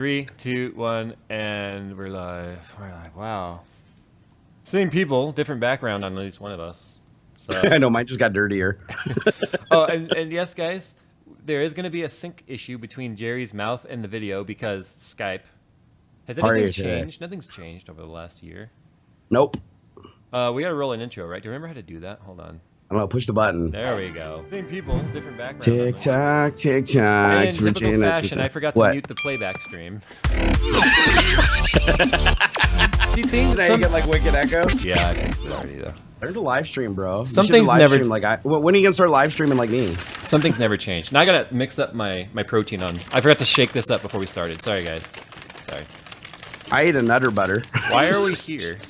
3, 2, 1, and we're live. We're live. Wow. Same people, different background on at least one of us. So. I know, mine just got dirtier. Oh, and yes, guys, there is going to be a sync issue between Jerry's mouth and the video because Skype. Has anything changed? Nothing's changed over the last year. Nope. We got to roll an intro, right? Do you remember how to do that? Hold on. I don't know, push the button. There we go. Same people, different background. Tick-tock, tick-tock. And in typical fashion, I forgot to mute the playback stream. See things? Now you get like wicked echo? Yeah, I fixed it already though. Learn to live stream, bro. Some things never... when are you going to start live streaming like me? Some things never change. Now I got to mix up my protein on. I forgot to shake this up before we started. Sorry, guys. Sorry. I ate a Nutter Butter. Why are we here?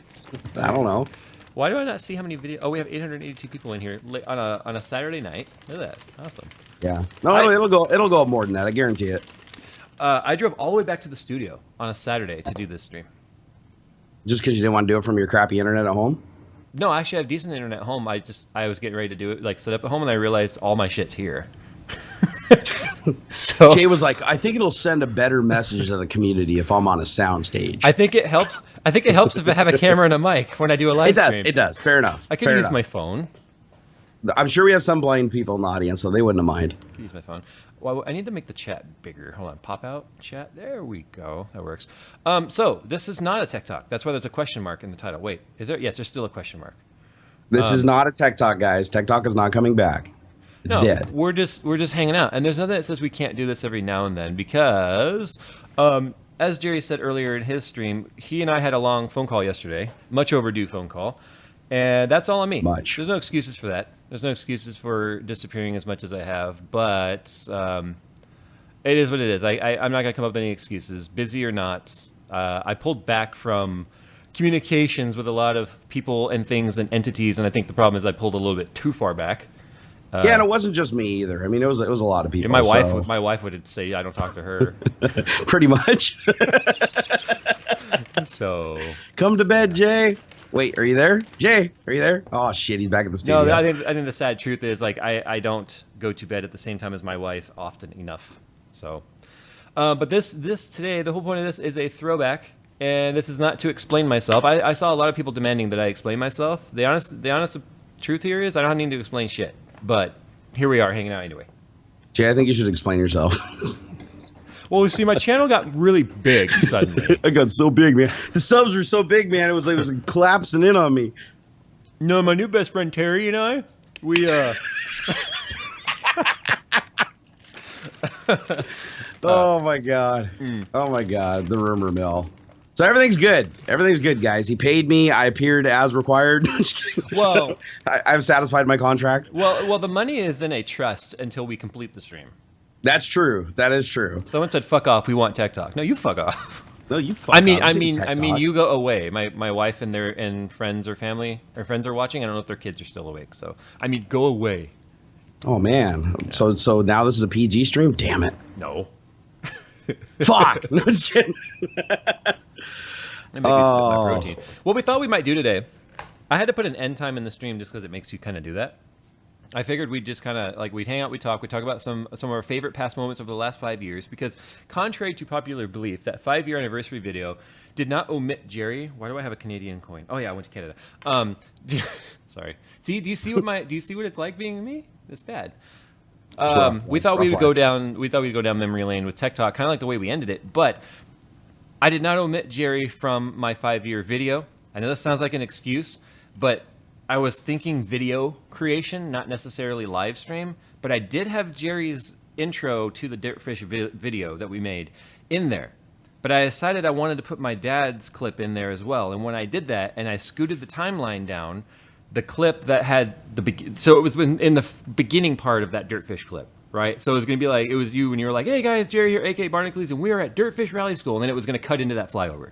I don't know. Why do I not see how many videos? Oh, we have 882 people in here on a Saturday night. Look at that. Awesome. Yeah. No, it'll go up more than that. I guarantee it. I drove all the way back to the studio on a Saturday to do this stream. Just because you didn't want to do it from your crappy internet at home? No, I actually have decent internet at home. I was getting ready to do it, like set up at home, and I realized all my shit's here. So Jay was like, I think it'll send a better message to the community if I'm on a sound stage. I think it helps. I think it helps if I have a camera and a mic when I do a live stream. It does. Fair enough. I could use my phone. I'm sure we have some blind people in the audience, so they wouldn't have mind. I could use my phone. Well, I need to make the chat bigger. Hold on. Pop out chat. There we go. That works. So this is not a tech talk. That's why there's a question mark in the title. Wait, is there? Yes, there's still a question mark. This is not a tech talk, guys. Tech talk is not coming back. It's dead. We're just hanging out, and there's nothing that says we can't do this every now and then because, as Jerry said earlier in his stream, he and I had a long phone call yesterday, much overdue phone call, and that's all on me. There's no excuses for that. There's no excuses for disappearing as much as I have, but it is what it is. I'm not gonna come up with any excuses, busy or not. I pulled back from communications with a lot of people and things and entities, and I think the problem is I pulled a little bit too far back. Yeah, and it wasn't just me either. I mean, it was a lot of people. My wife would say I don't talk to her. Pretty much. So come to bed, Jay. Wait, are you there, Jay? Are you there? Oh shit, he's back at the studio. No, I think the sad truth is like I don't go to bed at the same time as my wife often enough. So, but this today, the whole point of this is a throwback, and this is not to explain myself. I saw a lot of people demanding that I explain myself. The honest truth here is I don't need to explain shit. But here we are hanging out anyway. Jay, I think you should explain yourself. Well, you see, my channel got really big suddenly. I got so big, man. The subs were so big, man. It was collapsing in on me. No, my new best friend Terry and I, we oh my god. Oh my god. The rumor mill. So everything's good. Everything's good, guys. He paid me. I appeared as required. Well, I've satisfied my contract. Well, the money is in a trust until we complete the stream. That's true. That is true. Someone said, "Fuck off. We want tech talk." No, you fuck off. No, you fuck off. I mean, you go away. My wife and friends or family or friends are watching. I don't know if their kids are still awake. So I mean, go away. Oh man. Yeah. So now this is a PG stream. Damn it. No. Fuck. No, just kidding. Let me spit my protein. What we thought we might do today, I had to put an end time in the stream just because it makes you kind of do that. I figured we'd just kind of like we'd hang out, we'd talk about some of our favorite past moments over the last 5 years. Because contrary to popular belief, that 5-year anniversary video did not omit Jerry. Why do I have a Canadian coin? Oh yeah, I went to Canada. Sorry. See, do you see what it's like being me? It's bad. We thought we would go down memory lane with Tech Talk, kind of like the way we ended it, but I did not omit Jerry from my 5-year video. I know this sounds like an excuse, but I was thinking video creation, not necessarily live stream, but I did have Jerry's intro to the Dirtfish video that we made in there. But I decided I wanted to put my dad's clip in there as well, and when I did that and I scooted the timeline down, the clip that had so it was in the beginning part of that Dirtfish clip, right? So it was going to be like, it was you when you were like, hey guys, Jerry here, aka Barnacules, and we are at Dirtfish Rally School, and then it was going to cut into that flyover.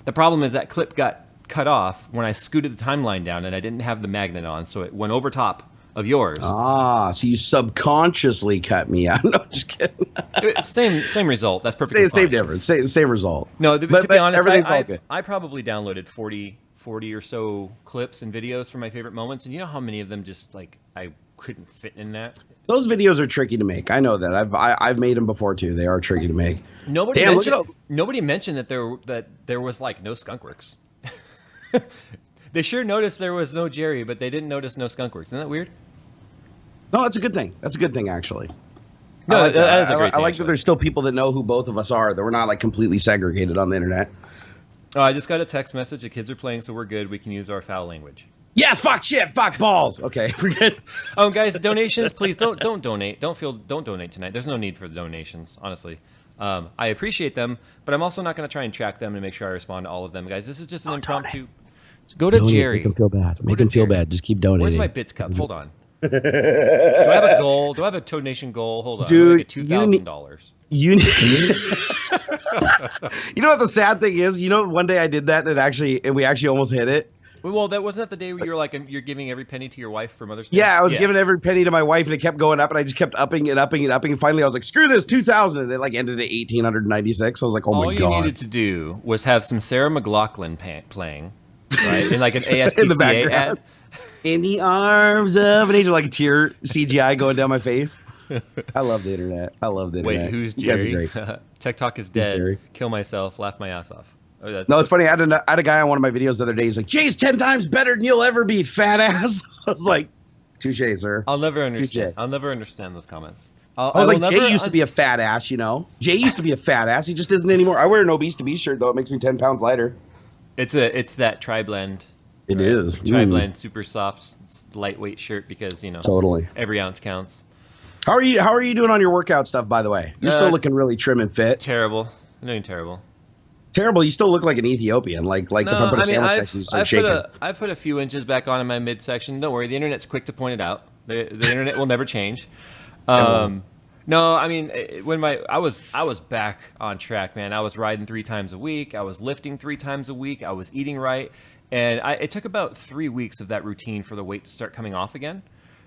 The problem is that clip got cut off when I scooted the timeline down and I didn't have the magnet on, so it went over top of yours. Ah, so you subconsciously cut me out. No, just kidding. Same result. That's perfectly fine. Same difference. Same result. No, to be honest, everything's all good. I probably downloaded 40 or so clips and videos from my favorite moments, and you know how many of them just like I couldn't fit in that. Those videos are tricky to make. I know that. I've made them before too. They are tricky to make. Nobody mentioned that there was like no skunkworks. They sure noticed there was no Jerry, but they didn't notice no skunkworks. Isn't that weird? No, that's a good thing. That's a good thing, actually. No, that is a great thing. I like that there's still people that know who both of us are, that we're not like completely segregated on the internet. Oh, I just got a text message. The kids are playing, so we're good. We can use our foul language. Yes, fuck shit, fuck balls. Okay, we're good. Guys, donations, please don't donate. Don't donate tonight. There's no need for the donations, honestly. I appreciate them, but I'm also not going to try and track them and make sure I respond to all of them, guys. This is just an impromptu. Go to Jerry. Make him feel bad. Make him feel bad. Just keep donating. Where's my bits cup? Hold on. Do I have a goal? Do I have a donation goal? Hold on. Dude, $2,000. You know what the sad thing is? You know, one day I did that and we actually almost hit it. Well, that wasn't that the day where you're giving every penny to your wife for Mother's Day? Yeah, I was giving every penny to my wife, and it kept going up, and I just kept upping and upping and upping, and finally I was like, screw this, 2,000, and it like ended at 1,896. I was like, oh my god. All you needed to do was have some Sarah McLachlan playing, right, in like an ASPCA in the background ad. In the arms of an angel, like a tear CGI going down my face. I love the internet. Wait, who's Jerry? TikTok is dead. Kill myself. Laugh my ass off. Oh, no, it's funny. I had a guy on one of my videos the other day. He's like, Jay's 10 times better than you'll ever be, fat ass. I was like, touche, sir. I'll never understand. I'll never understand those comments. I was like, Jay used to be a fat ass, you know? Jay used to be a fat ass. He just isn't anymore. I wear an obese to be shirt, though. It makes me 10 pounds lighter. It's that tri-blend. It is. Tri-blend, super soft, lightweight shirt because, you know, totally every ounce counts. How are you doing on your workout stuff, by the way? You're still looking really trim and fit. Terrible. I'm doing terrible. Terrible. You still look like an Ethiopian. Like if I put a sandwich next to you, start shaking. I put a few inches back on in my midsection. Don't worry, the internet's quick to point it out. The internet will never change. No, I mean when I was back on track, man. I was riding 3 times a week. I was lifting 3 times a week. I was eating right, and it took about 3 weeks of that routine for the weight to start coming off again.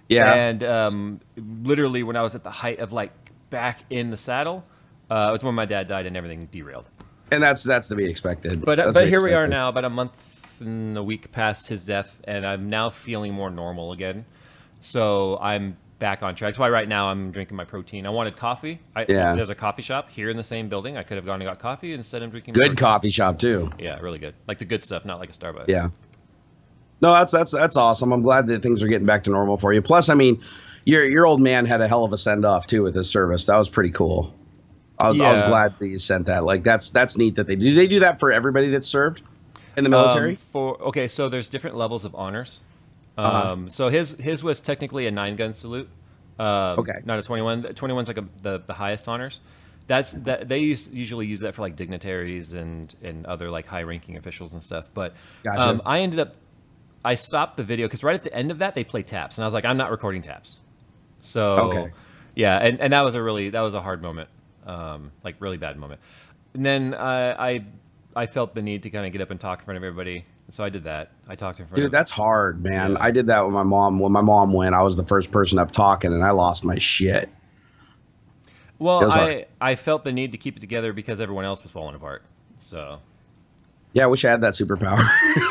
Yeah. And literally when I was at the height of like back in the saddle, it was when my dad died and everything derailed. And that's to be expected. But here we are now, about a month and a week past his death, and I'm now feeling more normal again. So I'm back on track. That's why right now I'm drinking my protein. I wanted coffee. There's a coffee shop here in the same building. I could have gone and got coffee. Instead, I'm drinking good coffee shop too. Yeah, really good. Like the good stuff, not like a Starbucks. Yeah. No, that's awesome. I'm glad that things are getting back to normal for you. Plus, I mean, your old man had a hell of a send off too with his service. That was pretty cool. I was glad that you sent that. Like that's neat that they do. They do that for everybody that's served in the military. So there's different levels of honors. So his was technically a 9-gun salute. Okay. Not a 21. 21's like the highest honors. They usually use that for like dignitaries and other like high-ranking officials and stuff. But gotcha. I stopped the video because right at the end of that they play taps, and I was like, I'm not recording taps. So yeah, and that was a hard moment, like really bad moment. And then I felt the need to kind of get up and talk in front of everybody, so I did that. I talked in front of. Dude, that's hard, man. Yeah. I did that with my mom. When my mom went, I was the first person up talking, and I lost my shit. Well, I felt the need to keep it together because everyone else was falling apart. So. Yeah, I wish I had that superpower.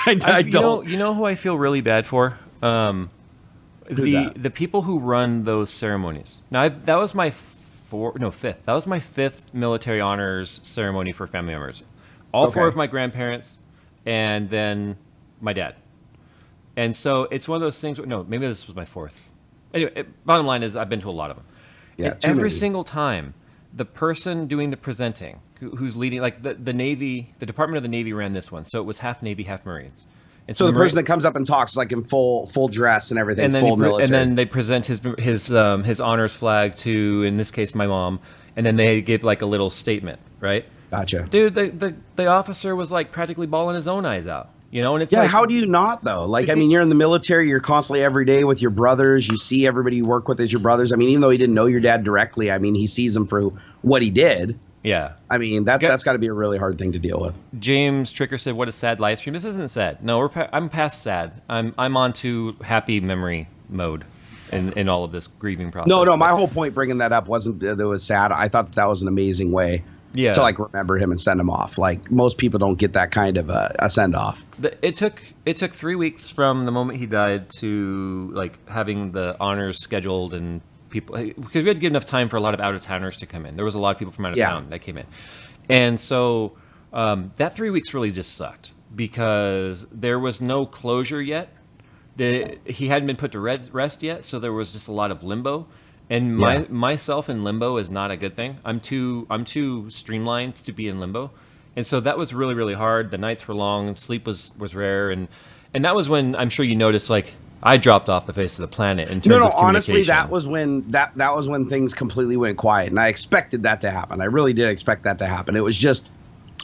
I don't. You know who I feel really bad for? The people who run those ceremonies. Now that was my fifth. That was my 5th military honors ceremony for family members. All 4 of my grandparents, and then my dad. And so it's one of those things. No, maybe this was my 4th. Anyway, bottom line is I've been to a lot of them. Yeah, and every single time, the person doing the presenting, who's leading, like the Navy, the Department of the Navy ran this one, so it was half Navy, half Marines. And so the person that comes up and talks like in full dress and everything, and then full military. And then they present his honors flag to, in this case, my mom, and then they give like a little statement, right? Gotcha. Dude, the officer was like practically bawling his own eyes out. You know, and it's how do you not though? Like, I mean, you're in the military, you're constantly every day with your brothers. You see everybody you work with as your brothers. I mean, even though he didn't know your dad directly, I mean, he sees him for what he did. Yeah. I mean, that's got to be a really hard thing to deal with. James Tricker said, "What a sad live stream." This isn't sad. No, I'm past sad. I'm on to happy memory mode in all of this grieving process. No, my whole point bringing that up wasn't that it was sad. I thought that was an amazing way Yeah. to like remember him and send him off. Like most people don't get that kind of a send off. It took 3 weeks from the moment he died to like having the honors scheduled and people, because we had to give enough time for a lot of out of towners to come in. There was a lot of people from out of town that came in, and so that 3 weeks really just sucked because there was no closure yet. He hadn't been put to rest yet, so there was just a lot of limbo. And myself in limbo is not a good thing. I'm too streamlined to be in limbo, and so that was really really hard. The nights were long, sleep was rare, and that was when I'm sure you noticed like I dropped off the face of the planet in terms of communication. Honestly, that was when things completely went quiet, and I expected that to happen. I really did expect that to happen. It was just,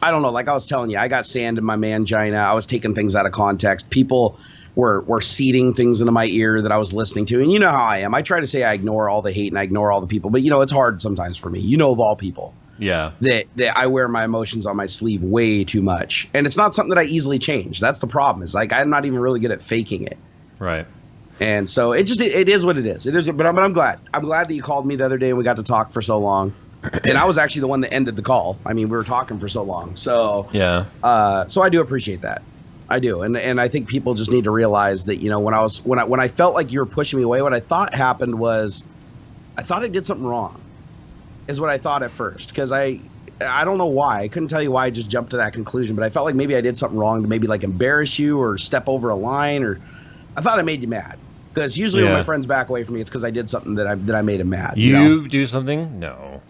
I don't know. Like I was telling you, I got sand in my mangina. I was taking things out of context. People were seeding things into my ear that I was listening to. And you know how I am. I try to say I ignore all the hate and I ignore all the people. But, it's hard sometimes for me. Of all people. Yeah. That I wear my emotions on my sleeve way too much. And it's not something that I easily change. That's the problem. Is like I'm not even really good at faking it. Right. And so it is what it is. It is. But I'm glad. I'm glad that you called me the other day and we got to talk for so long. And I was actually the one that ended the call. I mean, we were talking for so long. So yeah. So I do appreciate that. I do, and I think people just need to realize that when I felt like you were pushing me away, what I thought happened was, I thought I did something wrong, is what I thought at first, because I don't know why, I couldn't tell you why I just jumped to that conclusion, but I felt like maybe I did something wrong to maybe like embarrass you or step over a line, or I thought I made you mad, because usually when my friends back away from me, it's because I did something that I made them mad. You do something? No.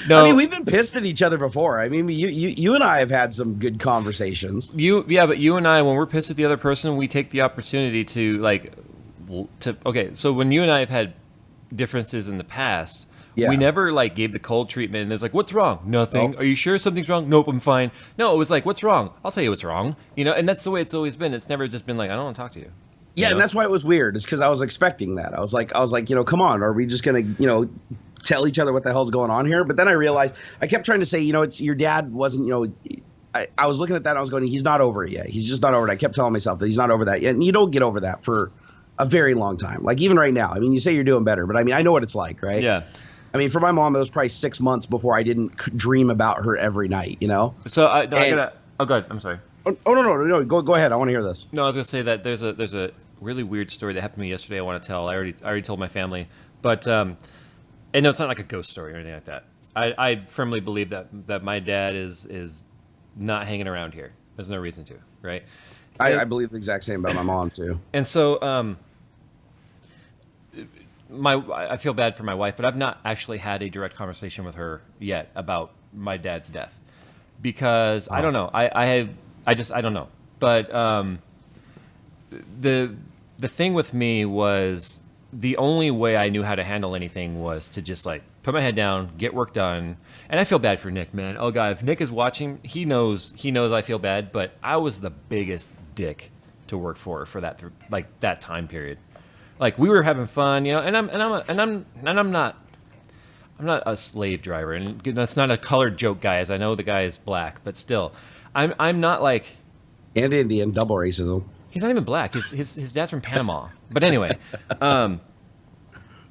No, I mean, we've been pissed at each other before. I mean, you and I have had some good conversations. But you and I, when we're pissed at the other person, we take the opportunity to okay. So when you and I have had differences in the past, we never like gave the cold treatment. And it's like, what's wrong? Nothing. Are you sure something's wrong? Nope, I'm fine. No, it was like, what's wrong? I'll tell you what's wrong. And that's the way it's always been. It's never just been like, I don't want to talk to you. Yeah, and that's why it was weird. It's because I was expecting that. I was like, come on, are we just gonna, tell each other what the hell's going on here? But then I realized I kept trying to say, it's your dad wasn't, I was looking at that and I was going, he's not over it yet. He's just not over it. I kept telling myself that he's not over that yet. And you don't get over that for a very long time. Like even right now, I mean, you say you're doing better, but I mean, I know what it's like, right? Yeah. I mean, for my mom, it was probably 6 months before I didn't dream about her every night, So I gotta, oh, go ahead. I'm sorry. Oh, no. Go ahead. I want to hear this. No, I was gonna say that there's a really weird story that happened to me yesterday. I want to tell. I already told my family, but and no, it's not like a ghost story or anything like that. I firmly believe that my dad is not hanging around here. There's no reason to, right? I believe the exact same about my mom too. And so I feel bad for my wife, but I've not actually had a direct conversation with her yet about my dad's death because I don't know. I don't know. But the thing with me was the only way I knew how to handle anything was to just like put my head down, get work done. And I feel bad for Nick, man. Oh God, if Nick is watching, he knows I feel bad, but I was the biggest dick to work for that time period. Like we were having fun, and I'm not a slave driver, and that's not a colored joke, guys. I know the guy is black, but still, I'm not like and Indian, double racism. He's not even black. His dad's from Panama. But anyway, I'm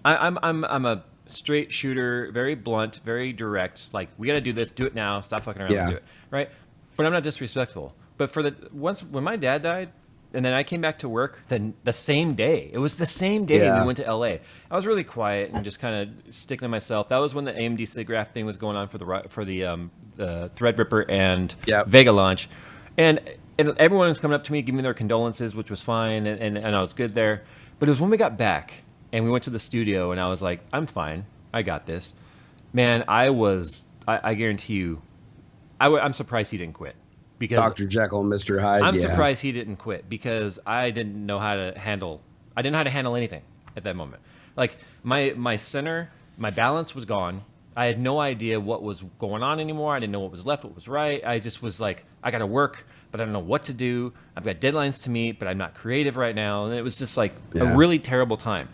a straight shooter, very blunt, very direct. Like we got to do this, do it now, stop fucking around, let's do it, right? But I'm not disrespectful. But when my dad died, and then I came back to work, then the same day. It was the same day we went to LA. I was really quiet and just kind of sticking to myself. That was when the AMD SIGGRAPH thing was going on for the Threadripper and Vega launch, and everyone was coming up to me, giving me their condolences, which was fine, and I was good there. But it was when we got back and we went to the studio, and I was like, I'm fine, I got this, man. I guarantee you, I'm surprised he didn't quit. Because Dr. Jekyll and Mr. Hyde. I'm surprised he didn't quit because I didn't know how to handle anything at that moment. Like my center, my balance was gone. I had no idea what was going on anymore. I didn't know what was left, what was right. I just was like, I got to work, but I don't know what to do. I've got deadlines to meet, but I'm not creative right now. And it was just like a really terrible time.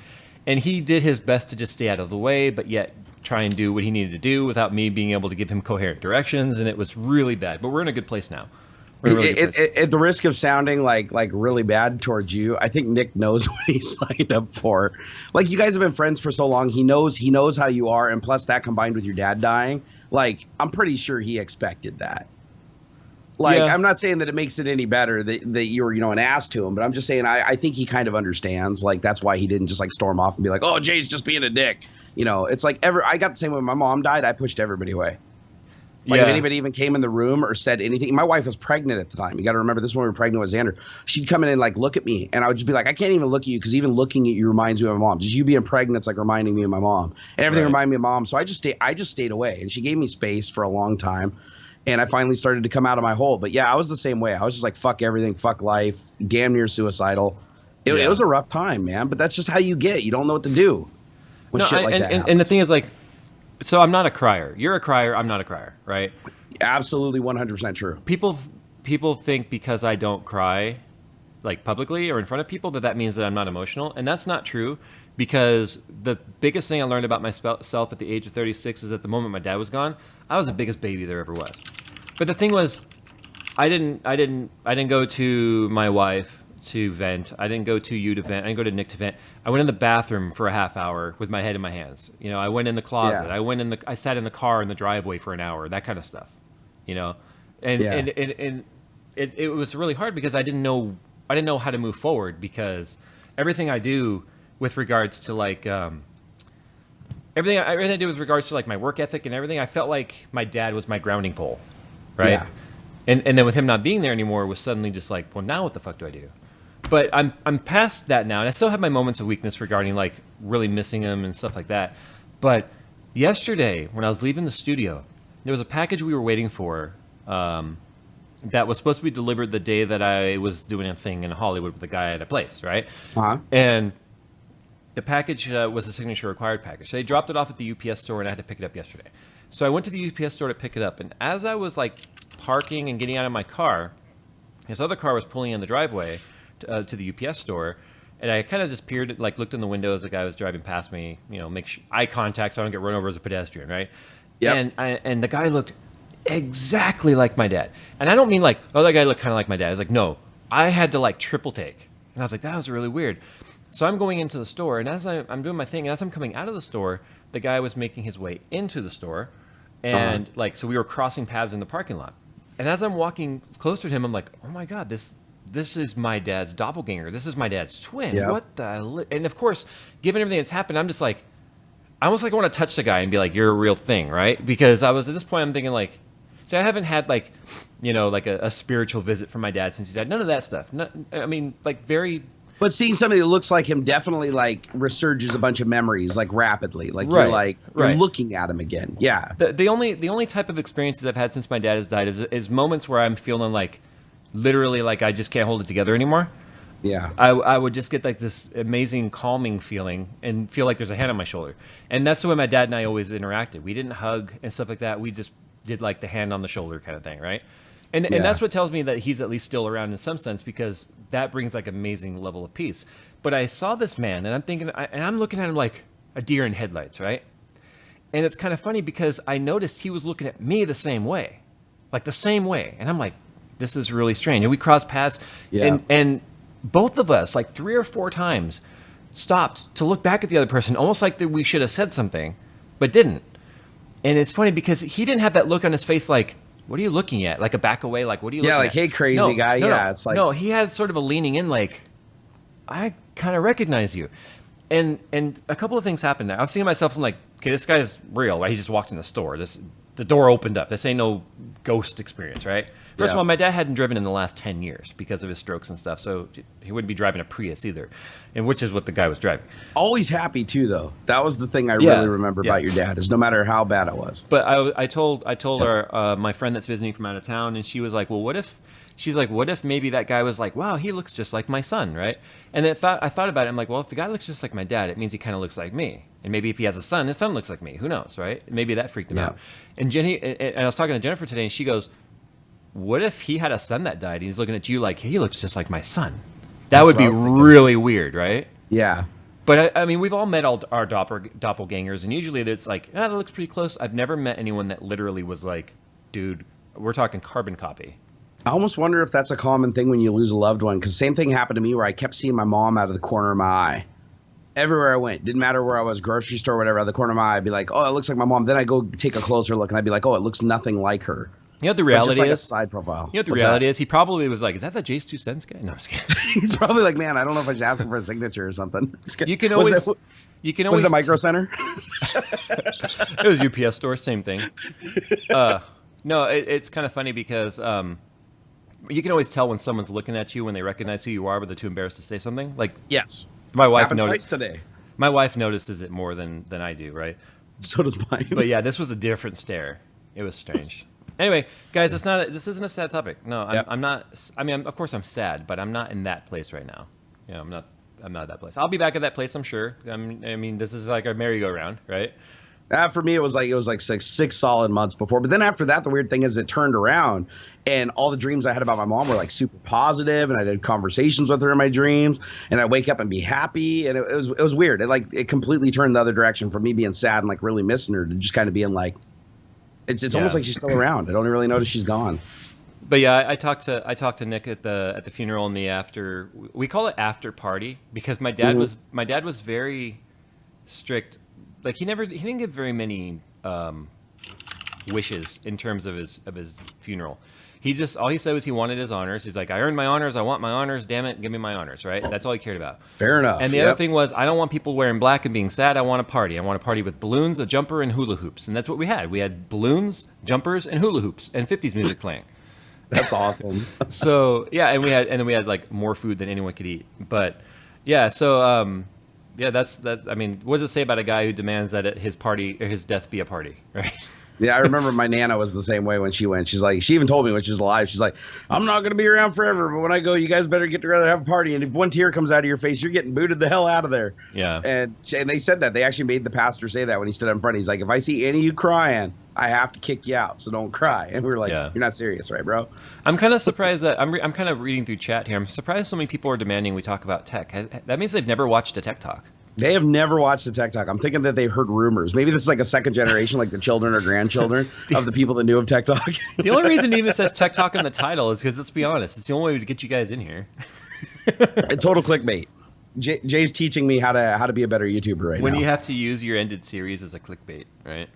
And he did his best to just stay out of the way, but yet try and do what he needed to do without me being able to give him coherent directions. And it was really bad, but we're in a good place now. We're in a really good place. At the risk of sounding like really bad towards you, I think Nick knows what he signed up for. Like, you guys have been friends for so long, he knows how you are, and plus that combined with your dad dying, like, I'm pretty sure he expected that. Like, Yeah. I'm not saying that it makes it any better that you were, an ass to him, but I'm just saying I think he kind of understands. Like, that's why he didn't just like storm off and be like, "Oh, Jay's just being a dick." It's like I got the same way when my mom died. I pushed everybody away. Like, if anybody even came in the room or said anything, my wife was pregnant at the time. You got to remember this, when we were pregnant with Xander. She'd come in and like look at me, and I would just be like, I can't even look at you because even looking at you reminds me of my mom. Just you being pregnant, it's like reminding me of my mom, and everything reminded me of mom. So I just stayed away, and she gave me space for a long time. And I finally started to come out of my hole. But yeah, I was the same way. I was just like, fuck everything, fuck life, damn near suicidal. It was a rough time, man. But that's just how you get. You don't know what to do when shit like that happens. And the thing is, like, so I'm not a crier. You're a crier. I'm not a crier, right? Absolutely 100% true. People think because I don't cry, like publicly or in front of people, that means that I'm not emotional. And that's not true, because the biggest thing I learned about myself at the age of 36 is at the moment my dad was gone, I was the biggest baby there ever was. But the thing was, I didn't go to my wife to vent. I didn't go to you to vent. I didn't go to Nick to vent. I went in the bathroom for a half hour with my head in my hands. I went in the closet. Yeah. I sat in the car in the driveway for an hour, that kind of stuff. And it was really hard because I didn't know how to move forward, because everything I do with regards to like everything I do with regards to like my work ethic and everything, I felt like my dad was my grounding pole, right? Yeah. And then with him not being there anymore, it was suddenly just like, well, now what the fuck do I do? But I'm past that now, and I still have my moments of weakness regarding like really missing him and stuff like that. But yesterday, when I was leaving the studio, there was a package we were waiting for that was supposed to be delivered the day that I was doing a thing in Hollywood with the guy at a place, right? Uh-huh. And the package was a signature required package. So they dropped it off at the UPS store, and I had to pick it up yesterday. So I went to the UPS store to pick it up, and as I was like parking and getting out of my car, this other car was pulling in the driveway to the UPS store, and I kind of just peered, like looked in the window as the guy was driving past me, make eye contact so I don't get run over as a pedestrian, right? Yep. And the guy looked exactly like my dad. And I don't mean like, oh, that guy looked kind of like my dad. I was like, no, I had to like triple take. And I was like, that was really weird. So I'm going into the store, and as I'm doing my thing, and as I'm coming out of the store, the guy was making his way into the store. And so we were crossing paths in the parking lot. And as I'm walking closer to him, I'm like, oh my God, this is my dad's doppelganger. This is my dad's twin. Yep. What the? And of course, given everything that's happened, I'm just like, I almost like want to touch the guy and be like, you're a real thing, right? Because I was at this point, I'm thinking like, see, I haven't had like, like a spiritual visit from my dad since he died. None of that stuff. I mean, like very. But seeing somebody that looks like him definitely like resurges a bunch of memories like rapidly. Like you're looking at him again. Yeah. The only type of experiences I've had since my dad has died is moments where I'm feeling like literally like I just can't hold it together anymore. Yeah. I would just get like this amazing calming feeling and feel like there's a hand on my shoulder. And that's the way my dad and I always interacted. We didn't hug and stuff like that. We just did like the hand on the shoulder kind of thing, right? And that's what tells me that he's at least still around in some sense, because that brings like amazing level of peace. But I saw this man, and I'm thinking, and I'm looking at him like a deer in headlights, right? And it's kind of funny because I noticed he was looking at me the same way, like the same way. And I'm like, this is really strange. And we crossed paths, and both of us, like 3 or 4 times, stopped to look back at the other person, almost like that we should have said something, but didn't. And it's funny because he didn't have that look on his face like, what are you looking at? Like a back away, like, what are you looking at? Yeah, like, hey, crazy guy. No, it's like. No, he had sort of a leaning in, like, I kind of recognize you. And a couple of things happened there. I was thinking to myself, I'm like, okay, this guy's real, right? He just walked in the store. The door opened up. This ain't no ghost experience, right? First of all, my dad hadn't driven in the last 10 years because of his strokes and stuff, so he wouldn't be driving a Prius either, and which is what the guy was driving. Always happy too, though. That was the thing I really remember about your dad, is no matter how bad it was. But I told her, my friend that's visiting from out of town, and she was like, well, what if? She's like, what if maybe that guy was like, wow, he looks just like my son, right? And I thought about it. I'm like, well, if the guy looks just like my dad, it means he kind of looks like me. And maybe if he has a son, his son looks like me. Who knows, right? Maybe that freaked him out. And Jenny, and I was talking to Jennifer today, and she goes, what if he had a son that died, and he's looking at you like, he looks just like my son? That would be really weird, right? Yeah. But I mean, we've all met our doppelgangers, and usually it's like, that looks pretty close. I've never met anyone that literally was like, dude, we're talking carbon copy. I almost wonder if that's a common thing when you lose a loved one, because same thing happened to me where I kept seeing my mom out of the corner of my eye. Everywhere I went, didn't matter where I was, grocery store, whatever, out of the corner of my eye, I'd be like, oh, it looks like my mom. Then I go take a closer look and I'd be like, oh, it looks nothing like her. You know what the reality like is? A side profile. You know what the reality is? He probably was like, is that the JayzTwoCents guy? No, I'm just kidding. He's probably like, man, I don't know if I should ask him for a signature or something. You can always... Was it a Micro Center? It was UPS store, same thing. No, it's kind of funny because you can always tell when someone's looking at you when they recognize who you are, but they're too embarrassed to say something. Like, yes, my wife happened noticed twice today. My wife notices it more than I do, right? So does mine. But yeah, this was a different stare. It was strange. Anyway, guys, this isn't a sad topic. No, I'm not. I mean, of course, I'm sad, but I'm not in that place right now. You know, I'm not at that place. I'll be back at that place, I'm sure. I mean, this is like a merry-go-round, right? For me, it was like six solid months before. But then after that, the weird thing is it turned around, and all the dreams I had about my mom were like super positive, and I did conversations with her in my dreams, and I'd wake up and be happy, and it was weird. It completely turned the other direction from me being sad and like really missing her to just kind of being like, it's almost like she's still around. I don't really notice she's gone. But yeah, I talked to Nick at the funeral in the after. We call it after party because my dad was very strict. Like he didn't give very many wishes in terms of his funeral. All he said was he wanted his honors. He's like, I earned my honors. I want my honors. Damn it, give me my honors. Right? That's all he cared about. Fair enough. And the other thing was, I don't want people wearing black and being sad. I want a party. I want a party with balloons, a jumper, and hula hoops. And that's what we had. We had balloons, jumpers, and hula hoops, and 50s music playing. That's awesome. So yeah, and then we had like more food than anyone could eat. But yeah, so yeah, that's. I mean, what does it say about a guy who demands that at his party or his death be a party, right? Yeah, I remember my Nana was the same way when she went. She's like, she even told me when she was alive, she's like, I'm not going to be around forever, but when I go, you guys better get together and have a party. And if one tear comes out of your face, you're getting booted the hell out of there. Yeah. And they said that. They actually made the pastor say that when he stood up in front. He's like, if I see any of you crying, I have to kick you out, so don't cry. And we were like, You're not serious, right, bro? I'm kind of surprised that I'm kind of reading through chat here. I'm surprised so many people are demanding we talk about tech. That means they've never watched a tech talk. They have never watched the Tech Talk. I'm thinking that they've heard rumors. Maybe this is like a second generation, like the children or grandchildren of the people that knew of Tech Talk. The only reason it even says Tech Talk in the title is because, let's be honest, it's the only way to get you guys in here. Total clickbait. Jay's teaching me how to be a better YouTuber right now. When you have to use your ended series as a clickbait, right?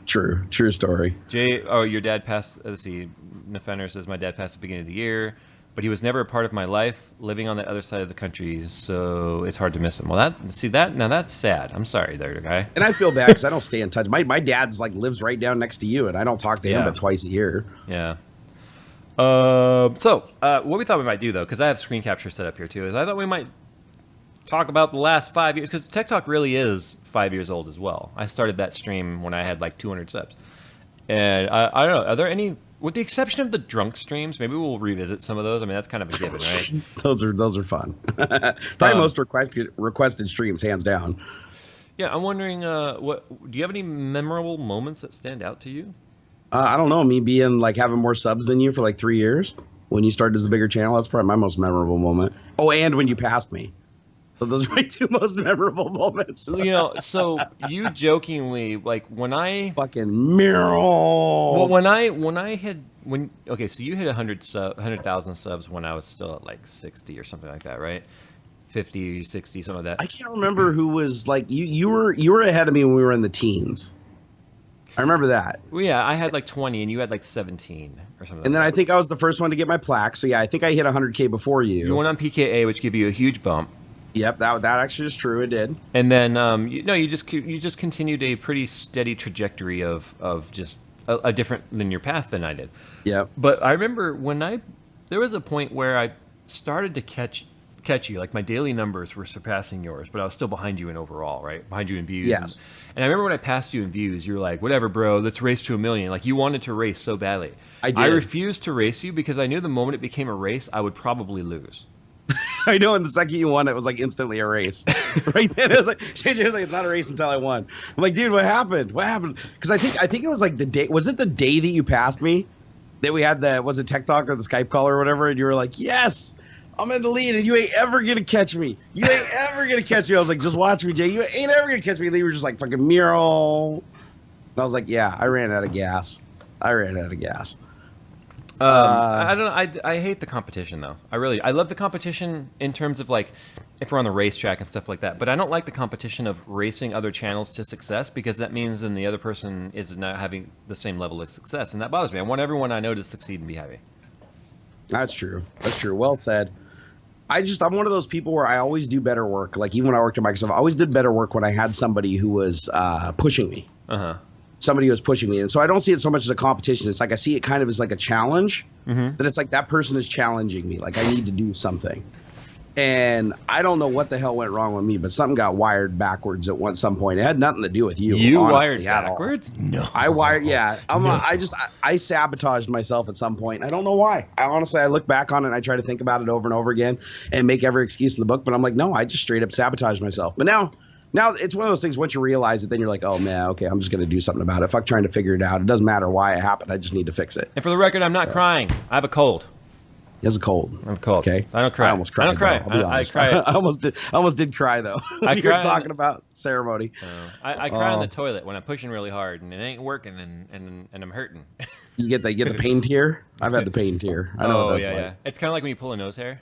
True story. Jay, your dad passed. Let's see. Nefener says my dad passed at the beginning of the year, but he was never a part of my life, living on the other side of the country, so it's hard to miss him. Well, that's sad. I'm sorry there, guy. And I feel bad because I don't stay in touch. My dad's like lives right down next to you, and I don't talk to him but twice a year. Yeah. So what we thought we might do, though, because I have screen capture set up here, too, is I thought we might talk about the last 5 years, because Tech Talk really is 5 years old as well. I started that stream when I had like 200 subs. And I don't know, are there any... With the exception of the drunk streams, maybe we'll revisit some of those. I mean, that's kind of a given, right? those are fun. Probably most requested streams, hands down. Yeah, I'm wondering, do you have any memorable moments that stand out to you? I don't know. Me being like having more subs than you for like 3 years when you started as a bigger channel. That's probably my most memorable moment. Oh, and when you passed me. So those are my two most memorable moments. You know, so you jokingly, like when I fucking mural. Well, when okay, so you hit 100,000 subs when I was still at like 60 or something like that, right? 50, 60, something like that. I can't remember who was like you were ahead of me when we were in the teens. I remember that. Well, yeah, I had like 20 and you had like 17 or something. And then I think I was the first one to get my plaque. So yeah, I think I hit 100K before you. You went on PKA, which gave you a huge bump. Yep, that actually is true. It did. And then you just continued a pretty steady trajectory of just a different linear path than I did. Yep. But I remember there was a point where I started to catch you. Like my daily numbers were surpassing yours, but I was still behind you in overall, right? Behind you in views. Yes. And I remember when I passed you in views, you were like, "Whatever, bro. Let's race to 1 million." Like you wanted to race so badly. I did. I refused to race you because I knew the moment it became a race, I would probably lose. I know, and the second you won, it was like instantly a race. Right then, it was like, JJ was like, it's not a race until I won. I'm like, dude, what happened? What happened? Because I think it was like the day. Was it the day that you passed me? That we had was it Tech Talk or the Skype call or whatever? And you were like, yes, I'm in the lead, and you ain't ever gonna catch me. You ain't ever gonna catch me. I was like, just watch me, Jay. You ain't ever gonna catch me. And then you were just like fucking mural. And I was like, yeah, I ran out of gas. I don't know. I hate the competition though. I love the competition in terms of like if we're on the racetrack and stuff like that. But I don't like the competition of racing other channels to success because that means then the other person is not having the same level of success, and that bothers me. I want everyone I know to succeed and be happy. That's true. That's true. Well said. I'm one of those people where I always do better work. Like even when I worked at Microsoft, I always did better work when I had somebody who was pushing me. Somebody who was pushing me. And so I don't see it so much as a competition. It's like I see it kind of as like a challenge. That it's like that person is challenging me. Like I need to do something. And I don't know what the hell went wrong with me, but something got wired backwards at some point. It had nothing to do with you. You honestly, wired backwards? No. I wired, yeah. I sabotaged myself at some point. I don't know why. I look back on it and I try to think about it over and over again and make every excuse in the book. But I'm like, no, I just straight up sabotaged myself. But now it's one of those things, once you realize it, then you're like, oh, man, okay, I'm just going to do something about it. Fuck trying to figure it out. It doesn't matter why it happened. I just need to fix it. And for the record, I'm not crying. I have a cold. He has a cold. I have a cold. Okay. I don't cry. I almost cried. I don't cry. I'll be honest. I cry. I almost did cry though. You were talking about ceremony. I cry on the toilet when I'm pushing really hard and it ain't working and I'm hurting. You get the pain tear? I've had the pain tear. I know what that's like. Yeah. It's kind of like when you pull a nose hair.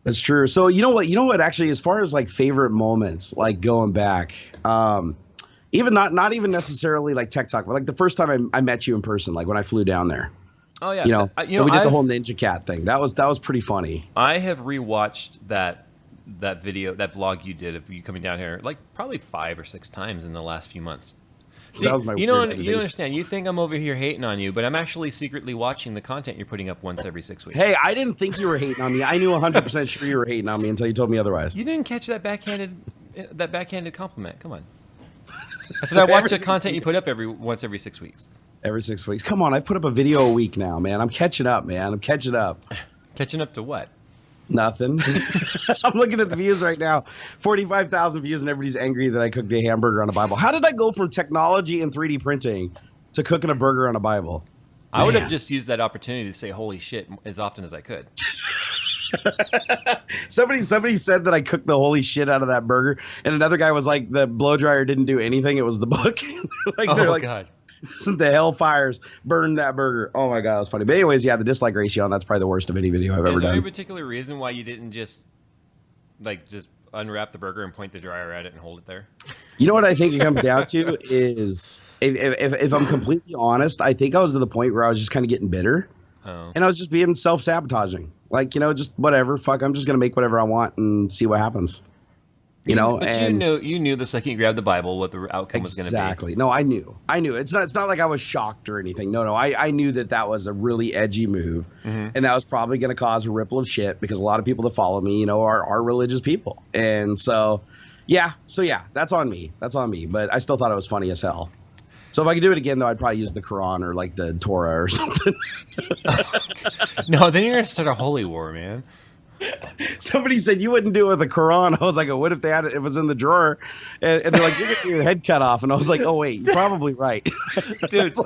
That's true. So you know what actually, as far as like favorite moments, like going back, even not even necessarily like Tech Talk, but like the first time I met you in person, like when I flew down there. Oh yeah, we did the whole Ninja Cat thing. That was pretty funny. I have rewatched that video, that vlog you did of you coming down here, like probably 5 or 6 times in the last few months. See, that was my you don't understand. You think I'm over here hating on you, but I'm actually secretly watching the content you're putting up once every 6 weeks. Hey, I didn't think you were hating on me. I knew 100% sure you were hating on me until you told me otherwise. You didn't catch that backhanded compliment. Come on. I said I watch the content you put up once every 6 weeks. Every 6 weeks. Come on, I put up a video a week now, man. I'm catching up, man. I'm catching up. Catching up to what? Nothing. I'm looking at the views right now. 45,000 views, and everybody's angry that I cooked a hamburger on a Bible. How did I go from technology and 3D printing to cooking a burger on a Bible? I would have just used that opportunity to say holy shit as often as I could. Somebody said that I cooked the holy shit out of that burger, and another guy was like, the blow dryer didn't do anything. It was the book. God. The hellfires burned that burger. Oh my god, that was funny. But anyways, yeah, the dislike ratio, and that's probably the worst of any video I've ever done. Is there any particular reason why you didn't just unwrap the burger and point the dryer at it and hold it there? You know what I think it comes down to is, if I'm completely honest, I think I was to the point where I was just kind of getting bitter. And I was just being self-sabotaging. Like, just whatever. Fuck, I'm just going to make whatever I want and see what happens. But you knew the second you grabbed the Bible what the outcome was going to be. Exactly. No, I knew. It's not like I was shocked or anything. No. I knew that was a really edgy move, and that was probably going to cause a ripple of shit because a lot of people that follow me, are religious people, and so yeah, that's on me. But I still thought it was funny as hell. So if I could do it again, though, I'd probably use the Quran or like the Torah or something. No, then you're gonna start a holy war, man. Somebody said you wouldn't do it with the Quran. I was like, oh, what if they had it was in the drawer? And they're like, you're getting your head cut off. And I was like, oh, wait, you're probably right. Dude, so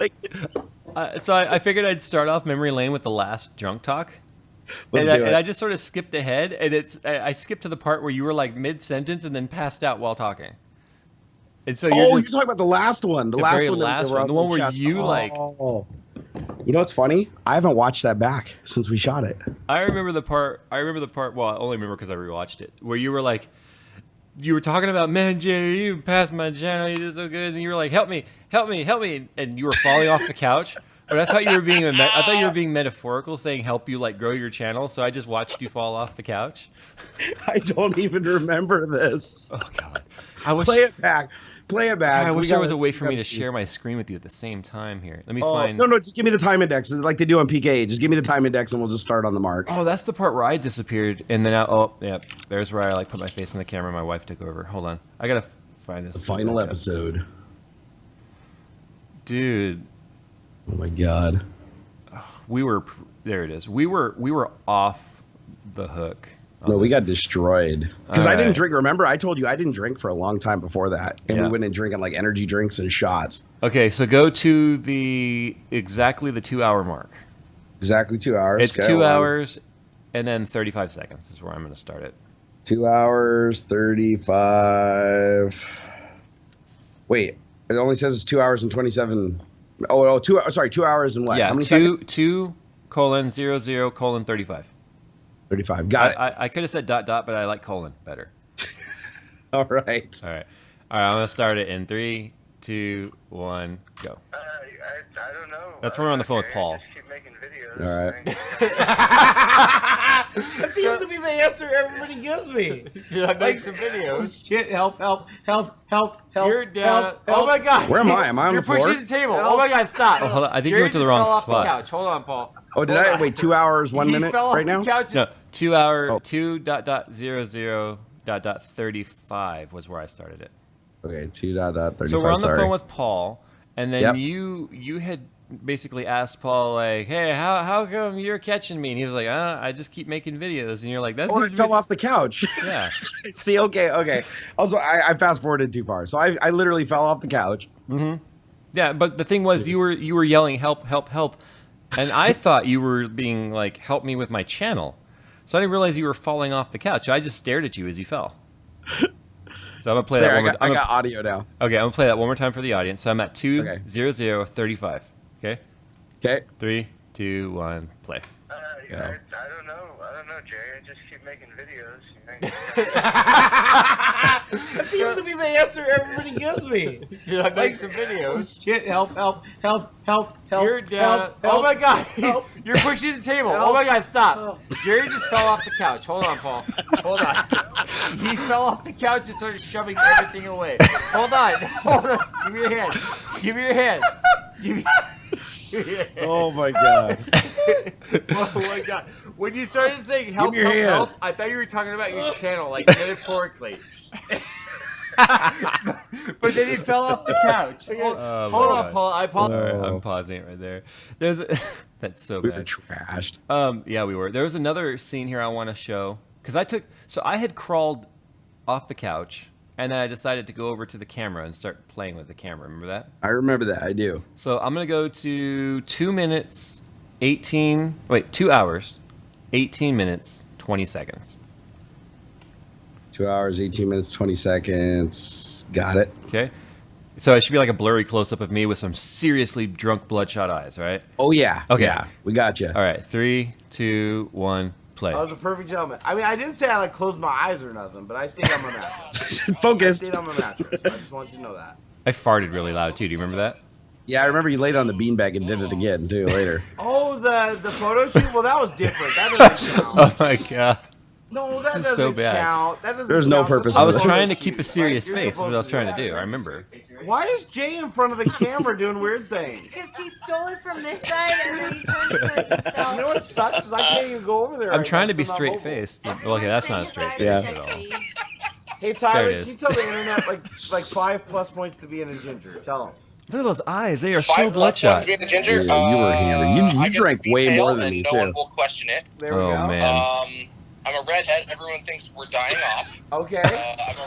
I figured I'd start off memory lane with the last drunk talk. And I just sort of skipped ahead. And I skipped to the part where you were like mid-sentence and then passed out while talking. And so you're talking about the last one. The last one. The one where you like... You know what's funny? I haven't watched that back since we shot it. I remember the part. Well, I only remember because I rewatched it. Where you were like, you were talking about, man, Jay, you passed my channel. You did so good, and you were like, help me, and you were falling off the couch. But I thought you were being metaphorical, saying help you like grow your channel. So I just watched you fall off the couch. I don't even remember this. Oh God! Play it back. I wish there was a way for me to share my screen with you at the same time here. Let me find... No, just give me the time index like they do on PK. Just give me the time index and we'll just start on the mark. Oh, that's the part where I disappeared. And then, there's where I put my face in the camera. My wife took over. Hold on. I got to find this. The final episode. Dude. Oh my God. There it is. We were off the hook. No, we got destroyed because I didn't drink. Remember, I told you I didn't drink for a long time before that, and we went and drinking like energy drinks and shots. Okay, so go to exactly the 2 hour mark. Exactly 2 hours. It's 2 hours, and then 35 seconds is where I'm going to start it. 2 hours 35. Wait, it only says it's 2 hours and 27. 2 hours and what? Yeah, how many seconds? 2 2:00:35. 35. Got it. I could have said ... but I like colon better. All right. All right. I'm gonna start it in 3, 2, 1, go. I don't know. That's when we're on the phone with Paul. Just keep making videos. All right. That seems to be the answer everybody gives me. Dude, I make some Oh videos. shit! Help! You're down. Help. Oh my god! Where am I? Am I on You're the floor? pushing the table. Oh my god! Stop! Oh, hold on. I think you Jerry went to the just wrong fell off spot. The couch. Hold on, Paul. Oh, did I? Wait, 2 hours, 1 minute fell off right the now? couch. No, 2 hour Oh. 2.00.35 was where I started it. Okay, 2.35. So we're on the sorry. phone with Paul, and then Yep. you had basically asked Paul like, "Hey, how come you're catching me?" And he was like, "I just keep making videos." And you're like, "That's Oh, I fell off the couch. Yeah. See, okay. Also, I fast forwarded too far, so I literally fell off the couch. Yeah, but the thing was, you were yelling, "Help! Help! Help!" And I thought you were being like, "Help me with my channel." So I didn't realize you were falling off the couch. I just stared at you as you fell. So I'm gonna play that There, one more. I got audio now. Okay, I'm gonna play that one more time for the audience. So I'm at 2:00:35. Okay. Okay. 3, 2, 1, play. I don't know. Jerry. I just keep making videos. That seems to be the answer everybody gives me. Dude, I make some videos. Oh shit! Help! You're down. Oh my god! Help. You're pushing the table. Oh my god! Stop! Jerry just fell off the couch. Hold on, Paul. Hold on. He fell off the couch and started shoving everything away. Hold on. Give me your hand. Give me your hand. Give me. Oh my god. Oh my god. When you started saying help, me your hand. help, I thought you were talking about your channel, like metaphorically. But then he fell off the couch. Hold on, God. Paul. I apologize. All right, I'm pausing it right there. There's that's so We were bad. trashed. Yeah, we were. There was another scene here I want to show because I had crawled off the couch and then I decided to go over to the camera and start playing with the camera. Remember that? I remember that. I do. So I'm gonna go to 2 hours, 18 minutes, 20 seconds. 2 hours, 18 minutes, 20 seconds. Got it. Okay. So it should be like a blurry close up of me with some seriously drunk, bloodshot eyes, right? Oh yeah. Okay. Yeah, we got you. All right, 3, 2, 1, play. I was a perfect gentleman. I mean, I didn't say I like closed my eyes or nothing, but I stayed on my mattress. I Focused. stayed on my mattress. I just want you to know that. I farted really loud too. Do you remember that? Yeah, I remember you laid on the beanbag and did it again too later. Oh, the photo shoot? Well, that was different. That doesn't count. Oh my god. No, that This is doesn't so bad. count. That doesn't There's no count. purpose That's I was this. trying to supposed keep a be. serious You're face. That's what I was supposed trying to do do. that. I remember. Why is Jay in front of the camera doing weird things? Because he stole it from this side and then he turned it towards himself. You know what sucks is I can't even go over there. I'm right trying now to be 'cause I'm straight mobile. faced. Well, okay, that's not a straight Yeah. face at all. Hey Tyler, There it can you is. tell the internet like 5+ points to being a ginger? Tell him. Look at those eyes. They are 5 so plus bloodshot. wants to be a ginger. Yeah, you were hammered. You I get drank to be way pale more than and me, no too. one will question it. There we Oh, go. man. I'm a redhead. Everyone thinks we're dying off. Okay. I'm a redhead.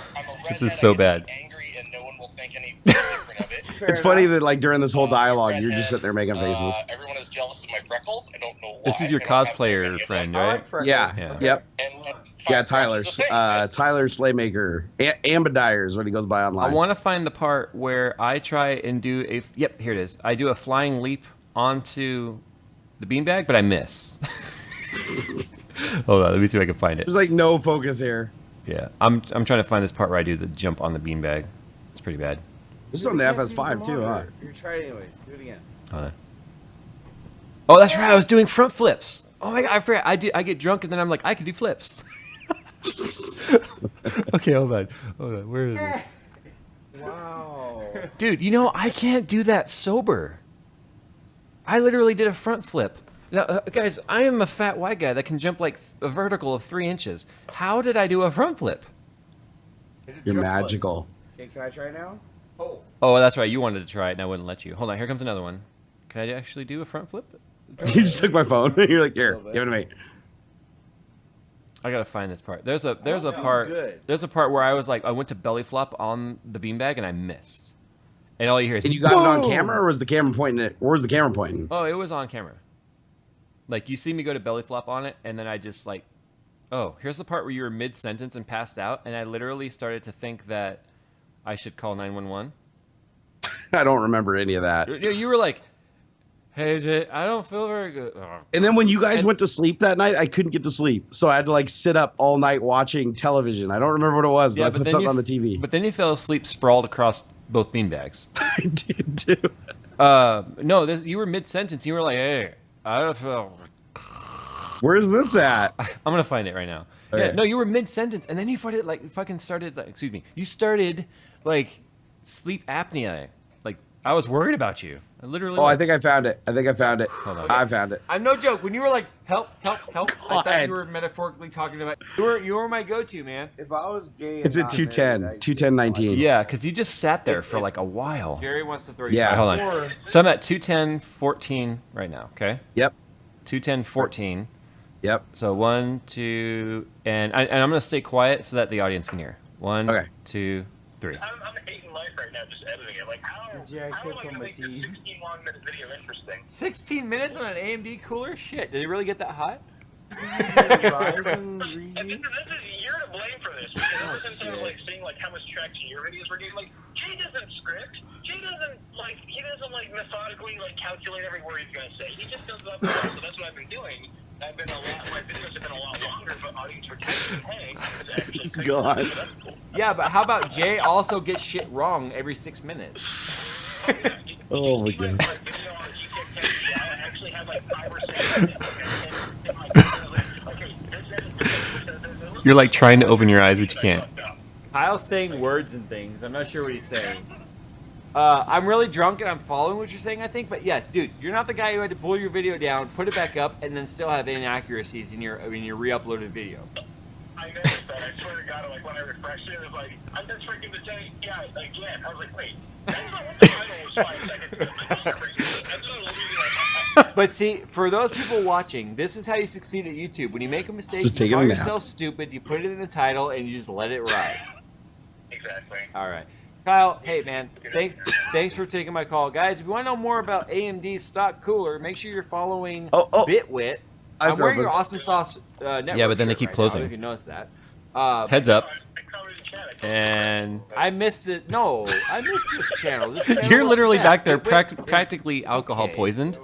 This is so I get bad. to be angry and no one will think anything different of it. Fair It's funny enough. that like during this whole dialogue, you're Redhead. just sitting there making faces. Everyone is jealous of my freckles. I don't know why. This is your I don't have cosplayer any of them. friend, I right? like freckles. Yeah. Yeah. Yep. And, Yeah, five Tyler's. punches the same, guys. Tyler Slaymaker. Ambadire is what he goes by I online. want to find the part where I try and do a. Yep, here it is. I do a flying leap onto the beanbag, but I miss. Hold on, let me see if I can find it. There's like no focus here. Yeah, I'm trying to find this part where I do the jump on the beanbag. It's pretty bad. This is on the You can't see FS5 too, huh? monitor. You try it anyways. Do it again. Hold on. Oh, that's right. I was doing front flips. Oh my god, I forgot. I get drunk and then I'm like, I can do flips. Okay, hold on. Where is it? Wow. Dude, you know I can't do that sober. I literally did a front flip. Now, guys, I am a fat white guy that can jump like a vertical of 3 inches. How did I do a front flip? You're magical. Okay, can I try now? Oh. Oh, that's right. You wanted to try it and I wouldn't let you. Hold on, here comes another one. Can I actually do a front flip? You just took my phone. You're like, here, give it to me. I gotta find this part. There's a no, part. good. There's a part where I was like, I went to belly flop on the beanbag and I missed. And all you hear is. And you got it on "Boom!" camera, or was the camera pointing it? Or was the camera pointing? Oh, it was on camera. Like you see me go to belly flop on it, and then I just like, oh, here's the part where you were mid sentence and passed out, and I literally started to think that I should call 911. I don't remember any of that. You were like, Hey Jay, I don't feel very good. And then when you guys went to sleep that night, I couldn't get to sleep, so I had to like sit up all night watching television. I don't remember what it was, but I put something on the TV. But then you fell asleep sprawled across both beanbags. I did too. No, you were mid sentence. You were like, "Hey, I don't feel." Where's this at? I'm gonna find it right now. Okay. Yeah, no, you were mid sentence, and then you started excuse me. You started like sleep apnea. Like I was worried about you. I literally. Oh, I think I found it. Hold on. I found it. I'm no joke. When you were like, help, help, help, I thought God. you were metaphorically talking about. You were my go-to, man. If I was gay, It's at 210, 210.19. Yeah, because you just sat there for like a while. Jerry wants to throw you. Yeah. Hold on. So I'm at 210.14 right now. Okay. Yep. 210.14. Yep. So 1, 2, and I'm gonna stay quiet so that the audience can hear. 1, Okay. 2, 3. I'm hating life right now, just editing it. Like, how am I going to make this 16 long-minute video interesting? 16 minutes on an AMD cooler? Shit, did it really get that hot? And this is, you're to blame for this, because ever since I was like seeing like how much traction your videos were getting, like Jay doesn't script. Jay doesn't like methodically like calculate every word he's gonna say. He just does it up and down. So that's what I've been doing. My videos have been a lot longer, but audience retention, hey, is actually It's picking up, gone. so that's cool. Yeah, but how about Jay also gets shit wrong every 6 minutes? Oh my You god. might video on the GTX I actually had like 5 or 6 minutes, and like, I was like, okay, this You're like trying to open your eyes, but you can't. Kyle's saying words and things. I'm not sure what he's saying. I'm really drunk and I'm following what you're saying, I think. But yeah, dude, you're not the guy who had to pull your video down, put it back up, and then still have inaccuracies in your re-uploaded video. I noticed that. I swear to God, like when I refreshed it, it was like, I'm just freaking the day. Yeah, again. I was like, wait, that's not what the title was 5 seconds ago. That's what I was like, But see, for those people watching, this is how you succeed at YouTube. When you make a mistake, Just you take a call nap. yourself stupid, you put it in the title, and you just let it ride. exactly. All right. Kyle, hey man, thanks for taking my call. Guys, if you want to know more about AMD's stock cooler, make sure you're following Bitwit. I'm Eyes wearing open. your Awesome Sauce network Yeah, but then they shirt keep right closing. now, if you noticed that. Heads up. I covered the chat. I And I missed it. No, I missed this channel. This channel you're was literally upset. back there Wait, practically alcohol okay. poisoned,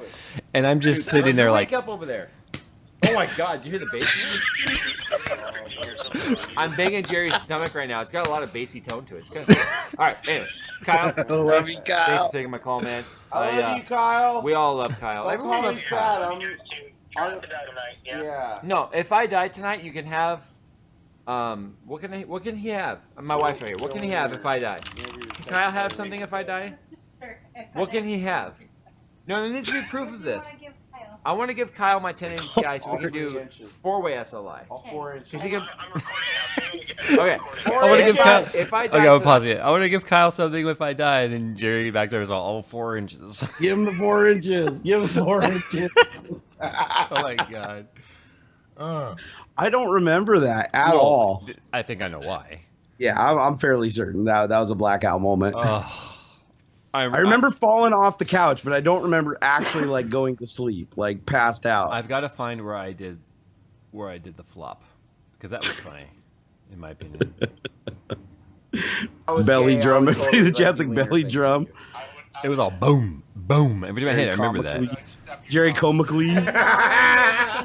and I'm just sitting there like, Wake up over there. Oh my God! Did you hear the bass? I'm banging Jerry's stomach right now. It's got a lot of bassy tone to it. It's good. All right, anyway, Kyle. I love you, Thanks Kyle. for taking my call, man. I love you, Kyle. We all love Kyle. Don't Everyone call me loves Kyle. fat. Trying to die tonight. Yeah. Yeah. No, if I die tonight, you can have. What can he have? My wife right here. What can he have if I die? Can Kyle have something if I die? What can he have? No, there needs to be proof of this. I want to give Kyle my 10-inch TI so we can do 4-way SLI. All 4 inches. Because he can. I'm recording now. Okay. I want to give Kyle. If I die, Okay, I'm gonna tonight- pause it. I want to give Kyle something if I die, and then Jerry back there is all 4 inches. Give him the 4 inches. Give him 4 inches. Oh my god. I don't remember that at all. I think I know why. Yeah, I'm fairly certain that was a blackout moment. I I remember falling off the couch, but I don't remember actually like going to sleep, like passed out. I've got to find where I did the flop, because that was funny, in my opinion. Belly drum. Everybody in the chat's like belly drum. It was all boom, boom. Every time I hit it, I remember that. Jerry Comacles.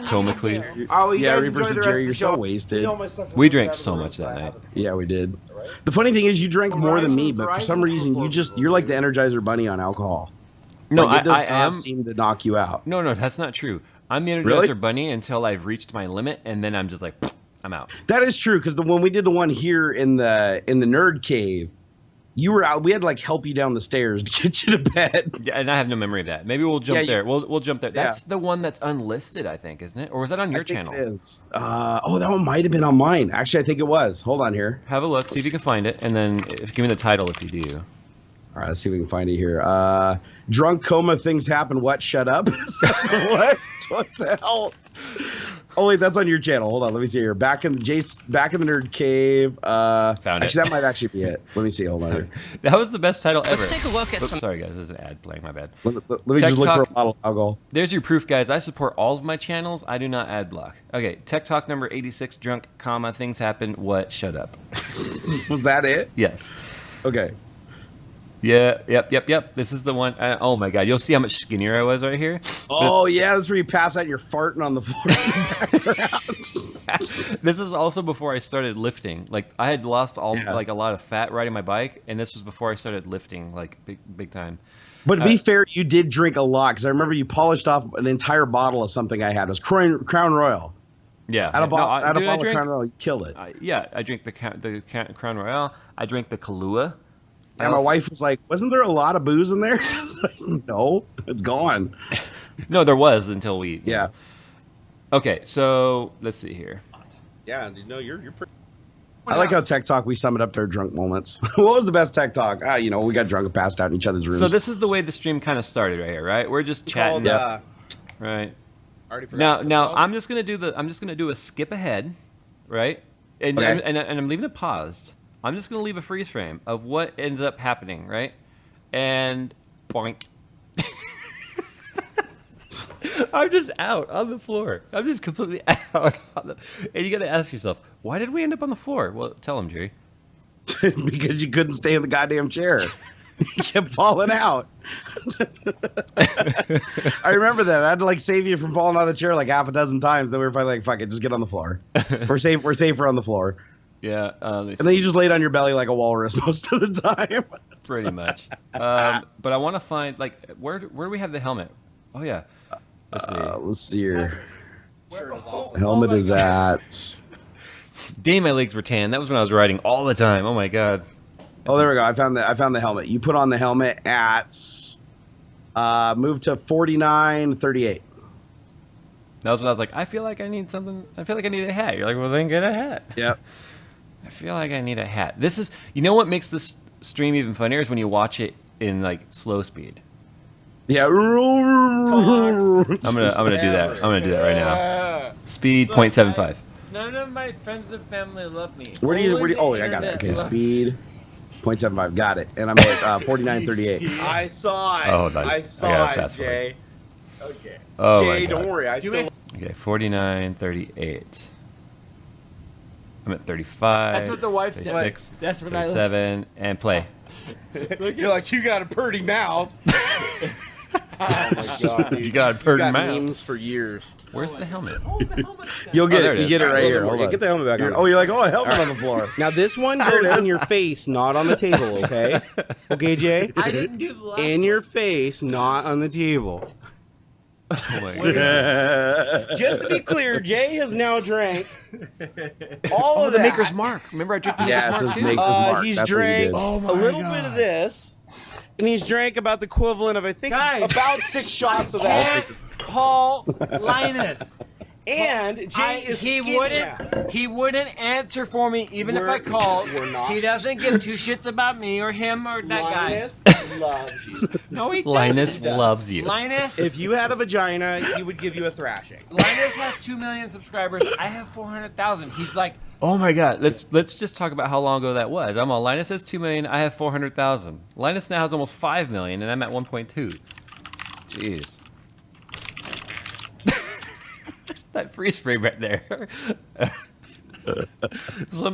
Comacles. Oh, you Yeah, guys Reaper enjoy said, the rest Jerry, of you're the so show. wasted. You know, my stuff We will drank have so the much rest that I night. have. Yeah, we did. The funny thing is, you drank more than me, but for some reason, you're like the Energizer Bunny on alcohol. No, Like, it does I not am. seem to knock you out. No, that's not true. I'm the Energizer Really? Bunny until I've reached my limit, and then I'm just like, I'm out. That is true, because when we did the one here in the nerd cave, you were out. We had to like help you down the stairs to get you to bed. Yeah, and I have no memory of that. Maybe we'll jump Yeah, there. We'll jump there. Yeah. That's the one that's unlisted, I think, isn't it? Or was that on your I think channel? it is. Oh, that one might have been on mine. Actually, I think it was. Hold on here. Have a look, see if you can find it, and then give me the title if you do. All right, let's see if we can find it here. Drunk coma, things happen. What? Shut up. What? What the hell? Oh wait, that's on your channel. Hold on, let me see here. Back in the nerd cave. Found it. Actually, that might actually be it. Let me see. Hold on here. That was the best title ever. Let's take a look at Oops, some. sorry, guys. This is an ad playing. My bad. Let me just look for TikTok. a bottle of alcohol. There's your proof, guys. I support all of my channels. I do not ad block. Okay, Tech Talk number 86, drunk, comma, things happen. What? Shut up. Was that it? Yes. Okay. Yeah, yep. This is the one. Oh my god, you'll see how much skinnier I was right here. Oh yeah, that's where you pass out and you're farting on the floor. This is also before I started lifting. Like I had lost like a lot of fat riding my bike, and this was before I started lifting like big time. But to be fair, you did drink a lot because I remember you polished off an entire bottle of something I had. It was Crown Royal. Yeah, Out of bottle of Crown Royal, you killed it. Yeah, I drank the Crown Royal. I drank the Kahlua. And my wife was like, "Wasn't there a lot of booze in there?" I was like, "No, it's gone." No, there was until we. Yeah. Okay, so let's see here. Yeah, no, you're pretty. I like how Tech Talk, we sum it up to our drunk moments. What was the best Tech Talk? You know, we got drunk and passed out in each other's rooms. So this is the way the stream kind of started right here, right? We're just chatting. Right. Now I'm just gonna do a skip ahead, right? And Okay. and I'm leaving it paused. I'm just gonna leave a freeze frame of what ends up happening, right? And boink. I'm just out on the floor. I'm just completely out. And you got to ask yourself, why did we end up on the floor? Well, tell him, Jerry. Because you couldn't stay in the goddamn chair. You kept falling out. I remember that. I had to like save you from falling out of the chair like half a dozen times. Then we were finally like, fuck it, just get on the floor. We're safer on the floor. Yeah. And then you just laid on your belly like a walrus most of the time. Pretty much. But I want to find like where do we have the helmet? Oh yeah. Let's see. Let's see here. Helmet is at. Dang, my legs were tan. That was when I was riding all the time. Oh my god. Oh, there we go. I found the helmet. You put on the helmet at. Move to 49.38. That was when I was like, I feel like I need something. I feel like I need a hat. You're like, well, then get a hat. Yep. I feel like I need a hat. This is, you know what makes this stream even funnier is when you watch it in like slow speed. Yeah. I'm gonna do that. I'm gonna do that right now. Speed 0.75. None of my friends and family love me. Where do you? Oh, I got it. Okay, speed 0.75. Got it. And I'm at 49.38. I saw it. Oh, I saw it, Jay. Okay. Oh, Jay, don't worry. I still. Okay, 49.38. I'm at 35. That's what the wife said. 36, That's what 37, and play. You're like, you got a pretty mouth. Oh my god, dude. You got a pretty got mouth. memes for years. Where's the helmet? You'll get there it. it You is. get it right here. Hold on. Get the helmet back on. Oh, you're like, oh, a helmet on the floor. Now this one goes in your face, not on the table, okay? Okay, Jay? I didn't do the last In your face, not on the table. Oh my god. Just to be clear, Jay has now drank all of the that. Maker's Mark. Remember I drank the Yeah, it Maker's says Mark too? Maker's Mark. He's That's what he drank did. a little bit of this, and he's drank about the equivalent of, I think, Guys. about 6 shots of that. Call Linus. And Jay is he skinny wouldn't now. he wouldn't answer for me even if I called. We're not. He doesn't give two shits about me or him or that Linus loves you. guy. No, he doesn't. Linus loves you. Linus. If you had a vagina, he would give you a thrashing. Linus has 2 million subscribers. I have 400,000. He's like, Oh my god. Let's just talk about how long ago that was. I'm on Linus has 2 million, I have 400,000. Linus now has almost 5 million and I'm at 1.2. Jeez. That freeze frame right there.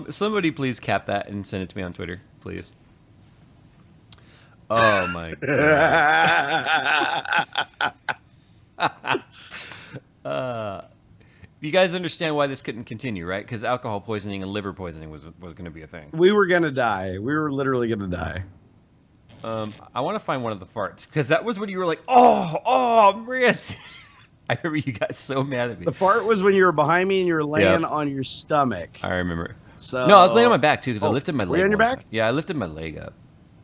Somebody please cap that and send it to me on Twitter, please. Oh my god. You guys understand why this couldn't continue, right? Because alcohol poisoning and liver poisoning was going to be a thing. We were gonna die. We were literally gonna die. I want to find one of the farts because that was when you were like, "Oh, Maria." I remember you got so mad at me. The fart was when you were behind me and you were laying on your stomach. I remember. So No, I was laying on my back too because I lifted my leg. Were you on your one back? time. Yeah, I lifted my leg up.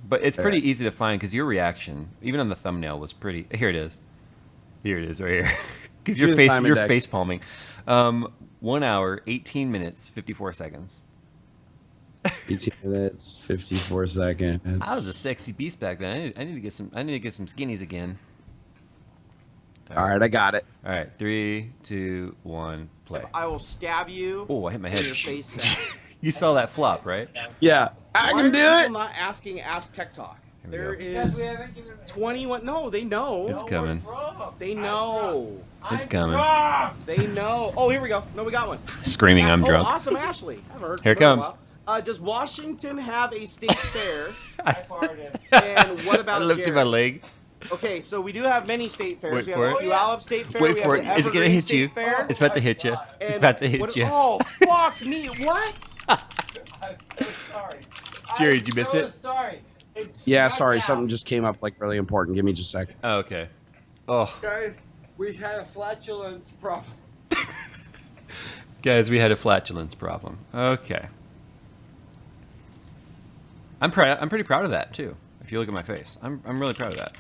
But it's pretty easy to find because your reaction, even on the thumbnail, was pretty. Here it is. Here it is right here. Because your face palming. 1 hour, 18 minutes, 54 seconds. 18 minutes, 54 seconds. I was a sexy beast back then. I need to get some skinnies again. All right, I got it. All right, 3, 2, 1, play. I will stab you. Oh, I hit my in head. your face. You saw that flop, right? Yeah, I Why can do are it. people not asking Ask Tech Talk? we There go. is 21. No, they know. It's coming. They know. It's coming. They know. Oh, here we go. No, we got one. Screaming, I'm drunk. Oh, awesome, Ashley. I haven't heard Here it from her in a comes. Does Washington have a state fair? I farted. And what about I lifted Jared? my leg. Okay, so we do have many state fairs. Wait we for have it. the Puyallup State Fair. Wait we for have it. the It's gonna Evergreen hit State you. Fair. It's about to hit you. It's And about to hit you. Oh, fuck me. What? I'm so sorry. Jerry, I'm did you miss so it? Sorry. It's Yeah, right sorry, now. something just came up like really important. Give me just a sec. Oh, okay. Oh, Guys, we had a flatulence problem. guys, we had a flatulence problem. Okay. I'm pretty proud of that too. If you look at my face, I'm really proud of that.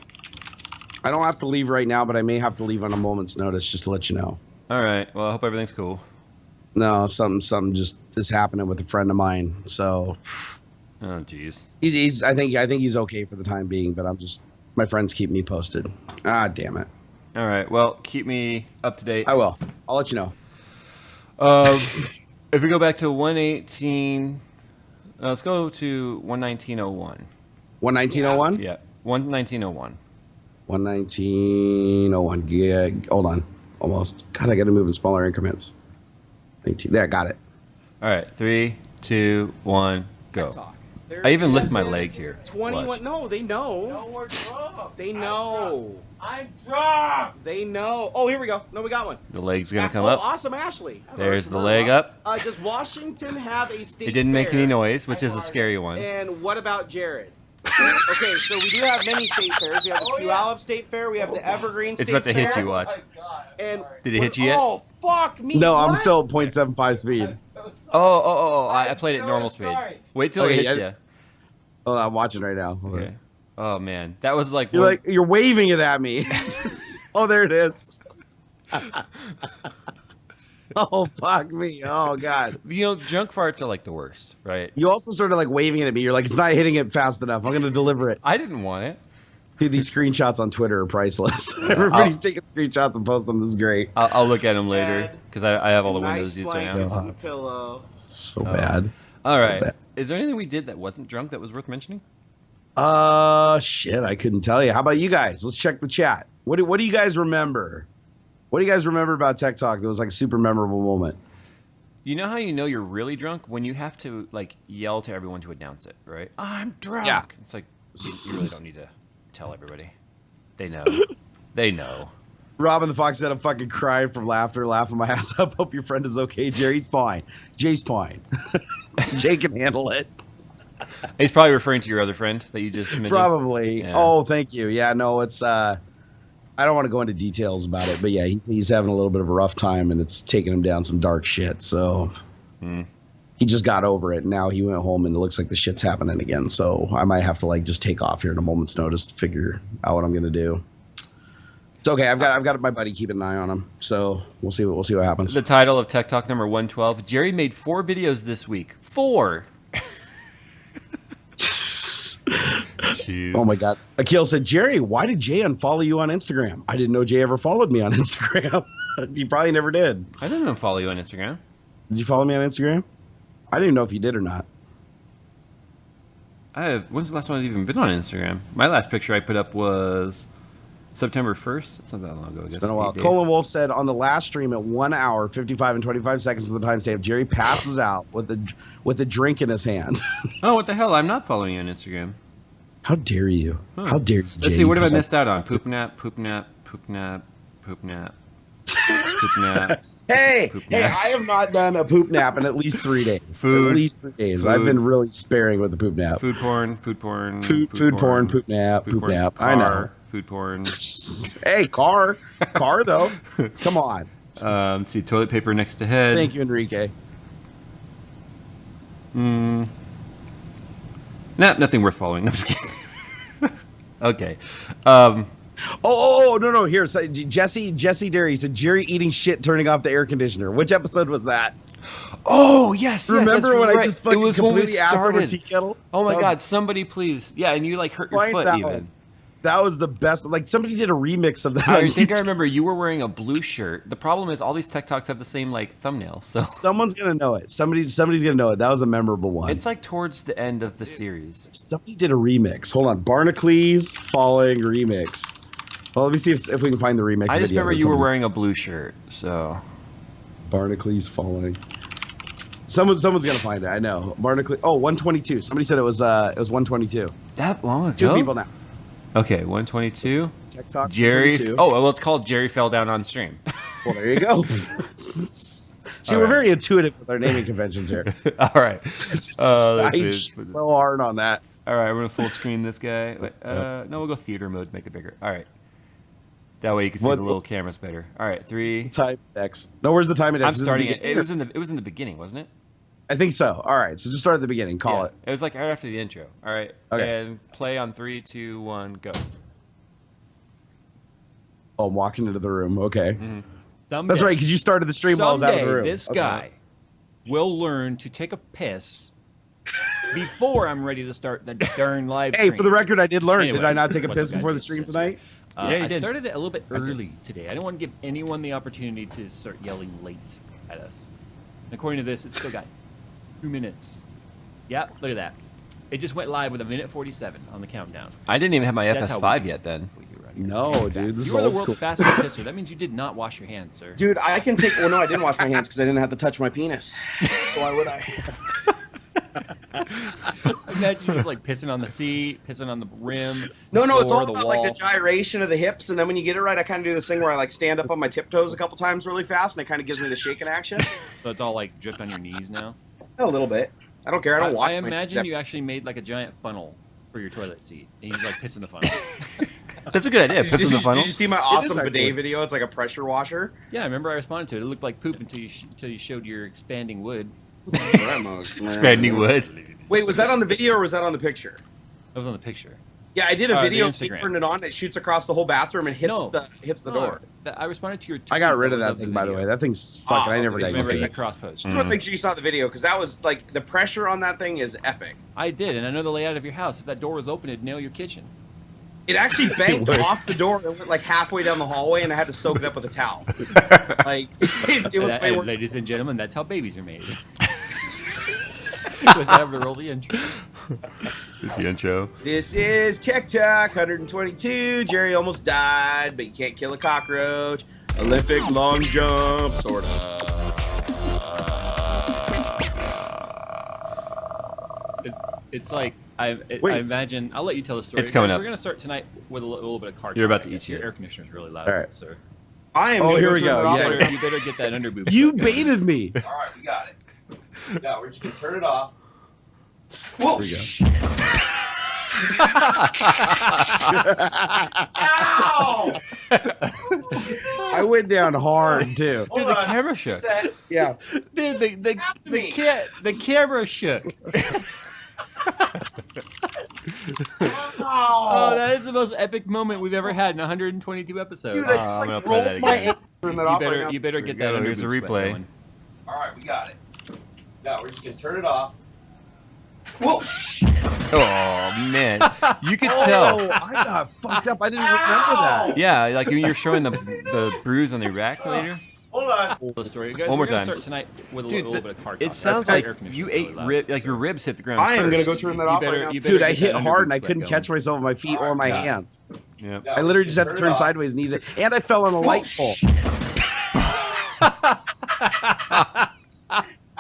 I don't have to leave right now, but I may have to leave on a moment's notice just to let you know. All right. Well, I hope everything's cool. No, something just is happening with a friend of mine. So Oh, jeez. he's I think he's okay for the time being, but my friends keep me posted. Ah, damn it. All right. Well, keep me up to date. I will. I'll let you know. If we go back to 118, let's go to 11901. 11901? Yeah, 11901. 11901. Yeah, hold on. Almost. God, I got to move in smaller increments. 19. There, got it. All right, 3, 2, 1, go. Talk. There I even it lift is. my leg here. 21. Watch. No, they know. No, we're drunk. They know. I'm drunk. They know. Oh, here we go. No, we got one. The leg's gonna come Oh, up. awesome, Ashley. There's the leg up. Does Washington have a state It didn't make fair? any noise, which is a scary one. And what about Jared? Okay, so we do have many state fairs. We have the Puyallup State Fair. We have the Evergreen State It's about to hit Fair. you. Watch. And Did it hit you yet? Oh, fuck me. No, I'm What? still at 0.75 speed. I played it so normal speed. sorry. Wait till Okay, it hits yeah. you. Oh, I'm watching right now. Okay. Oh man, that was like You're waving it at me. Oh, there it is. Oh, fuck me. Oh, God. You know, junk farts are like the worst, right? You also started like waving it at me. You're like, it's not hitting it fast enough. I'm going to deliver it. I didn't want it. Dude, these screenshots on Twitter are priceless. Everybody's taking screenshots and posting them. This is great. I'll look at them later Dad, because I have all the nice windows used blankets now. and pillow. So bad. All So right. bad. Is there anything we did that wasn't drunk that was worth mentioning? Shit, I couldn't tell you. How about you guys? Let's check the chat. What do you guys remember? What do you guys remember about Tech Talk that was like a super memorable moment? You know how you know you're really drunk when you have to like yell to everyone to announce it, right? I'm drunk. Yeah. It's like you really don't need to tell everybody. They know. They know. Robin the Fox said, I'm fucking crying from laughter, laughing my ass up. Hope your friend is okay. Jerry's fine. Jay's fine. Jay can handle it. He's probably referring to your other friend that you just mentioned. Probably. Yeah. Oh, thank you. Yeah, no, it's I don't want to go into details about it, but yeah, he's having a little bit of a rough time and it's taking him down some dark shit. So he just got over it. And now he went home and it looks like the shit's happening again. So I might have to like just take off here in a moment's notice to figure out what I'm gonna do. It's okay. I've got my buddy keeping an eye on him. So we'll see what happens. The title of Tech Talk number 112. Jerry made 4 videos this week. 4. Jeez. Oh my God. Akil said, Jerry, why did Jay unfollow you on Instagram? I didn't know Jay ever followed me on Instagram. He probably never did. I didn't unfollow you on Instagram. Did you follow me on Instagram? I didn't even know if you did or not. When's the last time I've even been on Instagram? My last picture I put up was September 1st. It's not that long ago. I guess. It's been a while. 8 days. Colin Wolf said on the last stream at 1 hour, 55 and 25 seconds of the timestamp, Jerry passes out with a drink in his hand. Oh, what the hell? I'm not following you on Instagram. How dare you? Huh. How dare you, Let's Jay? see. What have I You missed out on? Poop nap, poop nap, poop nap, poop nap, poop nap. Hey, Poop hey, nap. I have not done a poop nap in at least 3 days. Food. At least 3 days. Food. I've been really sparing with the poop nap. Food porn, food porn, Food porn, poop nap, food poop porn, nap. Car, I know. Food porn. Hey, car though. Come on. Let's see. Toilet paper next to head. Thank you, Enrique. Nah, nothing worth following. No, I'm just kidding. Okay. No. Here, so Jesse Derry said Jerry eating shit, turning off the air conditioner. Which episode was that? Oh yes. Remember yes, when right. I just fucking it was when we completely asked over started. tea kettle? Oh my That was- God! Somebody please, yeah, and you like hurt your Find foot that even. one. That was the best. Like somebody did a remix of that. I on think I YouTube. remember you were wearing a blue shirt. The problem is all these Tech Talks have the same like thumbnail, so Someone's gonna know it. Somebody's gonna know it. That was a memorable one. it's like towards the end of the series. Somebody did a remix. Hold on, Barnacules falling remix. Well, let me see if we can find the remix. I just video remember that you were somebody- wearing a blue shirt, so Barnacules falling. Someone's gonna find it. I know. Barnacules. Oh, 122. Somebody said it was 122. That long ago? 2 people now. Okay, 122. TikTok. Jerry. 122. Oh, well, it's called Jerry fell down on stream. Well, there you go. See, All we're right. very intuitive with our naming conventions here. All right. I Let's see. shit so hard on that. All right, we're gonna full screen this guy. Wait, no, we'll go theater mode, make it bigger. All right. That way you can see What- the little cameras better. All right, 3. Time X. No, where's the time index? I'm Is it the starting it. beginning It was in the beginning, wasn't it? I think so. All right, so just start at the beginning. Call it. It was like right after the intro. All right. Okay. And play on 3, 2, 1, go. Oh, I'm walking into the room. Okay. Someday, That's right, because you started the stream while I was out of the someday room. this Okay. guy will learn to take a piss before I'm ready to start the darn live Hey, stream. for the record, I did learn. Anyway, Did I not take a what's piss up, guys? before the It's stream Jets. tonight? Yeah, you I did. started it a little bit early today. I didn't want to give anyone the opportunity to start yelling late at us. And according to this, it's still got 2 minutes. Yep, look at that. It just went live with 1:47 on the countdown. I didn't even have my That's FS5 yet then. No, dude, this is You are the old world's school. fastest pisser. That means you did not wash your hands, sir. Dude, I can take. Well, no, I didn't wash my hands because I didn't have to touch my penis. So why would I? Imagine you just like pissing on the seat, pissing on the rim. No, the it's floor, all the about wall. like the gyration of the hips, and then when you get it right, I kind of do this thing where I like stand up on my tiptoes a couple times really fast, and it kind of gives me the shaking action. So it's all like dripped on your knees now. A little bit. I don't care. I don't wash. I my imagine hands. you actually made like a giant funnel for your toilet seat, and you like piss in the funnel. That's a good idea. Did Piss in you- the funnel. Did you see my It is awesome actually. bidet video? It's like a pressure washer. Yeah, I remember I responded to it. It looked like poop until you showed your expanding wood. Expanding wood. Wait, was that on the video or was that on the picture? That was on the picture. Yeah, I did a The video. You Instagram. turn it on, it shoots across the whole bathroom and hits No. the door. I responded to your. I got tweet rid of was that thing, by the way. That thing's fucking. I never got used Remember to you it. cross post. Just want to make sure you saw the video because that was like the pressure on that thing is epic. I did, and I know the layout of your house. If that door was open, it'd nail your kitchen. It actually banked would. off the door and went like halfway down the hallway, and I had to soak it up with a towel. Like it was way worse. Ladies and gentlemen, that's how babies are made. With that, roll the intro. Is the intro? This is TikTok 122. Jerry almost died, but you can't kill a cockroach. Olympic long jump, sorta. It's like I Wait. imagine. I'll let you tell the story. It's coming Guys, up. We're gonna start tonight with a little bit of car. You're talk, about to I guess. eat Your shit. air conditioner's really loud, All right. sir. I am. Oh, gonna here we turn go. that off. Yeah. You better get that under boob. You quick. baited me. All right, we got it. Yeah, we're just gonna turn it off. There Whoa! we go. Ow! I went down hard too. Hold the on. camera shook. Set. Yeah. Dude, happened to me? the camera shook. Oh, that is the most epic moment we've ever had in 122 episodes. Dude, I just I'm gonna like play that rolled my again. ankle. Turn that You off better, right now. you better get Here we that go. under Here's the boob sweat replay. going. All right, we got it. Yeah, we're just gonna turn it off. Whoa! Oh man, you could tell. I got fucked up. I didn't remember that. Yeah, like when you're showing the bruise on the rack later. Hold on. The story. Guys, One more we're gonna time. start tonight with a Dude, little bit of car talk. It sounds Our like air conditioner's you really ate loud. like your ribs hit the ground. I am gonna go first. turn that You off better- right now. you better Dude, I get hit that under hard boob and I sweat couldn't going. catch myself with my feet or my hands. Yeah. Yeah, I literally we're just had to turn turn it off. sideways, needed, and I fell on a light pole.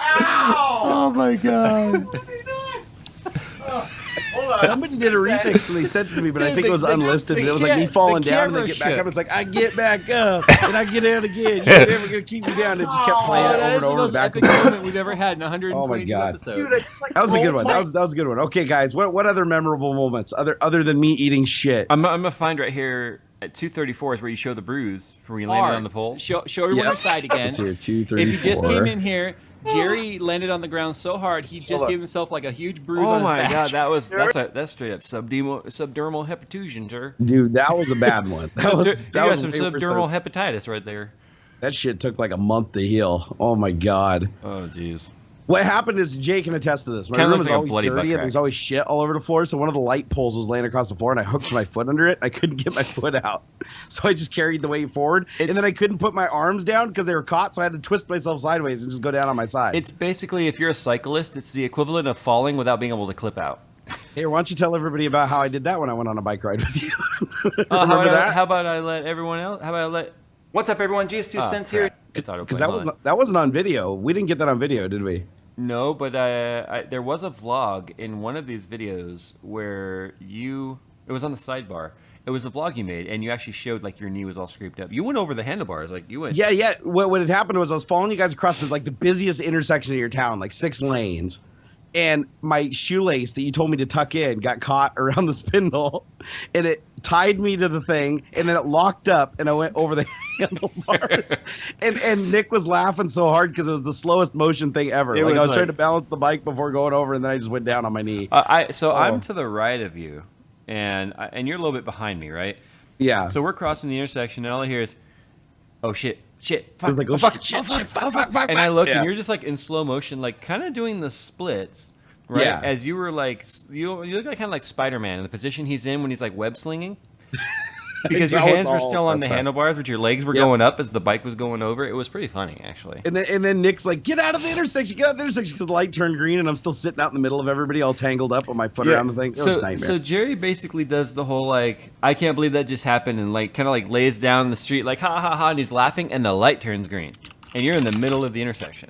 Ow! Oh my god! Hold on. Somebody did a remix and they sent it to me, but I think it was unlisted. And it was like me falling down and then get back up. It's like I get back up and I get out again. You're never gonna keep me down. It just kept playing it over That is and the over, most back epic and forth. moment we've ever had in 122 Oh my God. episodes. Dude, I just like That was a good rolled one. my- That was a good one. Okay, guys, what other memorable moments other than me eating shit? I'm gonna find right here at 234 is where you show the bruise from where you landed on the pole. Show everyone Yep. your side again. Let's see, 2, 3, If you just 4. came in here, Jerry landed on the ground so hard he just gave himself like a huge bruise Oh on his my back. god, that's straight up subdermal hepatusion, sir. Dude, that was a bad one. That was You got was some way worse than- subdermal hepatitis right there. That shit took like a month to heal. Oh my god. Oh jeez. What happened is Jay can attest to this. My Kinda room looks is like a always bloody butt dirty and crack. there's always shit all over the floor. So one of the light poles was laying across the floor and I hooked my foot under it. I couldn't get my foot out. So I just carried the weight forward. And then I couldn't put my arms down because they were caught. So I had to twist myself sideways and just go down on my side. It's basically if you're a cyclist, it's the equivalent of falling without being able to clip out. Hey, why don't you tell everybody about how I did that when I went on a bike ride with you? How Remember about, that? how about I let everyone else? How about I let? What's up, everyone? JayzTwoCents here. It's Because that wasn't on video. We didn't get that on video, did we? No, but there was a vlog in one of these videos where it was on the sidebar. It was a vlog you made, and you actually showed like your knee was all scraped up. You went over the handlebars, like you went. Yeah. What had happened was I was following you guys across like the busiest intersection of your town, like 6 lanes, and my shoelace that you told me to tuck in got caught around the spindle, and it tied me to the thing, and then it locked up, and I went over the handlebars, and Nick was laughing so hard because it was the slowest motion thing ever. I was trying to balance the bike before going over, and then I just went down on my knee. I'm to the right of you, and you're a little bit behind me, right? Yeah. So we're crossing the intersection, and all I hear is, "Oh shit, fuck, like, fuck, fuck. And I look, and you're just like in slow motion, like kind of doing the splits, right? Yeah. As you were like, you look like kind of like Spider-Man in the position he's in when he's like web slinging. Because your hands were still on the handlebars, but your legs were going up as the bike was going over. It was pretty funny, actually. And then Nick's like, get out of the intersection, because the light turned green, and I'm still sitting out in the middle of everybody all tangled up with my foot around the thing. It was a nightmare. So Jerry basically does the whole, like, I can't believe that just happened, and, like, kind of, like, lays down the street, like, ha, ha, ha, and he's laughing, and the light turns green. And you're in the middle of the intersection.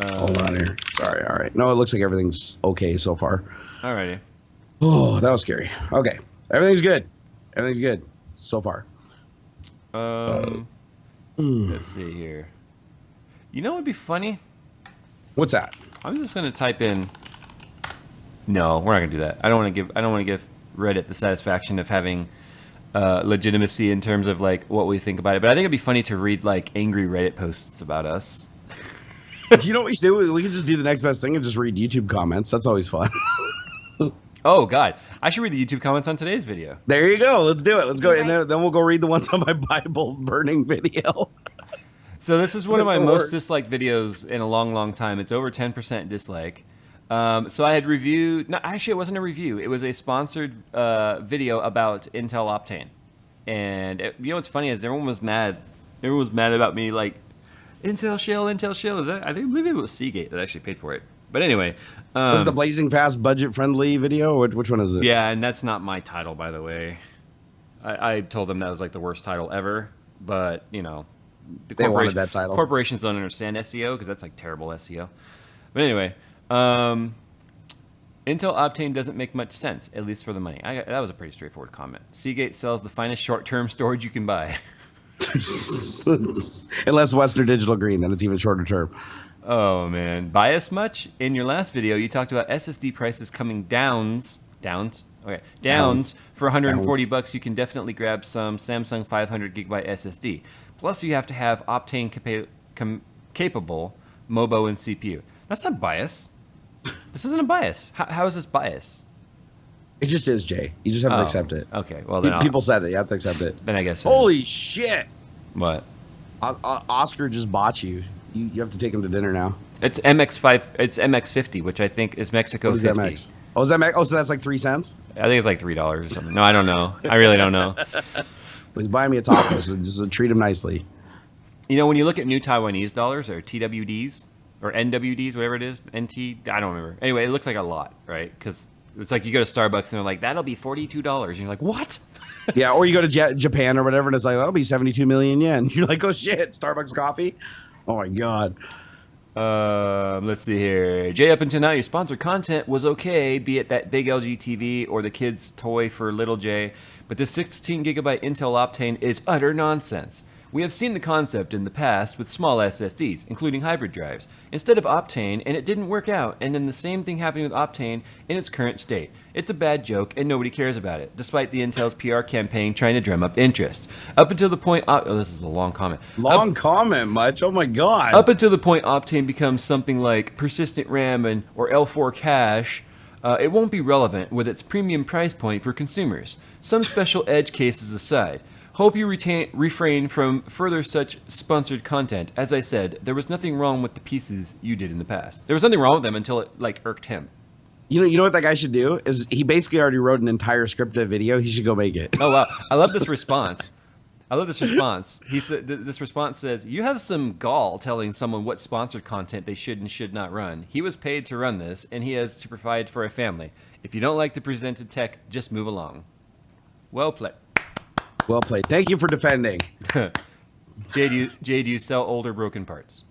Hold on here. Sorry, all right. No, it looks like everything's okay so far. Alrighty. Oh, that was scary. Okay. Everything's good. Everything's good so far. Let's see here. You know what would be funny? What's that? I'm just gonna type in. No, we're not gonna do that. I don't want to give Reddit the satisfaction of having legitimacy in terms of like what we think about it. But I think it'd be funny to read like angry Reddit posts about us. You know what we should do? We can just do the next best thing and just read YouTube comments. That's always fun. Oh God, I should read the YouTube comments on today's video. There you go. Let's do it. Let's go, and then we'll go read the ones on my Bible burning video. So this is one of my most disliked videos in a long, long time. It's over 10% dislike. So I had reviewed. No, actually, it wasn't a review. It was a sponsored video about Intel Optane. And you know what's funny is everyone was mad. Everyone was mad about me, like Intel Shell, Intel Shell. I believe it was Seagate that actually paid for it. But anyway. Was it the Blazing Fast budget-friendly video? Which one is it? Yeah, and that's not my title, by the way. I told them that was like the worst title ever, but you know, they wanted that title. Corporations don't understand SEO because that's like terrible SEO. But anyway, Intel Optane doesn't make much sense, at least for the money. That was a pretty straightforward comment. Seagate sells the finest short-term storage you can buy. Unless Western Digital Green, then it's even shorter term. Oh man, bias much? In your last video, you talked about SSD prices coming downs for 140 bucks. You can definitely grab some Samsung 500 gigabyte SSD. Plus, you have to have Optane capable MOBO and CPU. That's not bias. This isn't a bias. How is this bias? It just is, Jay. You just have to accept it. Okay, well then people said it. You have to accept it. Then I guess. Holy shit! What? Oscar just bought you. You have to take him to dinner now. It's MX5. It's MX50, which I think is Mexico 50. MX? Oh, is that MX? Oh, so that's like 3 cents? I think it's like $3 or something. No, I don't know. I really don't know. But he's buying me a taco, so just treat him nicely. You know, when you look at new Taiwanese dollars or TWDs or NWDs, whatever it is, NT, I don't remember. Anyway, it looks like a lot, right? Because it's like you go to Starbucks and they're like, that'll be $42. And you're like, what? Yeah, or you go to Japan or whatever, and it's like, that'll be 72 million yen. You're like, oh shit, Starbucks coffee? Oh my god. Let's see here. Jay, up until now, your sponsored content was okay, be it that big LG TV or the kid's toy for little Jay, but this 16 gigabyte Intel Optane is utter nonsense. We have seen the concept in the past with small SSDs, including hybrid drives, instead of Optane, and it didn't work out, and then the same thing happening with Optane in its current state. It's a bad joke, and nobody cares about it, despite the Intel's PR campaign trying to drum up interest. Up until the point... Oh, this is a long comment. Comment, much? Oh my god. Up until the point Optane becomes something like persistent RAM or L4 cache, it won't be relevant with its premium price point for consumers. Some special edge cases aside. Hope you refrain from further such sponsored content. As I said, there was nothing wrong with the pieces you did in the past. There was nothing wrong with them until it like irked him. You know what that guy should do is he basically already wrote an entire scripted video. He should go make it. Oh wow, I love this response. He said this response says, "You have some gall telling someone what sponsored content they should and should not run. He was paid to run this, and he has to provide for a family. If you don't like the presented tech, just move along." Well played. Well played. Thank you for defending. Jay, do you sell older broken parts?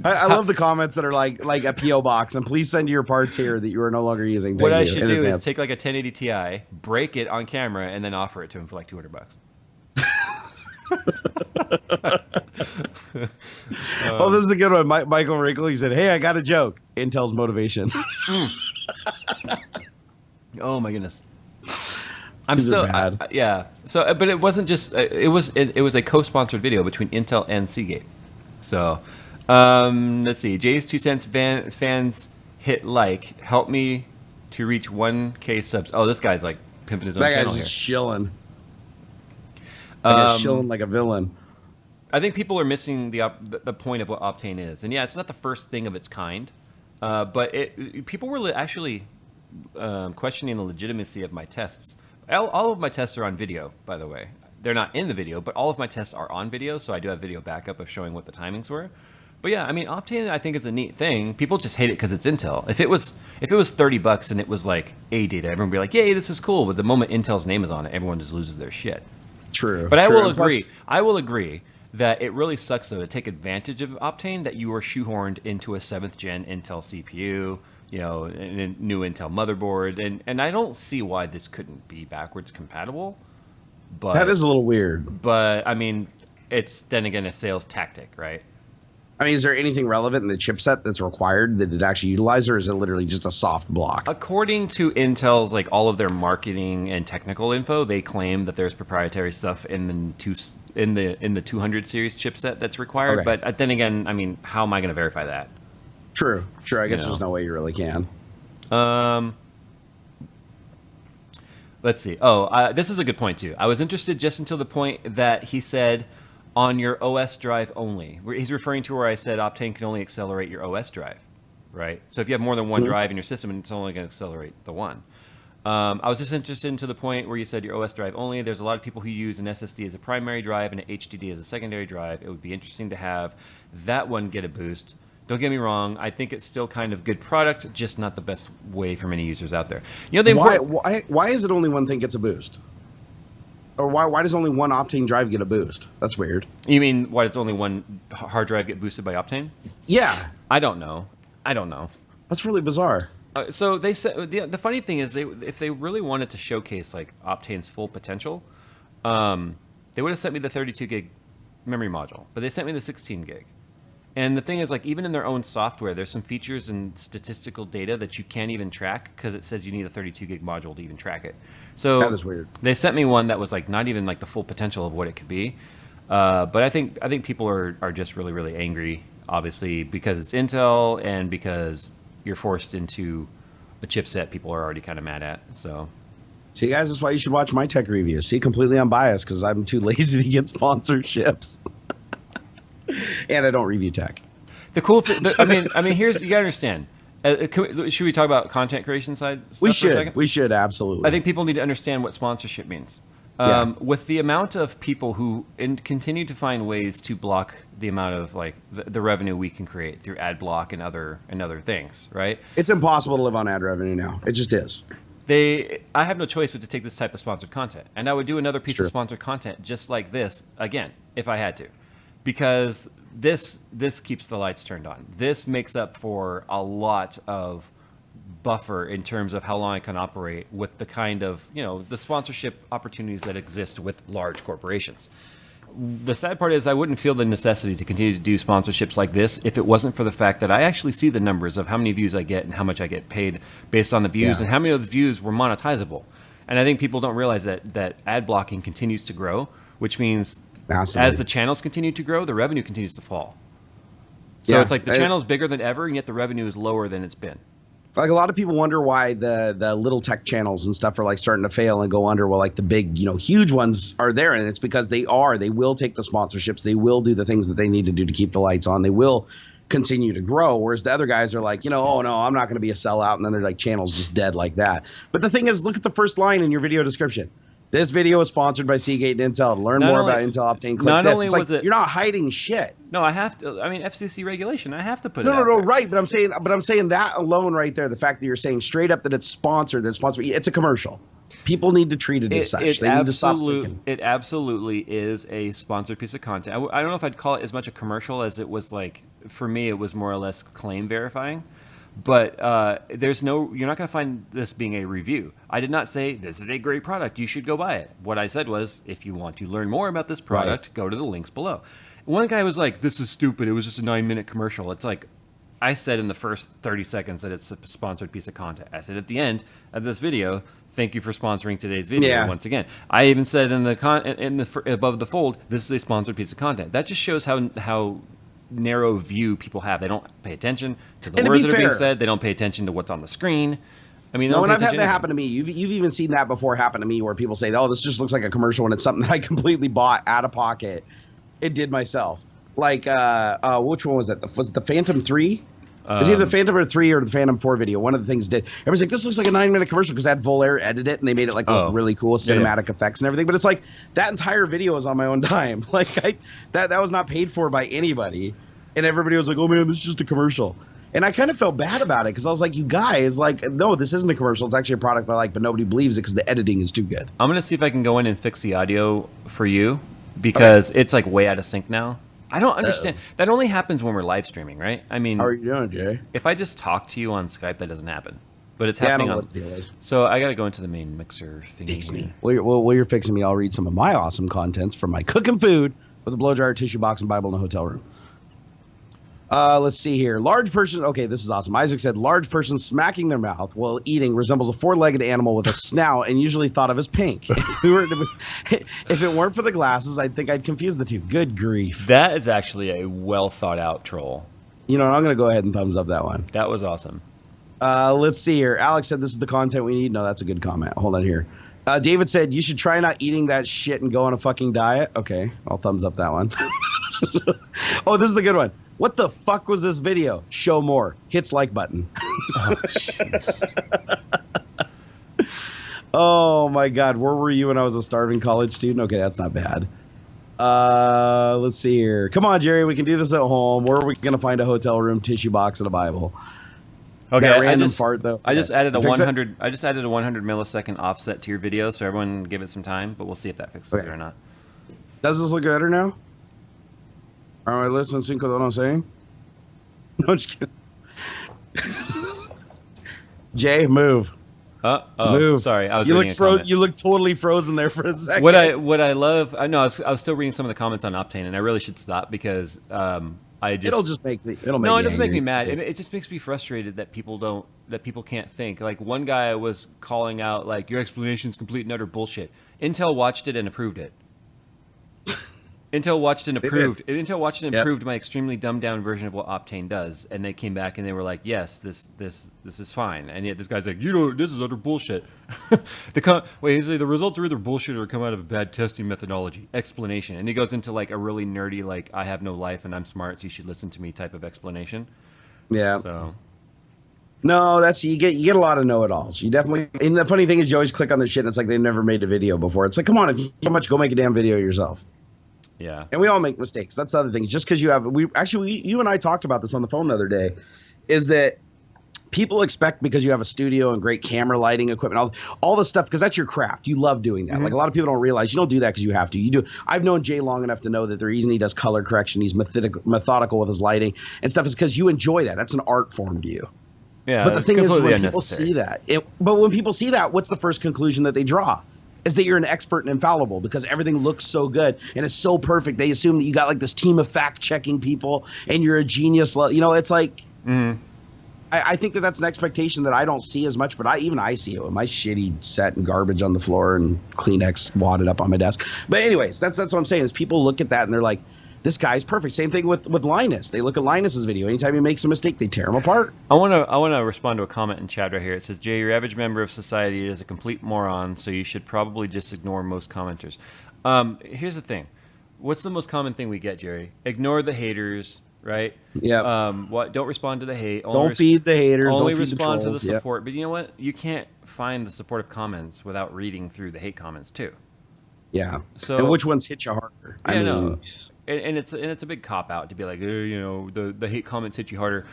I love the comments that are like a PO box, and please send your parts here that you are no longer using. What I should do is take like a 1080 Ti, break it on camera, and then offer it to him for like $200. Oh, this is a good one. Michael Wrinkle, he said, "Hey, I got a joke. Intel's motivation." Oh my goodness. I'm These are still bad. yeah. So, but it wasn't just it was a co-sponsored video between Intel and Seagate. So, let's see. JayzTwoCents fans hit like. Help me to reach 1K subs. Oh, this guy's like pimping his own That channel guy's here. just shilling. Shilling like a villain. I think people are missing the point of what Optane is, and yeah, it's not the first thing of its kind, but people were actually questioning the legitimacy of my tests. All of my tests are on video, by the way. They're not in the video, but all of my tests are on video, so I do have video backup of showing what the timings were. But yeah, I mean, Optane I think is a neat thing. People just hate it because it's Intel. If it was $30 and it was like A data, everyone would be like, "Yay, this is cool." But the moment Intel's name is on it, everyone just loses their shit. True. But true. I will agree that it really sucks though to take advantage of Optane that you are shoehorned into a 7th gen Intel CPU, you know, and a new Intel motherboard, and I don't see why this couldn't be backwards compatible. But that is a little weird. But I mean, it's then again a sales tactic, right? I mean, is there anything relevant in the chipset that's required that it actually utilizes, or is it literally just a soft block? According to Intel's, like all of their marketing and technical info, they claim that there's proprietary stuff in the 200 series chipset that's required. Okay. But then again, I mean, how am I going to verify that? True. I guess You know. there's no way you really can. Let's see. Oh, this is a good point too. I was interested just until the point that he said on your OS drive only. He's referring to where I said Optane can only accelerate your OS drive, right? So if you have more than one drive in your system, it's only going to accelerate the one. I was just interested to the point where you said your OS drive only. There's a lot of people who use an SSD as a primary drive and an HDD as a secondary drive. It would be interesting to have that one get a boost. Don't get me wrong. I think it's still kind of good product, just not the best way for many users out there. You know, why is it only one thing gets a boost? Or why does only one Optane drive get a boost? That's weird. You mean why does only one hard drive get boosted by Optane? Yeah. I don't know. That's really bizarre. So they said the funny thing is if they really wanted to showcase like Optane's full potential, they would have sent me the 32 gig memory module, but they sent me the 16 gig. And the thing is, like, even in their own software, there's some features and statistical data that you can't even track because it says you need a 32 gig module to even track it. So that is weird. They sent me one that was like not even like the full potential of what it could be. But I think people are just really, really angry, obviously, because it's Intel and because you're forced into a chipset people are already kind of mad at. So, see, guys, that's why you should watch my tech reviews. See, completely unbiased because I'm too lazy to get sponsorships. And I don't review tech. The cool thing, I mean, here's you gotta understand. Should we talk about content creation side? We should absolutely. I think people need to understand what sponsorship means. With the amount of people who continue to find ways to block the amount of like the revenue we can create through ad block and other things, right? It's impossible to live on ad revenue now. It just is. I have no choice but to take this type of sponsored content, and I would do another piece of sponsored content just like this again if I had to. Because this keeps the lights turned on. This makes up for a lot of buffer in terms of how long I can operate with the kind of, you know, the sponsorship opportunities that exist with large corporations. The sad part is I wouldn't feel the necessity to continue to do sponsorships like this if it wasn't for the fact that I actually see the numbers of how many views I get and how much I get paid based on the views and how many of those views were monetizable. And I think people don't realize that ad blocking continues to grow, which means as the channels continue to grow, the revenue continues to fall. So it's like the channel's bigger than ever, and yet the revenue is lower than it's been. Like a lot of people wonder why the little tech channels and stuff are like starting to fail and go under. Well, like the big, huge ones are there, and it's because they will take the sponsorships, they will do the things that they need to do to keep the lights on, they will continue to grow. Whereas the other guys are like, oh no, I'm not going to be a sellout, and then they're like channels just dead like that. But the thing is, look at the first line in your video description. This video is sponsored by Seagate and Intel. To learn more about Intel Optane, click not this. only It's like, was it- you're not hiding shit. No, I have to. I mean, FCC regulation. I have to put it. No, out there. right. But I'm saying that alone right there, the fact that you're saying straight up that it's sponsored, it's a commercial. People need to treat it as such. They need to stop thinking. It absolutely is a sponsored piece of content. I don't know if I'd call it as much a commercial as it was like, for me, it was more or less claim verifying. But you're not going to find this being a review. I did not say this is a great product, you should go buy it. What I said was, if you want to learn more about this product, go to the links below. One guy was like, this is stupid. It was just a 9-minute commercial. It's like, I said in the first 30 seconds that it's a sponsored piece of content. I said at the end of this video, thank you for sponsoring today's video once again. I even said in the above the fold, this is a sponsored piece of content. That just shows how narrow view people have. They don't pay attention to the words that are being said. They don't pay attention to what's on the screen. I mean, and I've had that happen to me. You've even seen that before happen to me, where people say, "Oh, this just looks like a commercial," and it's something that I completely bought out of pocket. It did myself. Like, which one was that? Was it the Phantom 3? Is either the Phantom 3 or the Phantom 4 video? One of the things did. Everybody's like, this looks like a 9-minute commercial because that Volair edited it and they made it like look really cool, cinematic effects and everything. But it's like that entire video is on my own dime. Like that was not paid for by anybody, and everybody was like, oh man, this is just a commercial. And I kind of felt bad about it because I was like, you guys, like, no, this isn't a commercial. It's actually a product I like, but nobody believes it because the editing is too good. I'm gonna see if I can go in and fix the audio for you because it's like way out of sync now. I don't understand. That only happens when we're live streaming, right? I mean, how are you doing, Jay? If I just talk to you on Skype, that doesn't happen. But it's happening on. So I got to go into the main mixer thingy. Fix me. While you're fixing me, I'll read some of my awesome contents from my cooking food with a blow dryer, tissue box, and Bible in the hotel room. Let's see here. Large person. Okay, this is awesome. Isaac said, large person smacking their mouth while eating resembles a 4-legged animal with a snout and usually thought of as pink. If it weren't for the glasses, I think I'd confuse the two. Good grief. That is actually a well thought out troll. You know, I'm going to go ahead and thumbs up that one. That was awesome. Let's see here. Alex said, this is the content we need. No, that's a good comment. Hold on here. David said, you should try not eating that shit and go on a fucking diet. Okay, I'll thumbs up that one. Oh, this is a good one. What the fuck was this video? Show more. Hits like button. Oh, jeez. Oh, my God. Where were you when I was a starving college student? Okay, that's not bad. Let's see here. Come on, Jerry. We can do this at home. Where are we going to find a hotel room, tissue box, and a Bible? Okay, that random fart, though. I just added a 100. I just added a 100 millisecond offset to your video, so everyone give it some time. But we'll see if that fixes it or not. Does this look better now? Are I listening to what I'm saying? No, I'm just kidding. Jay, move. Move. Sorry, I was. You look totally frozen there for a second. What I love. I know I was still reading some of the comments on Optane, and I really should stop because it'll just make me. It doesn't make me mad. It just makes me frustrated that people can't think. Like one guy was calling out like your explanation's complete and utter bullshit. Intel watched it and approved it. Intel watched and approved. Intel watched and approved my extremely dumbed down version of what Optane does, and they came back and they were like, "Yes, this is fine." And yet this guy's like, this is utter bullshit." He's like, the results are either bullshit or come out of a bad testing methodology. Explanation, and he goes into like a really nerdy, like, "I have no life and I'm smart, so you should listen to me" type of explanation. Yeah. So. No, you get a lot of know-it-alls. You definitely. And the funny thing is, you always click on the shit, and it's like they've never made a video before. It's like, come on, if you so much, go make a damn video yourself. Yeah. And we all make mistakes. That's the other thing. Just because you and I talked about this on the phone the other day, is that people expect because you have a studio and great camera lighting equipment, all this stuff, because that's your craft. You love doing that. Mm-hmm. Like a lot of people don't realize you don't do that because you have to. You do. I've known Jay long enough to know that the reason he does color correction, he's methodical with his lighting and stuff, is because you enjoy that. That's an art form to you. Yeah. But the thing is, when people see that, what's the first conclusion that they draw? Is that you're an expert and infallible because everything looks so good and it's so perfect. They assume that you got like this team of fact-checking people and you're a genius. You know, it's like, I think that's an expectation that I don't see as much, but I see it with my shitty set and garbage on the floor and Kleenex wadded up on my desk. But anyways, that's what I'm saying is people look at that and they're like, this guy's perfect. Same thing with Linus. They look at Linus's video. Anytime he makes a mistake, they tear him apart. I want to respond to a comment in chat right here. It says, Jay, your average member of society is a complete moron, so you should probably just ignore most commenters. Here's the thing. What's the most common thing we get, Jerry? Ignore the haters. right? Yeah. What? Don't respond to the hate. Don't feed the haters. Only don't feed respond the to the trolls. Yep. support. But you know what? You can't find the supportive comments without reading through the hate comments too. Yeah. So and which ones hit you harder? I mean, no. And it's a big cop out to be like, you know, the hate comments hit you harder.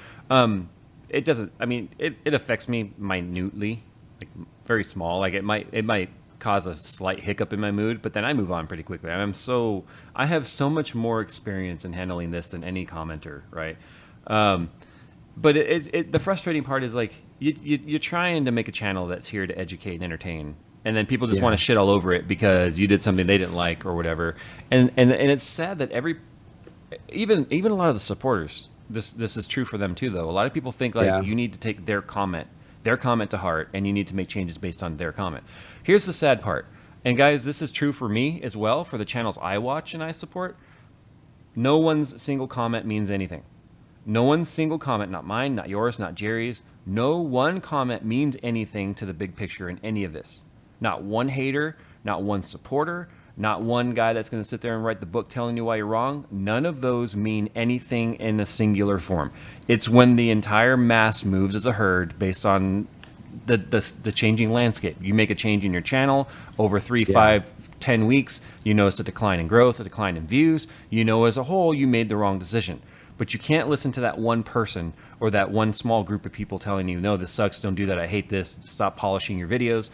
It doesn't. I mean, it affects me minutely, like very small. Like it might cause a slight hiccup in my mood, but then I move on pretty quickly. I have so much more experience in handling this than any commenter, right? But the frustrating part is like you're trying to make a channel that's here to educate and entertain, and then people just want to shit all over it because you did something they didn't like or whatever. And it's sad that even a lot of the supporters, this is true for them too, though. A lot of people think like you need to take their comment to heart, and you need to make changes based on their comment. Here's the sad part, and guys, this is true for me as well, for the channels I watch and I support. No one's single comment means anything. No one's single comment, not mine, not yours, not Jerry's. No one comment means anything to the big picture in any of this. Not one hater, not one supporter, not one guy that's going to sit there and write the book telling you why you're wrong. None of those mean anything in a singular form. It's when the entire mass moves as a herd based on the changing landscape. You make a change in your channel over 3, 5, 10 weeks, you notice a decline in growth, a decline in views. You know as a whole you made the wrong decision. But you can't listen to that one person or that one small group of people telling you, no, this sucks, don't do that, I hate this, stop polishing your videos.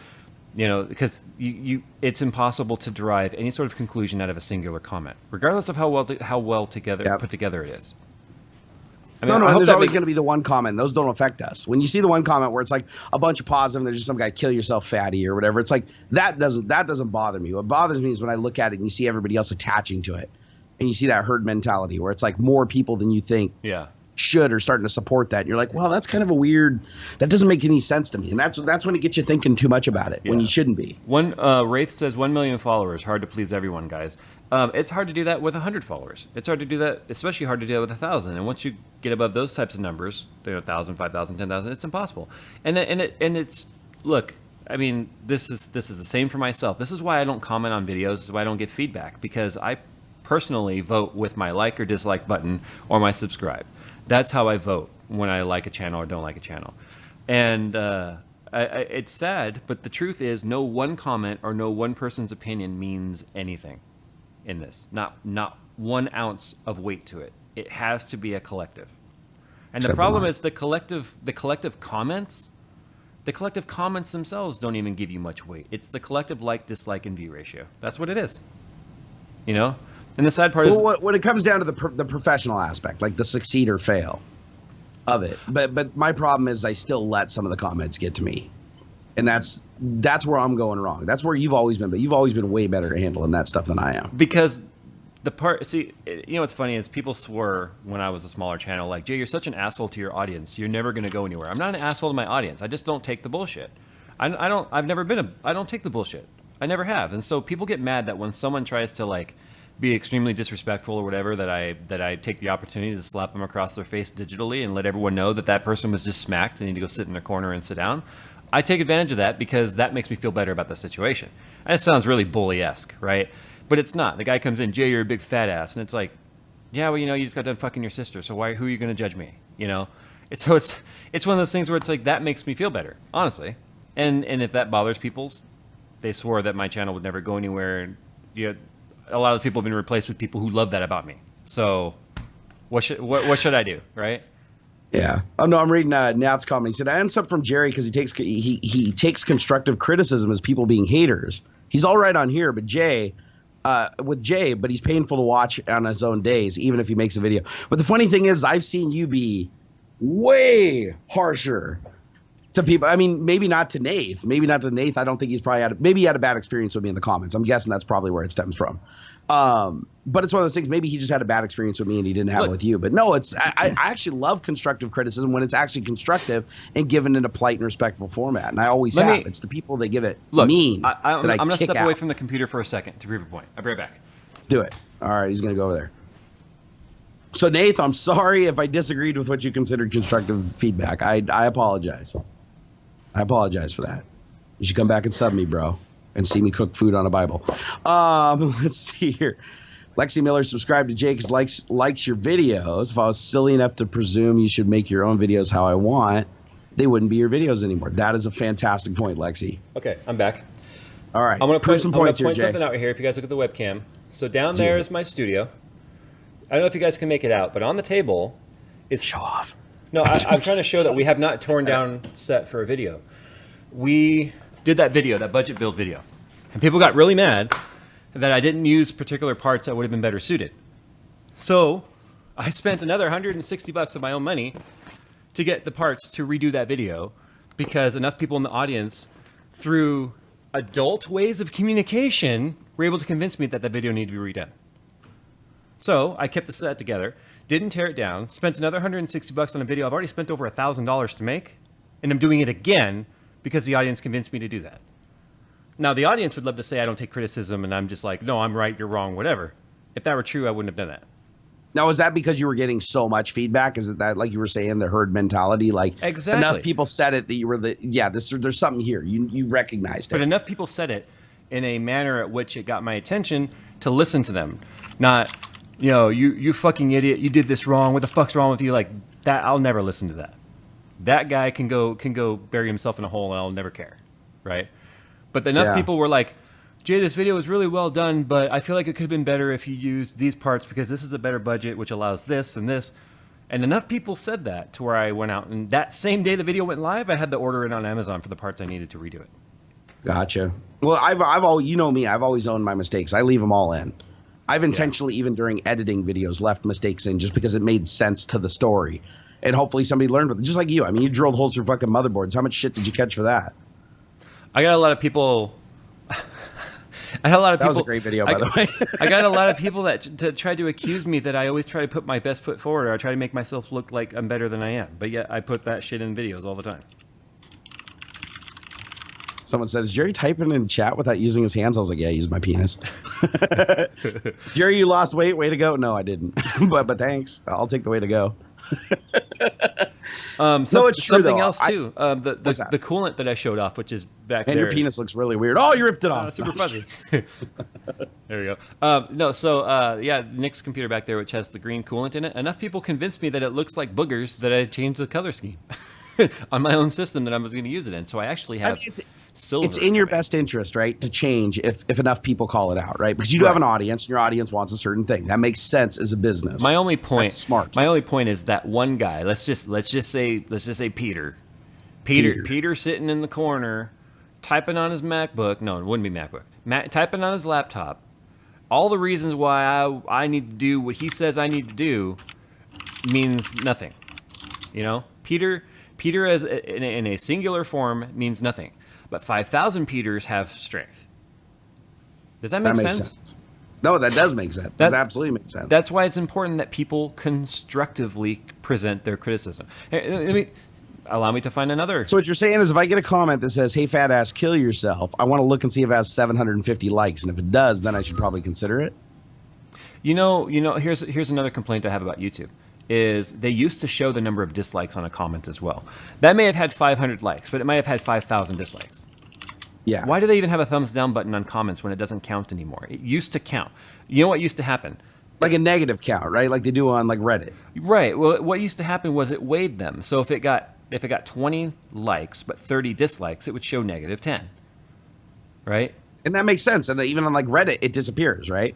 You know, because it's impossible to derive any sort of conclusion out of a singular comment, regardless of how well put together it is. I mean, there's always going to be the one comment. Those don't affect us. When you see the one comment where it's like a bunch of positive and there's just some guy kill yourself fatty or whatever, it's like that doesn't bother me. What bothers me is when I look at it and you see everybody else attaching to it, and you see that herd mentality where it's like more people than you think should are starting to support that. And you're like, well, that's kind of a weird. That doesn't make any sense to me, and that's when it gets you thinking too much about it when you shouldn't be. Wraith says 1 million followers. Hard to please everyone, guys. It's hard to do that with 100 followers. It's hard to do that, especially hard to do that with 1,000. And once you get above those types of numbers, 1,000, 5,000, 10,000, it's impossible. And it's look. I mean, this is the same for myself. This is why I don't comment on videos. This is why I don't get feedback, because I personally vote with my like or dislike button or my subscribe. That's how I vote when I like a channel or don't like a channel. And it's sad, but the truth is no one comment or no one person's opinion means anything in this. Not 1 ounce of weight to it. It has to be a collective. And the problem is the collective comments themselves don't even give you much weight. It's the collective like, dislike, and view ratio. That's what it is. You know? And the sad part is when it comes down to the professional aspect, like the succeed or fail of it. But my problem is I still let some of the comments get to me, and that's where I'm going wrong. That's where you've always been, but you've always been way better at handling that stuff than I am. Because you know what's funny is people swore when I was a smaller channel, like, Jay, you're such an asshole to your audience. You're never going to go anywhere. I'm not an asshole to my audience. I just don't take the bullshit. I don't take the bullshit. I never have. And so people get mad that when someone tries to like be extremely disrespectful or whatever, that I take the opportunity to slap them across their face digitally and let everyone know that person was just smacked and need to go sit in their corner and sit down. I take advantage of that because that makes me feel better about the situation. And it sounds really bully-esque, right? But it's not. The guy comes in, Jay, you're a big fat ass. And it's like, yeah, well, you know, you just got done fucking your sister. So who are you going to judge me? You know? It's one of those things where it's like, that makes me feel better, honestly. And if that bothers people, they swore that my channel would never go anywhere. And a lot of people have been replaced with people who love that about me. So what should I do, right? Yeah. Oh no, I'm reading Nat's comment. He said, I answered from Jerry because he takes constructive criticism as people being haters. He's all right on here, but but he's painful to watch on his own days, even if he makes a video. But the funny thing is, I've seen you be way harsher to people. I mean, maybe not to Nath. I don't think he's probably maybe he had a bad experience with me in the comments. I'm guessing that's probably where it stems from. But it's one of those things. Maybe he just had a bad experience with me and he didn't have it with you. But no, I actually love constructive criticism when it's actually constructive and given in a polite and respectful format. And I always have. It's the people that give it mean. I'm going to step away from the computer for a second to prove a point. I'll be right back. Do it. All right, he's going to go over there. So, Nath, I'm sorry if I disagreed with what you considered constructive feedback. I apologize. I apologize for that. You should come back and sub me, bro, and see me cook food on a Bible. Let's see here. Lexi Miller, subscribe to Jay because likes your videos. If I was silly enough to presume you should make your own videos how I want, they wouldn't be your videos anymore. That is a fantastic point, Lexi. Okay, I'm back. All right. I'm going to prove some points here, point Jay. something out here. If you guys look at the webcam. So down there is my studio. I don't know if you guys can make it out, but on the table is... Show off. No, I'm trying to show that we have not torn down set for a video. We did that video, that budget build video. And people got really mad that I didn't use particular parts that would have been better suited. So I spent another $160 of my own money to get the parts to redo that video because enough people in the audience, through adult ways of communication, were able to convince me that that video needed to be redone. So I kept the set together, didn't tear it down, spent another $160 on a video I've already spent over $1,000 to make, and I'm doing it again because the audience convinced me to do that. Now, the audience would love to say I don't take criticism and I'm just like, no, I'm right, you're wrong, whatever. If that were true, I wouldn't have done that. Now, is that because you were getting so much feedback? Is it that, like you were saying, the herd mentality? Like, exactly. Enough people said it that you were there's something here. You recognized it. But enough people said it in a manner at which it got my attention to listen to them. Not, you fucking idiot, you did this wrong, what the fuck's wrong with you? Like, that, I'll never listen to that. That guy can go bury himself in a hole and I'll never care, right? But enough people were like, Jay, this video was really well done, but I feel like it could have been better if you used these parts because this is a better budget, which allows this and this. And enough people said that to where I went out. And that same day the video went live, I had the order in on Amazon for the parts I needed to redo it. Gotcha. Well, I've always, you know me, I've always owned my mistakes. I leave them all in. I've intentionally, even during editing videos, left mistakes in just because it made sense to the story. And hopefully somebody learned with it. Just like you. I mean, you drilled holes through fucking motherboards. How much shit did you catch for that? I got a lot of people. That was a great video, by the way. I got a lot of people that tried to accuse me that I always try to put my best foot forward, or I try to make myself look like I'm better than I am. But yet I put that shit in videos all the time. Someone says, is Jerry typing in chat without using his hands? I was like, yeah, I used my penis. Jerry, you lost weight. Way to go. No, I didn't. but thanks. I'll take the way to go. No, it's true, something though. else too. The coolant that I showed off, which is back there. And your penis looks really weird. Oh, you ripped it off. Super fuzzy. There we go. Nick's computer back there, which has the green coolant in it. Enough people convinced me that it looks like boogers that I changed the color scheme on my own system that I was going to use it in. So I actually have silver. It's in your best interest, right, to change if enough people call it out, right? Because you do have an audience, and your audience wants a certain thing. That makes sense as a business. My only point, That's smart. My only point is that one guy. Let's just say Peter. Peter sitting in the corner, typing on his MacBook. No, it wouldn't be MacBook. Typing on his laptop. All the reasons why I need to do what he says I need to do means nothing. Peter as in a singular form means nothing. But 5,000 Peters have strength. Does that make sense? No, that does make sense. That absolutely makes sense. That's why it's important that people constructively present their criticism. Hey, allow me to find another. So what you're saying is if I get a comment that says, hey, fat ass, kill yourself, I want to look and see if it has 750 likes. And if it does, then I should probably consider it. Here's another complaint I have about YouTube. Is they used to show the number of dislikes on a comment as well. That may have had 500 likes, but it might have had 5,000 dislikes. Yeah. Why do they even have a thumbs down button on comments when it doesn't count anymore? It used to count. You know what used to happen? Like a negative count, right? Like they do on like Reddit. Right. Well, what used to happen was it weighed them. So if it got 20 likes but 30 dislikes, it would show -10. Right? And that makes sense. And even on like Reddit, it disappears, right?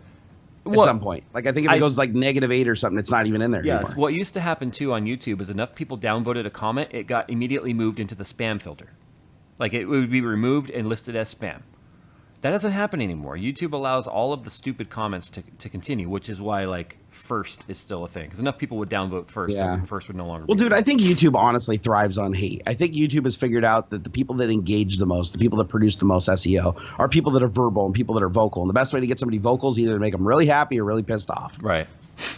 At some point. Like I think if it goes like -8 or something, it's not even in there anymore. What used to happen too on YouTube is enough people downvoted a comment, it got immediately moved into the spam filter. Like it would be removed and listed as spam. That doesn't happen anymore. YouTube allows all of the stupid comments to continue, which is why like first is still a thing. Because enough people would downvote first, so first would no longer be. Well, dude, I think YouTube honestly thrives on hate. I think YouTube has figured out that the people that engage the most, the people that produce the most SEO, are people that are verbal and people that are vocal. And the best way to get somebody vocal is either to make them really happy or really pissed off. Right.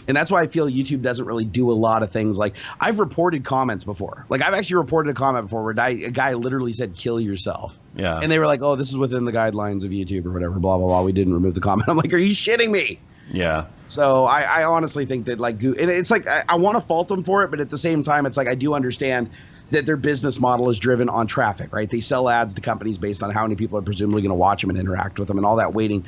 And that's why I feel YouTube doesn't really do a lot of things. Like I've reported comments before. Like I've actually reported a comment before where a guy literally said, kill yourself. Yeah. And they were like, oh, this is within the guidelines of YouTube or whatever, blah, blah, blah. We didn't remove the comment. I'm like, are you shitting me? Yeah. So I honestly think that like, and it's like, I want to fault them for it, but at the same time, it's like, I do understand that their business model is driven on traffic, right? They sell ads to companies based on how many people are presumably going to watch them and interact with them and all that weighting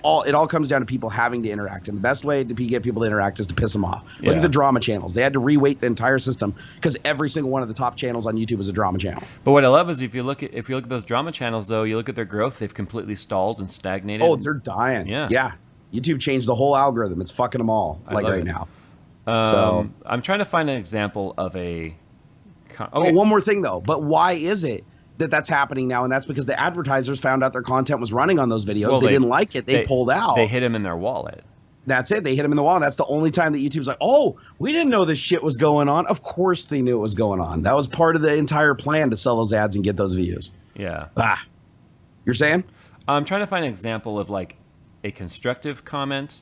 all comes down to people having to interact, and the best way to get people to interact is to piss them off. Look Yeah. at the drama channels. They had to reweight the entire system because every single one of the top channels on YouTube is a drama channel. But what I love is if you look at those drama channels, though, you look at their growth, they've completely stalled and stagnated. Oh, they're dying. Yeah. YouTube changed the whole algorithm. It's fucking them all right now. So I'm trying to find an example of a. Okay. Oh, one more thing though. But why is it that's happening now? And that's because the advertisers found out their content was running on those videos. Well, they didn't like it. They pulled out. They hit them in their wallet. That's it. They hit them in the wall. That's the only time that YouTube's like, oh, we didn't know this shit was going on. Of course they knew it was going on. That was part of the entire plan to sell those ads and get those views. Yeah. You're saying? I'm trying to find an example of like a constructive comment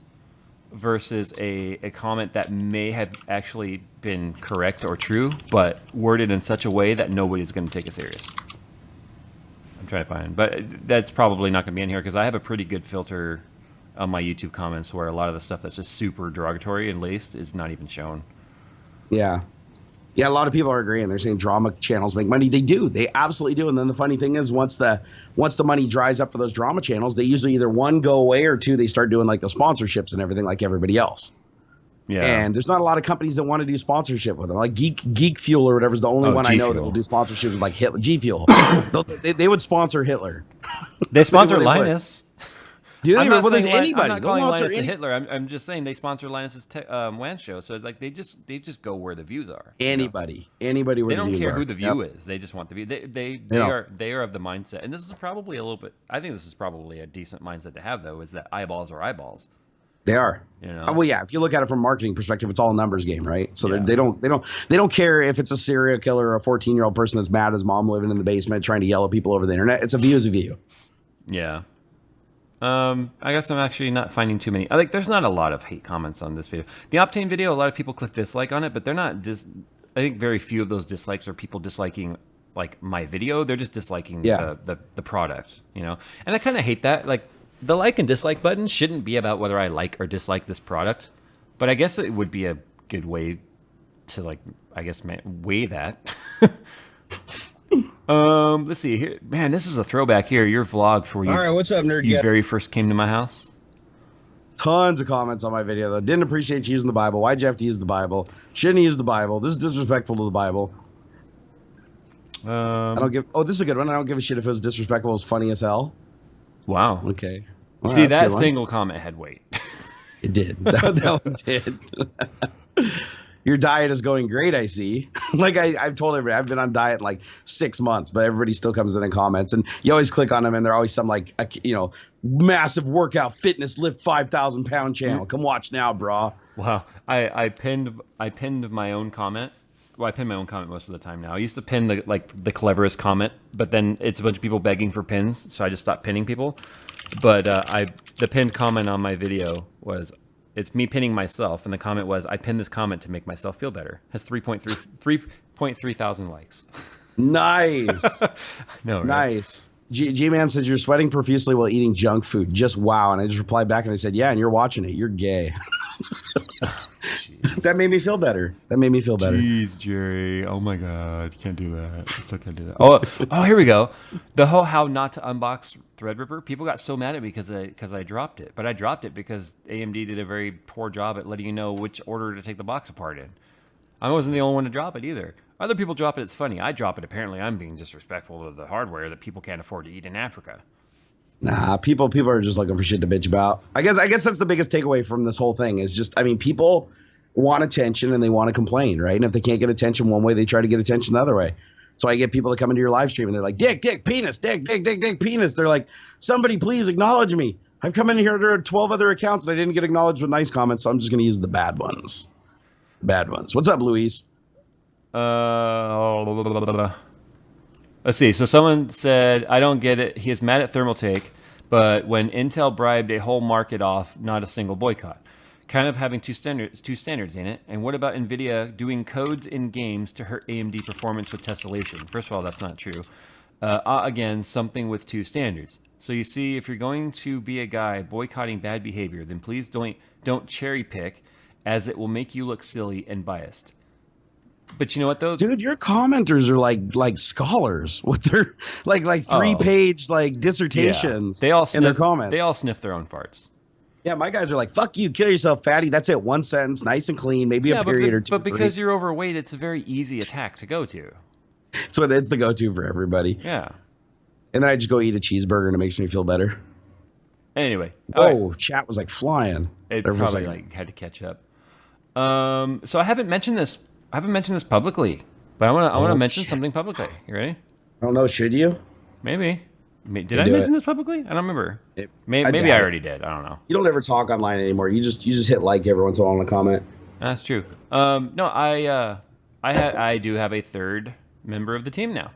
versus a comment that may have actually been correct or true, but worded in such a way that nobody's going to take it serious. I'm trying to find, but that's probably not going to be in here because I have a pretty good filter on my YouTube comments where a lot of the stuff that's just super derogatory and laced is not even shown. Yeah. Yeah, a lot of people are agreeing. They're saying drama channels make money. They do. They absolutely do. And then the funny thing is once the money dries up for those drama channels, they usually either one, go away, or two, they start doing like the sponsorships and everything like everybody else. Yeah. And there's not a lot of companies that want to do sponsorship with them. Like Geek Fuel or whatever is the only one I know that will do sponsorships with like Hitler. G Fuel. they would sponsor Hitler. They sponsor Linus. Do they? I'm not Well, there's saying anybody. I'm not calling They'll Linus sponsor a Hitler. I'm just saying they sponsor Linus's WAN show. So it's like they just go where the views are. Anybody where they the don't views care are. who the view is. They just want the view. They are of the mindset, and this is probably a little bit. I think this is probably a decent mindset to have, though, is that eyeballs are eyeballs. They are. You know? Well, yeah. If you look at it from a marketing perspective, it's all a numbers game, right? So they don't care if it's a serial killer or a 14-year-old person that's mad at his mom living in the basement trying to yell at people over the internet. It's a view is a view. Yeah. I guess I'm actually not finding too many. There's not a lot of hate comments on this video. The Optane video, a lot of people click dislike on it, but they're not I think very few of those dislikes are people disliking like my video. They're just disliking the product, you know? And I kind of hate that. Like the like and dislike button shouldn't be about whether I like or dislike this product, but I guess it would be a good way to weigh that. Let's see here. Man, this is a throwback here. Your vlog for you. All right, what's up, nerd? You very first came to my house. Tons of comments on my video though. Didn't appreciate you using the Bible. Why'd you have to use the Bible? Shouldn't use the Bible. This is disrespectful to the Bible. I don't give. Oh, this is a good one. I don't give a shit if it was disrespectful. It was funny as hell. Wow. Okay. Well, see, that single comment had weight. It did. That one did. Your diet is going great, I see. Like I've told everybody, I've been on diet like 6 months, but everybody still comes in and comments. And you always click on them, and they're always some like, massive workout, fitness, lift 5,000 pound channel. Come watch now, brah. Wow. I pinned my own comment. Well, I pin my own comment most of the time now. I used to pin the cleverest comment, but then it's a bunch of people begging for pins, so I just stopped pinning people. But the pinned comment on my video was, it's me pinning myself, and the comment was, I pinned this comment to make myself feel better. It has 3.3 thousand likes. Nice. No, right? Nice. G-Man says, you're sweating profusely while eating junk food. Just wow. And I just replied back and I said, yeah, and you're watching it. You're gay. That made me feel better. Jeez, Jerry. Oh my God. You can't do that. It's okay to do that. Oh, here we go. The whole how not to unbox Threadripper. People got so mad at me because I dropped it. But I dropped it because AMD did a very poor job at letting you know which order to take the box apart in. I wasn't the only one to drop it either. Other people drop it. It's funny. I drop it. Apparently, I'm being disrespectful of the hardware that people can't afford to eat in Africa. Nah, people are just looking for shit to bitch about. I guess that's the biggest takeaway from this whole thing is just, people want attention and they want to complain, right? And if they can't get attention one way, they try to get attention the other way. So I get people that come into your live stream and they're like, dick, penis, dick, penis. They're like, somebody please acknowledge me. I've come in here to 12 other accounts and I didn't get acknowledged with nice comments, so I'm just going to use the bad ones. What's up, Luis? Let's see. So someone said, I don't get it. He is mad at Thermaltake, but when Intel bribed a whole market off, not a single boycott. Kind of having two standards in it. And what about NVIDIA doing codes in games to hurt AMD performance with tessellation? First of all, that's not true. Again, something with two standards. So you see, if you're going to be a guy boycotting bad behavior, then please don't cherry pick, as it will make you look silly and biased. But you know what though, dude, your commenters are like scholars with their like 3-page dissertations. Yeah. They all in their comments. They all sniff their own farts. Yeah, my guys are like, fuck you, kill yourself, fatty. That's it. One sentence, nice and clean, maybe a period or two. But because you're overweight, it's a very easy attack to go to. It's the go-to for everybody. Yeah. And then I just go eat a cheeseburger and it makes me feel better. Anyway. Whoa, chat was like flying. It probably like had to catch up. So I haven't mentioned this. Publicly, but I want to mention something publicly. You ready? I don't know. Should you? Maybe. Did I mention this publicly? I don't remember. Maybe I already did. I don't know. You don't ever talk online anymore. You just hit like every once in a while on a comment. That's true. No, I do have a third member of the team now.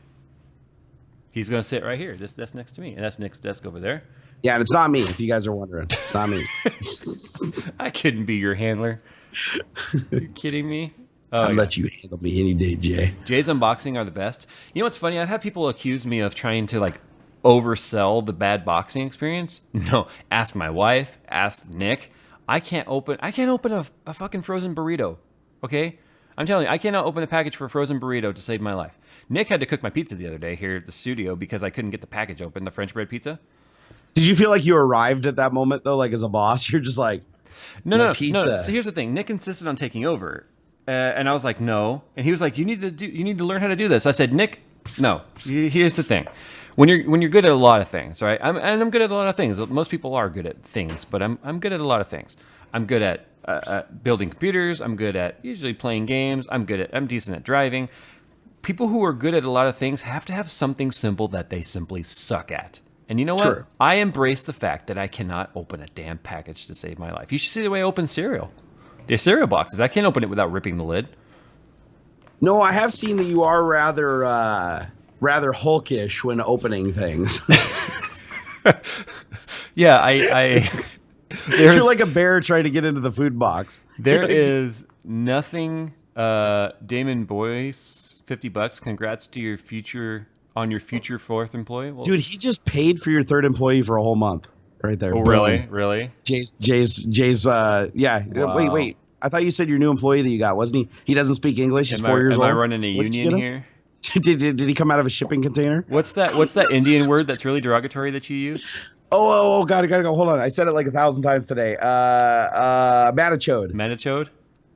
He's gonna sit right here. This desk next to me, and that's Nick's desk over there. Yeah, and it's not me. If you guys are wondering, it's not me. I couldn't be your handler. You kidding me? I'll let you handle me any day, Jay. Jay's unboxing are the best. You know what's funny? I've had people accuse me of trying to like oversell the bad boxing experience. No, ask my wife, ask Nick. I can't open a fucking frozen burrito. Okay? I'm telling you, I cannot open a package for a frozen burrito to save my life. Nick had to cook my pizza the other day here at the studio because I couldn't get the package open, the French bread pizza. Did you feel like you arrived at that moment though, like as a boss? You're just like, no. So here's the thing. Nick insisted on taking over, and I was like, no. And he was like, you need to learn how to do this. I said, Nick, no. Here's the thing. When you're good at a lot of things, right? I'm good at a lot of things. Most people are good at things, but I'm good at a lot of things. I'm good at building computers. I'm good at usually playing games. I'm decent at driving. People who are good at a lot of things have to have something simple that they simply suck at. And you know what? True. I embrace the fact that I cannot open a damn package to save my life. You should see the way I open cereal. The cereal boxes. I can't open it without ripping the lid. No, I have seen that you are rather hulkish when opening things. Yeah, you're like a bear trying to get into the food box. There is nothing. Damon Boyce, $50. Congrats to your future fourth employee. Well, dude, he just paid for your third employee for a whole month, right there. Oh, really? Jay's. Yeah. Wow. Wait. I thought you said your new employee that you got, wasn't he? He doesn't speak English. He's 4 years old. Am I running a union here? Did he come out of a shipping container? What's that Indian word that's really derogatory that you use? Oh, gotta go. Hold on. I said it like 1,000 times today. Matachode.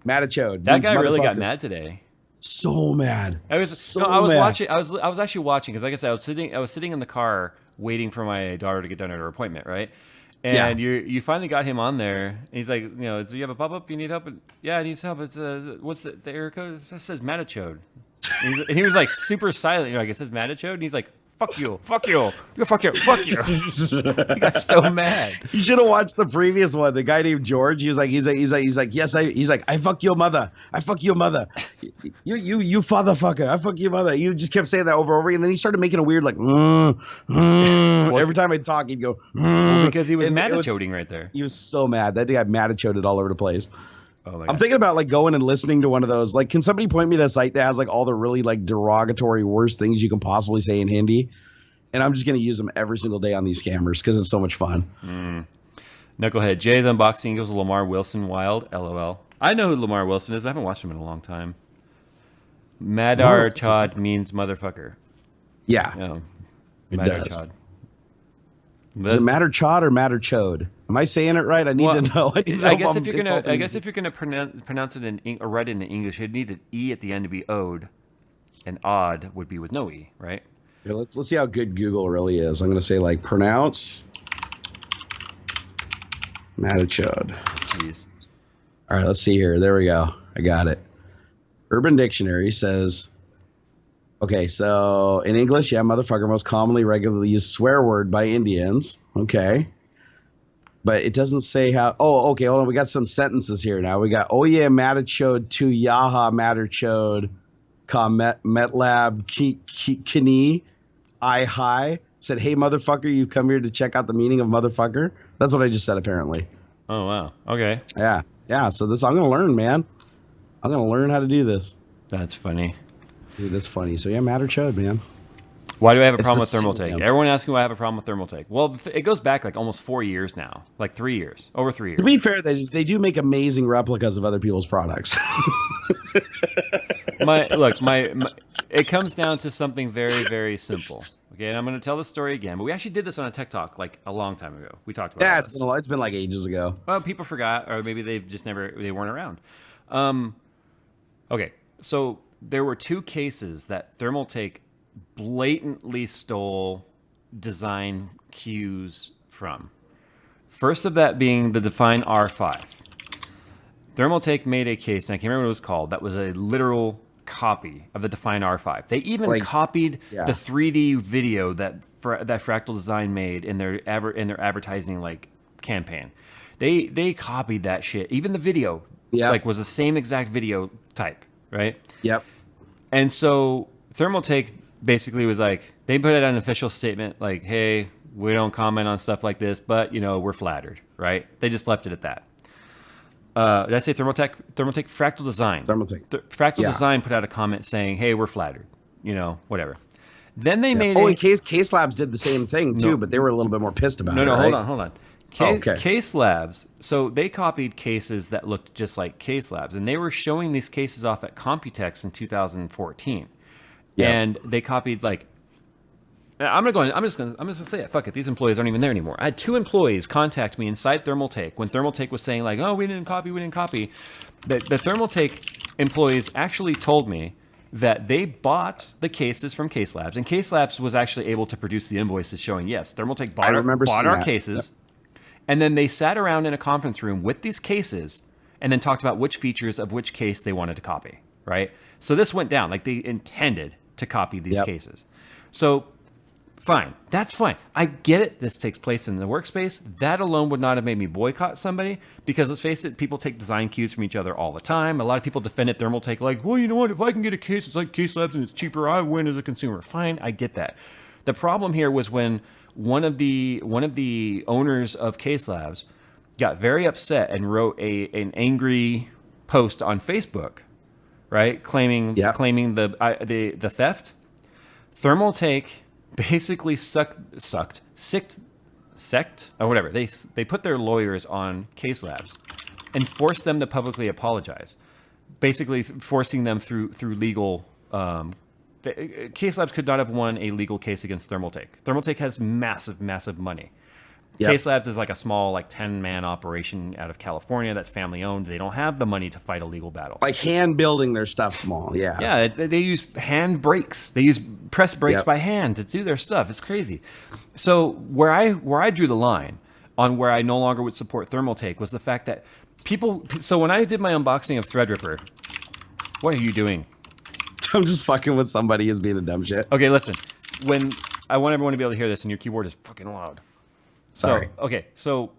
That guy really got mad today. So mad. I was watching. I was actually watching because, like I said, I was sitting in the car waiting for my daughter to get done at her appointment, right? And you finally got him on there. And he's like, do you have a pop-up? You need help? Yeah, I need help. It's what's the error code? It says Matachode. And he was like super silent. Like it says Matachode, and he's like, fuck you. Fuck you. He got so mad. You should have watched the previous one. The guy named George. He's like, yes, I fuck your mother. I fuck your mother. You fatherfucker. I fuck your mother. You just kept saying that over and over, and then he started making a weird like, every time I talk, he'd go, well, because he was Matachuding right there. He was so mad. That guy Matachuded all over the place. Oh my God. I'm thinking about like going and listening to one of those. Like, can somebody point me to a site that has like all the really like derogatory worst things you can possibly say in Hindi? And I'm just going to use them every single day on these scammers because it's so much fun. Knucklehead. Jay's unboxing goes Lamar Wilson wild. LOL. I know who Lamar Wilson is. But I haven't watched him in a long time. Madar Chad means motherfucker. Yeah. No. It Madar does. Chad. Does it matter chod or matter chode? Am I saying it right? I need to know. I guess if you're gonna pronounce it or write it in English, you'd need an E at the end to be ode, and odd would be with no E, right? Here, let's see how good Google really is. I'm gonna say like pronounce Matachode. Jeez. All right, let's see here. There we go. I got it. Urban Dictionary says. Okay, so in English, motherfucker, most commonly regularly used swear word by Indians. Okay. But it doesn't say how. Oh, okay, hold on. We got some sentences here now. We got, oh yeah, Matachode to Yaha Matachode ka Metlab Kini I hi. Said, hey, motherfucker, you come here to check out the meaning of motherfucker? That's what I just said, apparently. Oh, wow. Okay. Yeah, so this, I'm going to learn, man. I'm going to learn how to do this. That's funny. Dude, that's funny. So, yeah, Matachode, man. Why do I have a problem with Thermaltake? Everyone asks me why I have a problem with Thermaltake. Well, it goes back like almost 4 years now. Like 3 years. Over 3 years. To be fair, they do make amazing replicas of other people's products. It comes down to something very, very simple. Okay, and I'm going to tell the story again. But we actually did this on a Tech Talk like a long time ago. We talked about it. It's been like ages ago. Well, people forgot, or maybe they weren't around. Okay, so there were 2 cases that Thermaltake blatantly stole design cues from. First of that being the Define R5. Thermaltake made a case, and I can't remember what it was called, that was a literal copy of the Define R5. They even copied the 3D video that Fractal Design made in their advertising like campaign. They copied that shit. Even the video was the same exact video type, right? Yep. And so Thermaltake basically was like, they put out an official statement like, hey, we don't comment on stuff like this, but we're flattered, right? They just left it at that. Did I say Thermaltake? Fractal Design. Fractal Design put out a comment saying, hey, we're flattered. Whatever. Then they made and Case Labs did the same thing too, but they were a little bit more pissed about it. No, right? hold on. Case Labs, so they copied cases that looked just like Case Labs, and they were showing these cases off at Computex in 2014. Yeah. And they copied I'm just gonna say it. Fuck it. These employees aren't even there anymore. I had 2 employees contact me inside Thermaltake when Thermaltake was saying like, "Oh, we didn't copy." The Thermaltake employees actually told me that they bought the cases from Case Labs, and Case Labs was actually able to produce the invoices showing yes, Thermaltake bought our cases, and then they sat around in a conference room with these cases, and then talked about which features of which case they wanted to copy. Right. So this went down like they intended to copy these cases. So. Fine. That's fine. I get it. This takes place in the workspace. That alone would not have made me boycott somebody because, let's face it, people take design cues from each other all the time. A lot of people defended Thermaltake like, well, you know what? If I can get a case, it's like Case Labs and it's cheaper, I win as a consumer. Fine. I get that. The problem here was when one of the owners of Case Labs got very upset and wrote an angry post on Facebook, right? Claiming the theft. Thermaltake basically sect or whatever. They put their lawyers on Case Labs and forced them to publicly apologize, basically forcing them through legal. Case Labs could not have won a legal case against Thermaltake. Thermaltake has massive money. Yep. Case Labs is like a small 10-man operation out of California that's family owned. They don't have the money to fight a legal battle. Like hand building their stuff small. Yeah. Yeah. They use hand brakes. They use press brakes by hand to do their stuff. It's crazy. So where I drew the line on where I no longer would support Thermaltake was the fact that people. So when I did my unboxing of Threadripper, what are you doing? I'm just fucking with somebody who's being a dumb shit. Okay, listen. When I want everyone to be able to hear this, and your keyboard is fucking loud. Sorry. So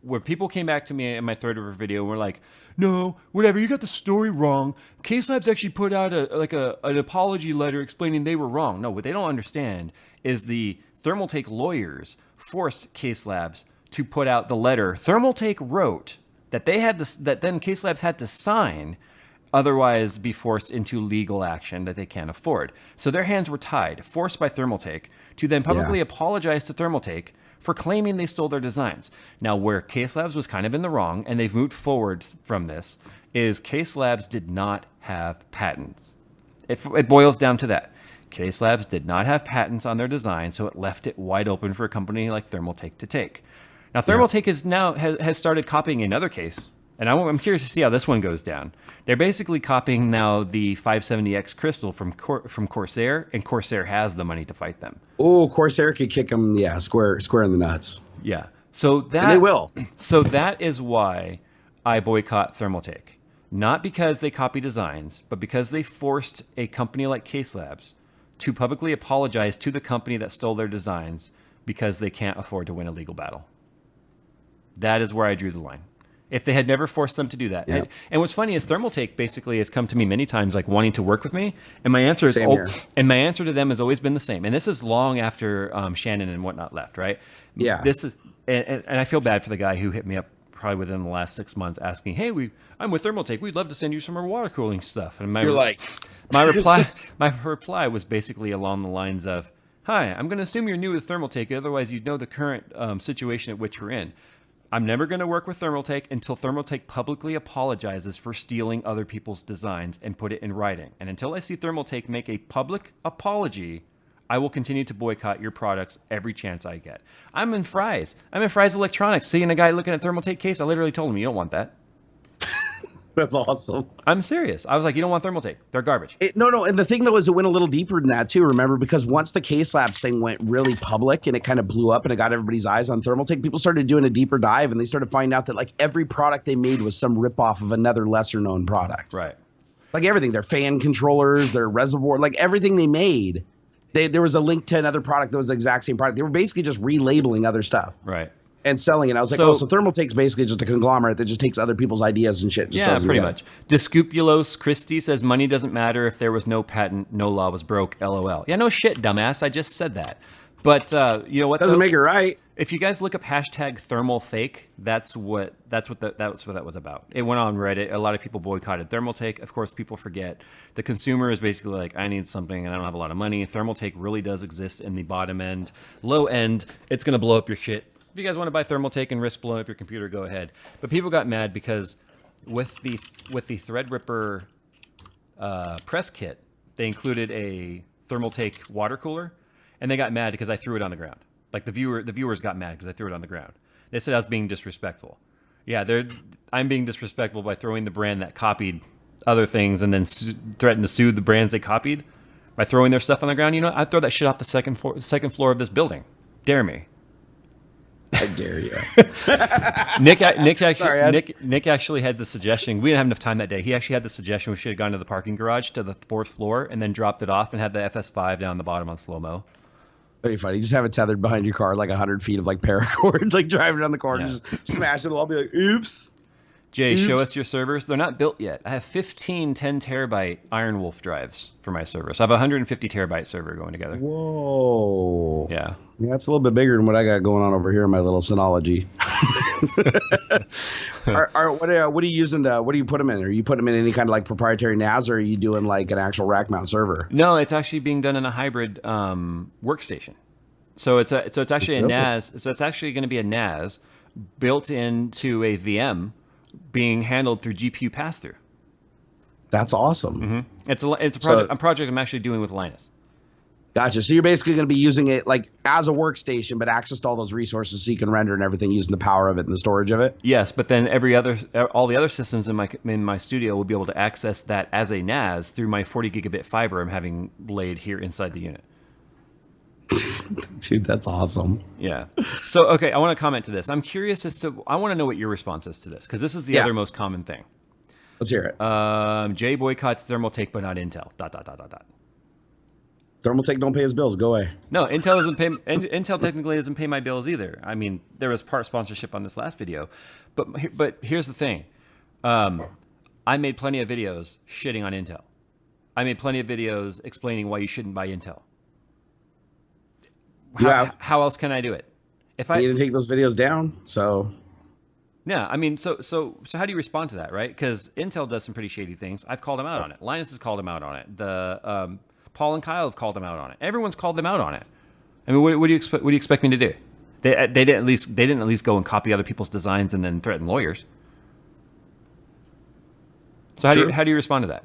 where people came back to me in my Threadripper video and were like, no, whatever, you got the story wrong. Case Labs actually put out an apology letter explaining they were wrong. No, what they don't understand is the Thermaltake lawyers forced Case Labs to put out the letter Thermaltake wrote that then Case Labs had to sign, otherwise be forced into legal action that they can't afford. So their hands were tied, forced by Thermaltake to then publicly apologize to Thermaltake for claiming they stole their designs. Now, where Case Labs was kind of in the wrong, and they've moved forward from this, is Case Labs did not have patents. It boils down to that. Case Labs did not have patents on their design, so it left it wide open for a company like Thermaltake to take. Now, Thermaltake has started copying another case, and I'm curious to see how this one goes down. They're basically copying now the 570X Crystal from Corsair, and Corsair has the money to fight them. Oh, Corsair could kick them, square in the nuts. Yeah. So that, and they will. So that is why I boycott Thermaltake. Not because they copy designs, but because they forced a company like Case Labs to publicly apologize to the company that stole their designs because they can't afford to win a legal battle. That is where I drew the line. If they had never forced them to do that. Yep. And what's funny is Thermaltake basically has come to me many times like wanting to work with me. And my answer is my answer to them has always been the same. And this is long after Shannon and whatnot left, right? Yeah. This is and I feel bad for the guy who hit me up probably within the last 6 months asking, hey, I'm with Thermaltake. We'd love to send you some more water cooling stuff. And my reply was basically along the lines of, hi, I'm going to assume you're new with Thermaltake. Otherwise, you'd know the current situation at which you're in. I'm never going to work with Thermaltake until Thermaltake publicly apologizes for stealing other people's designs and put it in writing. And until I see Thermaltake make a public apology, I will continue to boycott your products every chance I get. I'm in Fry's Electronics, seeing a guy looking at Thermaltake case. I literally told him, you don't want that. That's awesome. I'm serious. I was like, you don't want Thermaltake. They're garbage. No. And the thing, though, is it went a little deeper than that, too, remember? Because once the Case Labs thing went really public and it kind of blew up and it got everybody's eyes on Thermaltake, people started doing a deeper dive and they started finding out that, like, every product they made was some ripoff of another lesser-known product. Right. Like, everything. Their fan controllers, their reservoir, like, everything they made, there was a link to another product that was the exact same product. They were basically just relabeling other stuff. Right. And selling it. I was like, so Thermaltake's basically just a conglomerate that just takes other people's ideas and shit. Yeah, pretty much. Discupulos Christie says money doesn't matter if there was no patent, no law was broke. LOL. Yeah, no shit, dumbass. I just said that. But you know what? Doesn't make it right. If you guys look up hashtag Thermaltake, that's what that was about. It went on Reddit. A lot of people boycotted Thermaltake. Of course, people forget the consumer is basically like, I need something and I don't have a lot of money. Thermaltake really does exist in the bottom end, low end. It's gonna blow up your shit. If you guys want to buy Thermaltake and risk blowing up your computer, go ahead. But people got mad because with the Threadripper press kit, they included a Thermaltake water cooler, and they got mad because I threw it on the ground. Like the viewers got mad because I threw it on the ground. They said I was being disrespectful. Yeah, I'm being disrespectful by throwing the brand that copied other things and then threatened to sue the brands they copied by throwing their stuff on the ground. You know, I'd throw that shit off the second floor of this building. Dare me. I dare you. Nick actually had the suggestion. We didn't have enough time that day. He actually had the suggestion we should have gone to the parking garage to the 4th floor and then dropped it off and had the FS5 down the bottom on slow-mo. That'd be funny. You just have it tethered behind your car like 100 feet of like paracord, like driving down the corner, just smash it. I'll be like, oops. Jay, show us your servers. They're not built yet. I have 15 10 terabyte Iron Wolf drives for my server. So I have a 150 terabyte server going together. Whoa. Yeah. Yeah, that's a little bit bigger than what I got going on over here in my little Synology. What are you using? What do you put them in? Are you putting them in any kind of like proprietary NAS, or are you doing like an actual rack mount server? No, it's actually being done in a hybrid workstation. So it's actually a NAS. So it's actually going to be a NAS built into a VM, being handled through GPU pass-through. That's awesome. Mm-hmm. It's a project I'm actually doing with Linus. Gotcha. So you're basically going to be using it like as a workstation, but access to all those resources so you can render and everything using the power of it and the storage of it. Yes, but then all the other systems in my studio will be able to access that as a NAS through my 40 gigabit fiber I'm having laid here inside the unit. Dude, that's awesome. Yeah. So, okay, I want to comment to this. I'm curious I want to know what your response is to this, because this is the other most common thing. Let's hear it. Jay boycotts Thermaltake, but not Intel. ... Thermaltake don't pay his bills. Go away. No, Intel doesn't pay. Intel technically doesn't pay my bills either. I mean, there was part sponsorship on this last video, but here's the thing. I made plenty of videos shitting on Intel. I made plenty of videos explaining why you shouldn't buy Intel. How else can I do it? If I need to take those videos down, so yeah, I mean, so how do you respond to that, right? Because Intel does some pretty shady things. I've called them out on it. Linus has called them out on it. The Paul and Kyle have called them out on it. Everyone's called them out on it. I mean, what do you expect? What do you expect me to do? They didn't at least go and copy other people's designs and then threaten lawyers. So how do you respond to that?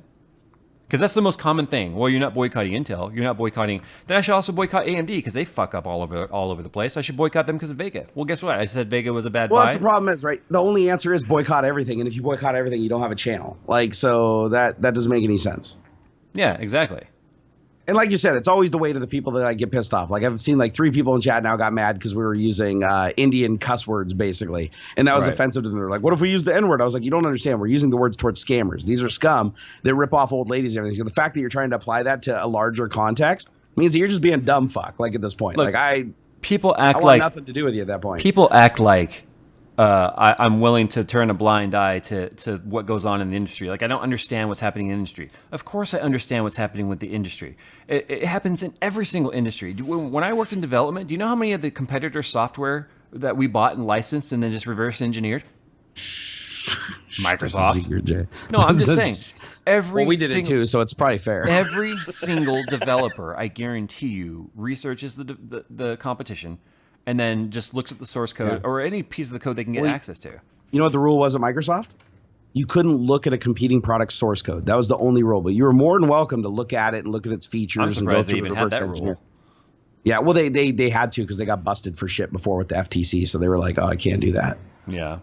Because that's the most common thing. Well, you're not boycotting Intel. You're not boycotting. Then I should also boycott AMD because they fuck up all over the place. I should boycott them because of Vega. Well, guess what? I said Vega was a bad buy. Well, that's the problem is, right? The only answer is boycott everything. And if you boycott everything, you don't have a channel. Like, so that doesn't make any sense. Yeah, exactly. And like you said, it's always the way to the people that get pissed off. Like I've seen like 3 people in chat now got mad because we were using Indian cuss words basically. And that was offensive to them. They're like, what if we use the N-word? I was like, you don't understand. We're using the words towards scammers. These are scum that rip off old ladies and everything. So the fact that you're trying to apply that to a larger context means that you're just being dumb fuck like at this point. Look, I want nothing to do with you at that point. People act like I'm willing to turn a blind eye to what goes on in the industry. Like, I don't understand what's happening in the industry. Of course I understand what's happening with the industry. It happens in every single industry. When I worked in development, do you know how many of the competitor software that we bought and licensed and then just reverse engineered? Microsoft. No, I'm just saying. We did it too, so it's probably fair. Every single developer, I guarantee you, researches the competition and then just looks at the source code or any piece of the code they can get access to. You know what the rule was at Microsoft? You couldn't look at a competing product's source code. That was the only rule. But you were more than welcome to look at it and look at its features and go through the reverse engineer. Yeah, well, they had to because they got busted for shit before with the FTC, so they were like, oh, I can't do that. Yeah.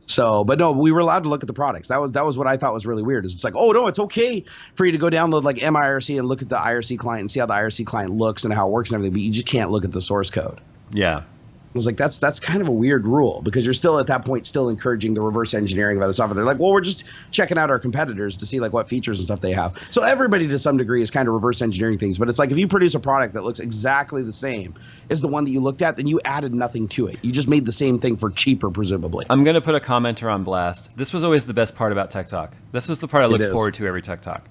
So, but no, we were allowed to look at the products. That was what I thought was really weird. Is it's like, oh no, it's okay for you to go download like MIRC and look at the IRC client and see how the IRC client looks and how it works and everything, but you just can't look at the source code. Yeah. I was like, that's kind of a weird rule because you're still at that point still encouraging the reverse engineering of other software. They're like, well, we're just checking out our competitors to see like what features and stuff they have. So everybody to some degree is kind of reverse engineering things. But it's like if you produce a product that looks exactly the same as the one that you looked at, then you added nothing to it. You just made the same thing for cheaper, presumably. I'm going to put a commenter on blast. This was always the best part about Tech Talk. This was the part I looked forward to every Tech Talk.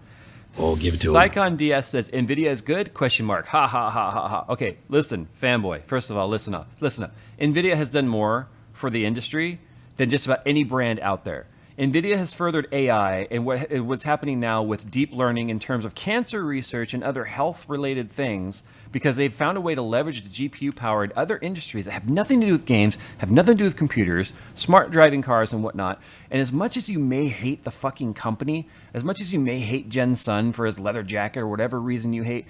Oh, give it to him. Psychon DS says, NVIDIA is good? Question mark. Ha, ha, ha, ha, ha. Okay, listen, fanboy. First of all, listen up. Listen up. NVIDIA has done more for the industry than just about any brand out there. NVIDIA has furthered AI and what's happening now with deep learning in terms of cancer research and other health-related things because they've found a way to leverage the GPU power in other industries that have nothing to do with games, have nothing to do with computers, smart driving cars and whatnot. And as much as you may hate the fucking company, as much as you may hate Jen Sun for his leather jacket or whatever reason you hate,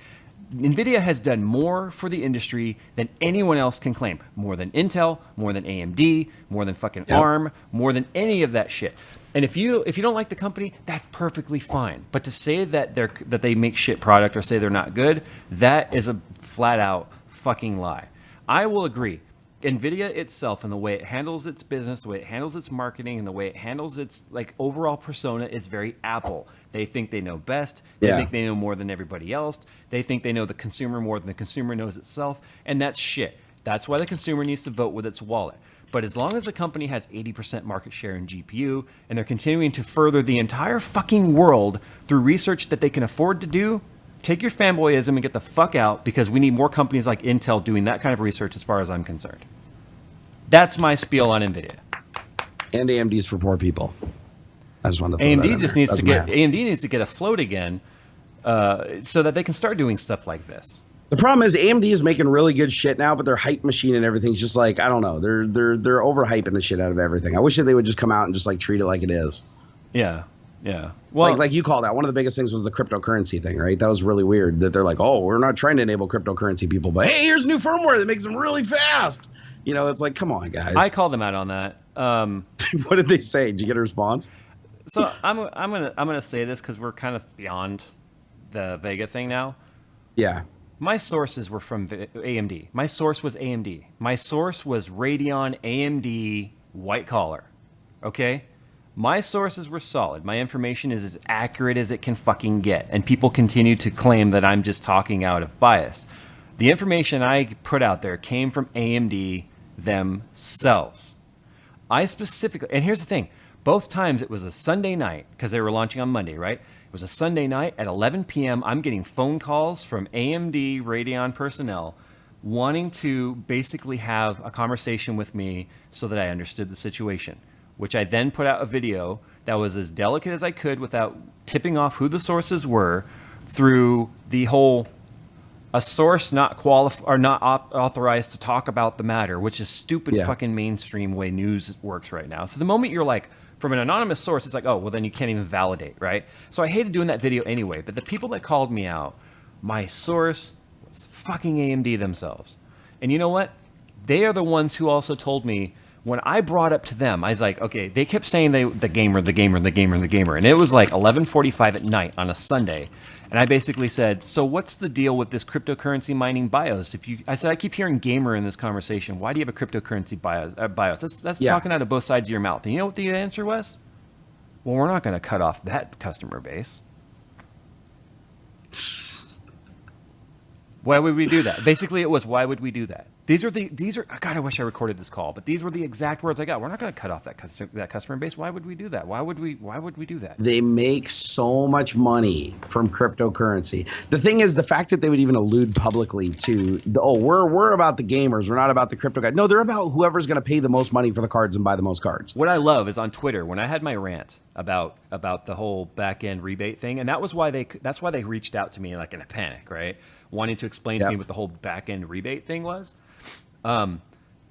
NVIDIA has done more for the industry than anyone else can claim. More than Intel, more than AMD, more than fucking ARM, more than any of that shit. And if you don't like the company, that's perfectly fine. But to say that they make shit product or say they're not good, that is a flat out fucking lie. I will agree. NVIDIA itself and the way it handles its business, the way it handles its marketing, and the way it handles its like overall persona is very Apple. They think they know best. They think they know more than everybody else. They think they know the consumer more than the consumer knows itself. And that's shit. That's why the consumer needs to vote with its wallet. But as long as the company has 80% market share in GPU and they're continuing to further the entire fucking world through research that they can afford to do, take your fanboyism and get the fuck out because we need more companies like Intel doing that kind of research as far as I'm concerned. That's my spiel on NVIDIA. And AMD's for poor people. I just wanted to AMD just needs to get AMD needs to get afloat again so that they can start doing stuff like this. The problem is AMD is making really good shit now, but their hype machine and everything's just like, I don't know. They're overhyping the shit out of everything. I wish that they would just come out and just like treat it like it is. Yeah. Yeah. Well, like you called out, one of the biggest things was the cryptocurrency thing, right? That was really weird that they're like, oh, we're not trying to enable cryptocurrency people, but hey, here's new firmware that makes them really fast. You know, it's like, come on, guys. I called them out on that. What did they say? Did you get a response? So I'm gonna say this because we're kind of beyond the Vega thing now. Yeah. My sources were from AMD. My source was AMD. My source was Radeon AMD white collar. Okay? My sources were solid. My information is as accurate as it can fucking get. And people continue to claim that I'm just talking out of bias. The information I put out there came from AMD themselves. I specifically, and here's the thing, both times it was a Sunday night because they were launching on Monday, right? It was a Sunday night at 11 p.m. I'm getting phone calls from AMD Radeon personnel wanting to basically have a conversation with me so that I understood the situation, which I then put out a video that was as delicate as I could without tipping off who the sources were through the whole a source not authorized to talk about the matter, which is stupid fucking mainstream way news works right now. So the moment you're like, from an anonymous source, it's like, oh, well, then you can't even validate, right? So I hated doing that video anyway, but the people that called me out, my source was fucking AMD themselves. And you know what? They are the ones who also told me, when I brought up to them, I was like, okay, they kept saying the gamer. And it was like 11:45 at night on a Sunday. And I basically said, so what's the deal with this cryptocurrency mining BIOS? I said, I keep hearing gamer in this conversation. Why do you have a cryptocurrency BIOS? That's talking out of both sides of your mouth. And you know what the answer was? Well, we're not going to cut off that customer base. Why would we do that? Basically, it was, why would we do that? These are God, I wish I recorded this call, but these were the exact words I got. We're not going to cut off that customer base. Why would we do that? Why would we do that? They make so much money from cryptocurrency. The thing is, the fact that they would even allude publicly to, we're about the gamers. We're not about the crypto guy. No, they're about whoever's going to pay the most money for the cards and buy the most cards. What I love is on Twitter, when I had my rant about the whole back end rebate thing, and that's why they reached out to me like in a panic, right? Wanting to explain to me what the whole back end rebate thing was.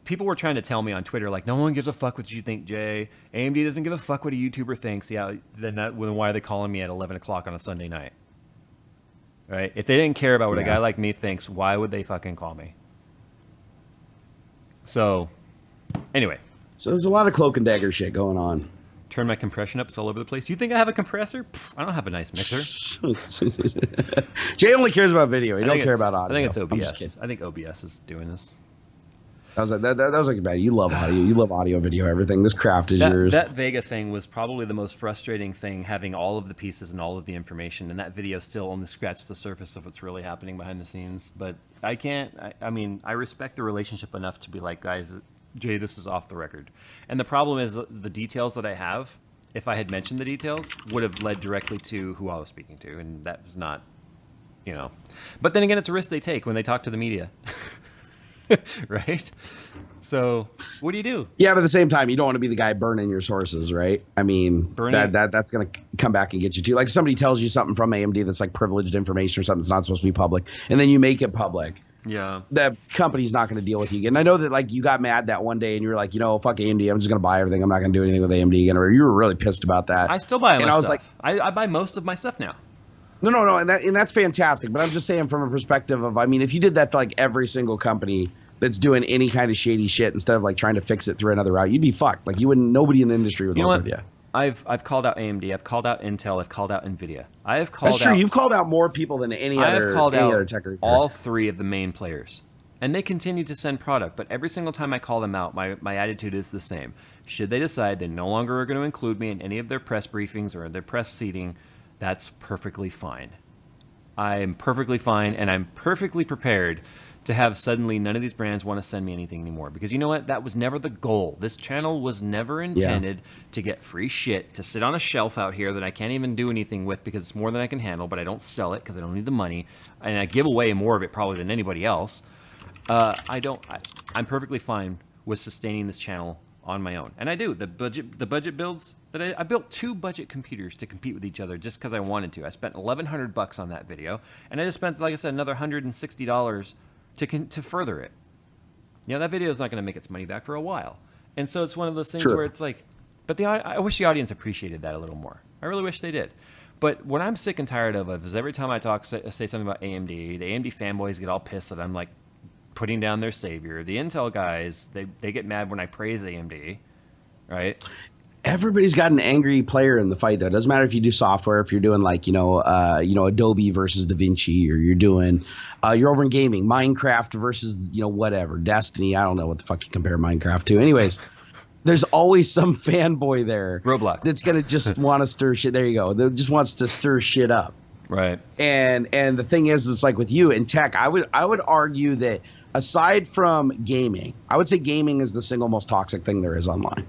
People were trying to tell me on Twitter, like, no one gives a fuck what you think, Jay. AMD doesn't give a fuck what a YouTuber thinks. Yeah, then why are they calling me at 11 o'clock on a Sunday night? right? If they didn't care about what a Yeah. guy like me thinks, why would they fucking call me? So, anyway, So there's a lot of cloak and dagger shit going on. turn my compression up. It's all over the place. You think I have a compressor? Pff, I don't have a nice mixer. Jay only cares about video. He I don't think care it- about audio. I think it's I'm just OBS. kidding. I think OBS is doing this. That was like bad. You love audio. You love audio, video, everything. This craft is That, yours. that Vega thing was probably the most frustrating thing, having all of the pieces and all of the information, and that video still only scratched the surface of what's really happening behind the scenes. But I can't. I mean, I respect the relationship enough to be like, guys, Jay, this is off the record. And the problem is the details that I have. If I had mentioned the details, would have led directly to who I was speaking to, and that was not, you know. But then again, it's a risk they take when they talk to the media. Right? So, what do you do? Yeah, but at the same time, you don't want to be the guy burning your sources, right? I mean, Burning- that's going to come back and get you too. Like if somebody tells you something from AMD that's like privileged information or something that's not supposed to be public, and then you make it public. Yeah. The company's not going to deal with you again. And I know that like you got mad that one day and you were like, you know, fuck AMD. I'm just going to buy everything. I'm not going to do anything with AMD again. Or you were really pissed about that. I still buy my and I was stuff. like, I buy most of my stuff now. no. And that's fantastic. But I'm just saying from a perspective of, I mean, if you did that to like every single company that's doing any kind of shady shit instead of like trying to fix it through another route, you'd be fucked. Like you wouldn't, nobody in the industry would You know work what? with you. I've called out AMD. I've called out Intel. I've called out Nvidia. I have called That's true. out. You've called out more people than any I other, have called any out other tech reviewer. all three of the main players, and they continue to send product. But every single time I call them out, my attitude is the same. Should they decide they no longer are going to include me in any of their press briefings or their press seating, that's perfectly fine. I am perfectly fine, and I'm perfectly prepared to have suddenly none of these brands want to send me anything anymore. Because you know what? That was never the goal. This channel was never intended to get free shit, to sit on a shelf out here that I can't even do anything with because it's more than I can handle, but I don't sell it because I don't need the money. And I give away more of it probably than anybody else. I'm perfectly fine with sustaining this channel on my own. And I do. The budget builds that I built 2 budget computers to compete with each other just because I wanted to. I spent $1,100 on that video, and I just spent, like I said, another $160 to further it. You know, that video is not going to make its money back for a while. And so it's one of those things where it's like, but I wish the audience appreciated that a little more. I really wish they did. But what I'm sick and tired of is every time I say something about AMD, the AMD fanboys get all pissed that I'm like putting down their savior. The Intel guys, they get mad when I praise AMD, right? Everybody's got an angry player in the fight, though. It doesn't matter if you do software, if you're doing like, Adobe versus DaVinci, or you're over in gaming, Minecraft versus, whatever, Destiny. I don't know what the fuck you compare Minecraft to. Anyways, there's always some fanboy there. Roblox. That's going to just want to stir shit. There you go. That just wants to stir shit up. Right. And the thing is, it's like with you in tech, I would argue that aside from gaming, I would say gaming is the single most toxic thing there is online.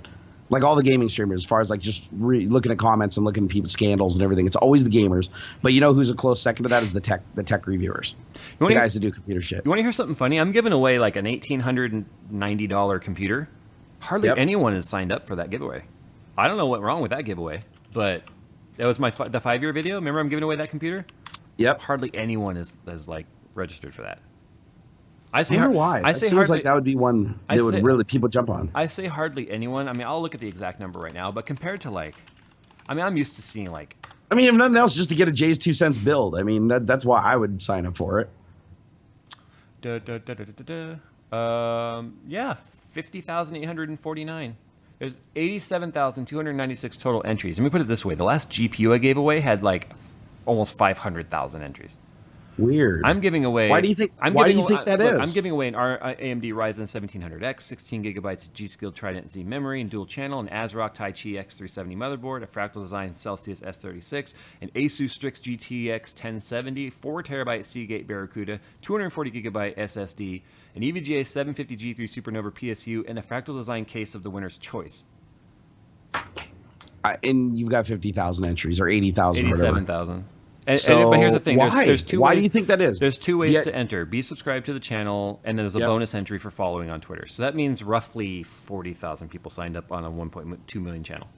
Like all the gaming streamers, as far as like just looking at comments and looking at people's scandals and everything, it's always the gamers. But you know who's a close second to that is the tech reviewers, the guys that do computer shit. You want to hear something funny? I'm giving away like an $1,890 computer. Hardly anyone has signed up for that giveaway. I don't know what wrong with that giveaway, but that was the 5-year video. Remember, I'm giving away that computer. Yep. Hardly anyone is like registered for that. I wonder why. It seems like that would be one that would really people jump on. I say hardly anyone. I mean, I'll look at the exact number right now, but compared to I'm used to seeing if nothing else, just to get a JayzTwoCents build. I mean, that's why I would sign up for it. Yeah, 50,849. There's 87,296 total entries. Let me put it this way: the last GPU I gave away had like almost 500,000 entries. Weird. I'm giving away. Why do you think? That is? I'm giving away an AMD Ryzen 1700X, 16 gigabytes of G-Skill Trident Z memory and dual channel, an ASRock Taichi X370 motherboard, a Fractal Design Celsius S36, an Asus Strix GTX 1070, 4 terabyte Seagate Barracuda, 240 gigabyte SSD, an EVGA 750G3 Supernova PSU, and a Fractal Design case of the winner's choice. And you've got 50,000 entries or 80,000. 87,000. But here's the thing. Why? There's two why ways, do you think that is? There's 2 ways to enter. Be subscribed to the channel, and there's a bonus entry for following on Twitter. So that means roughly 40,000 people signed up on a 1.2 million channel.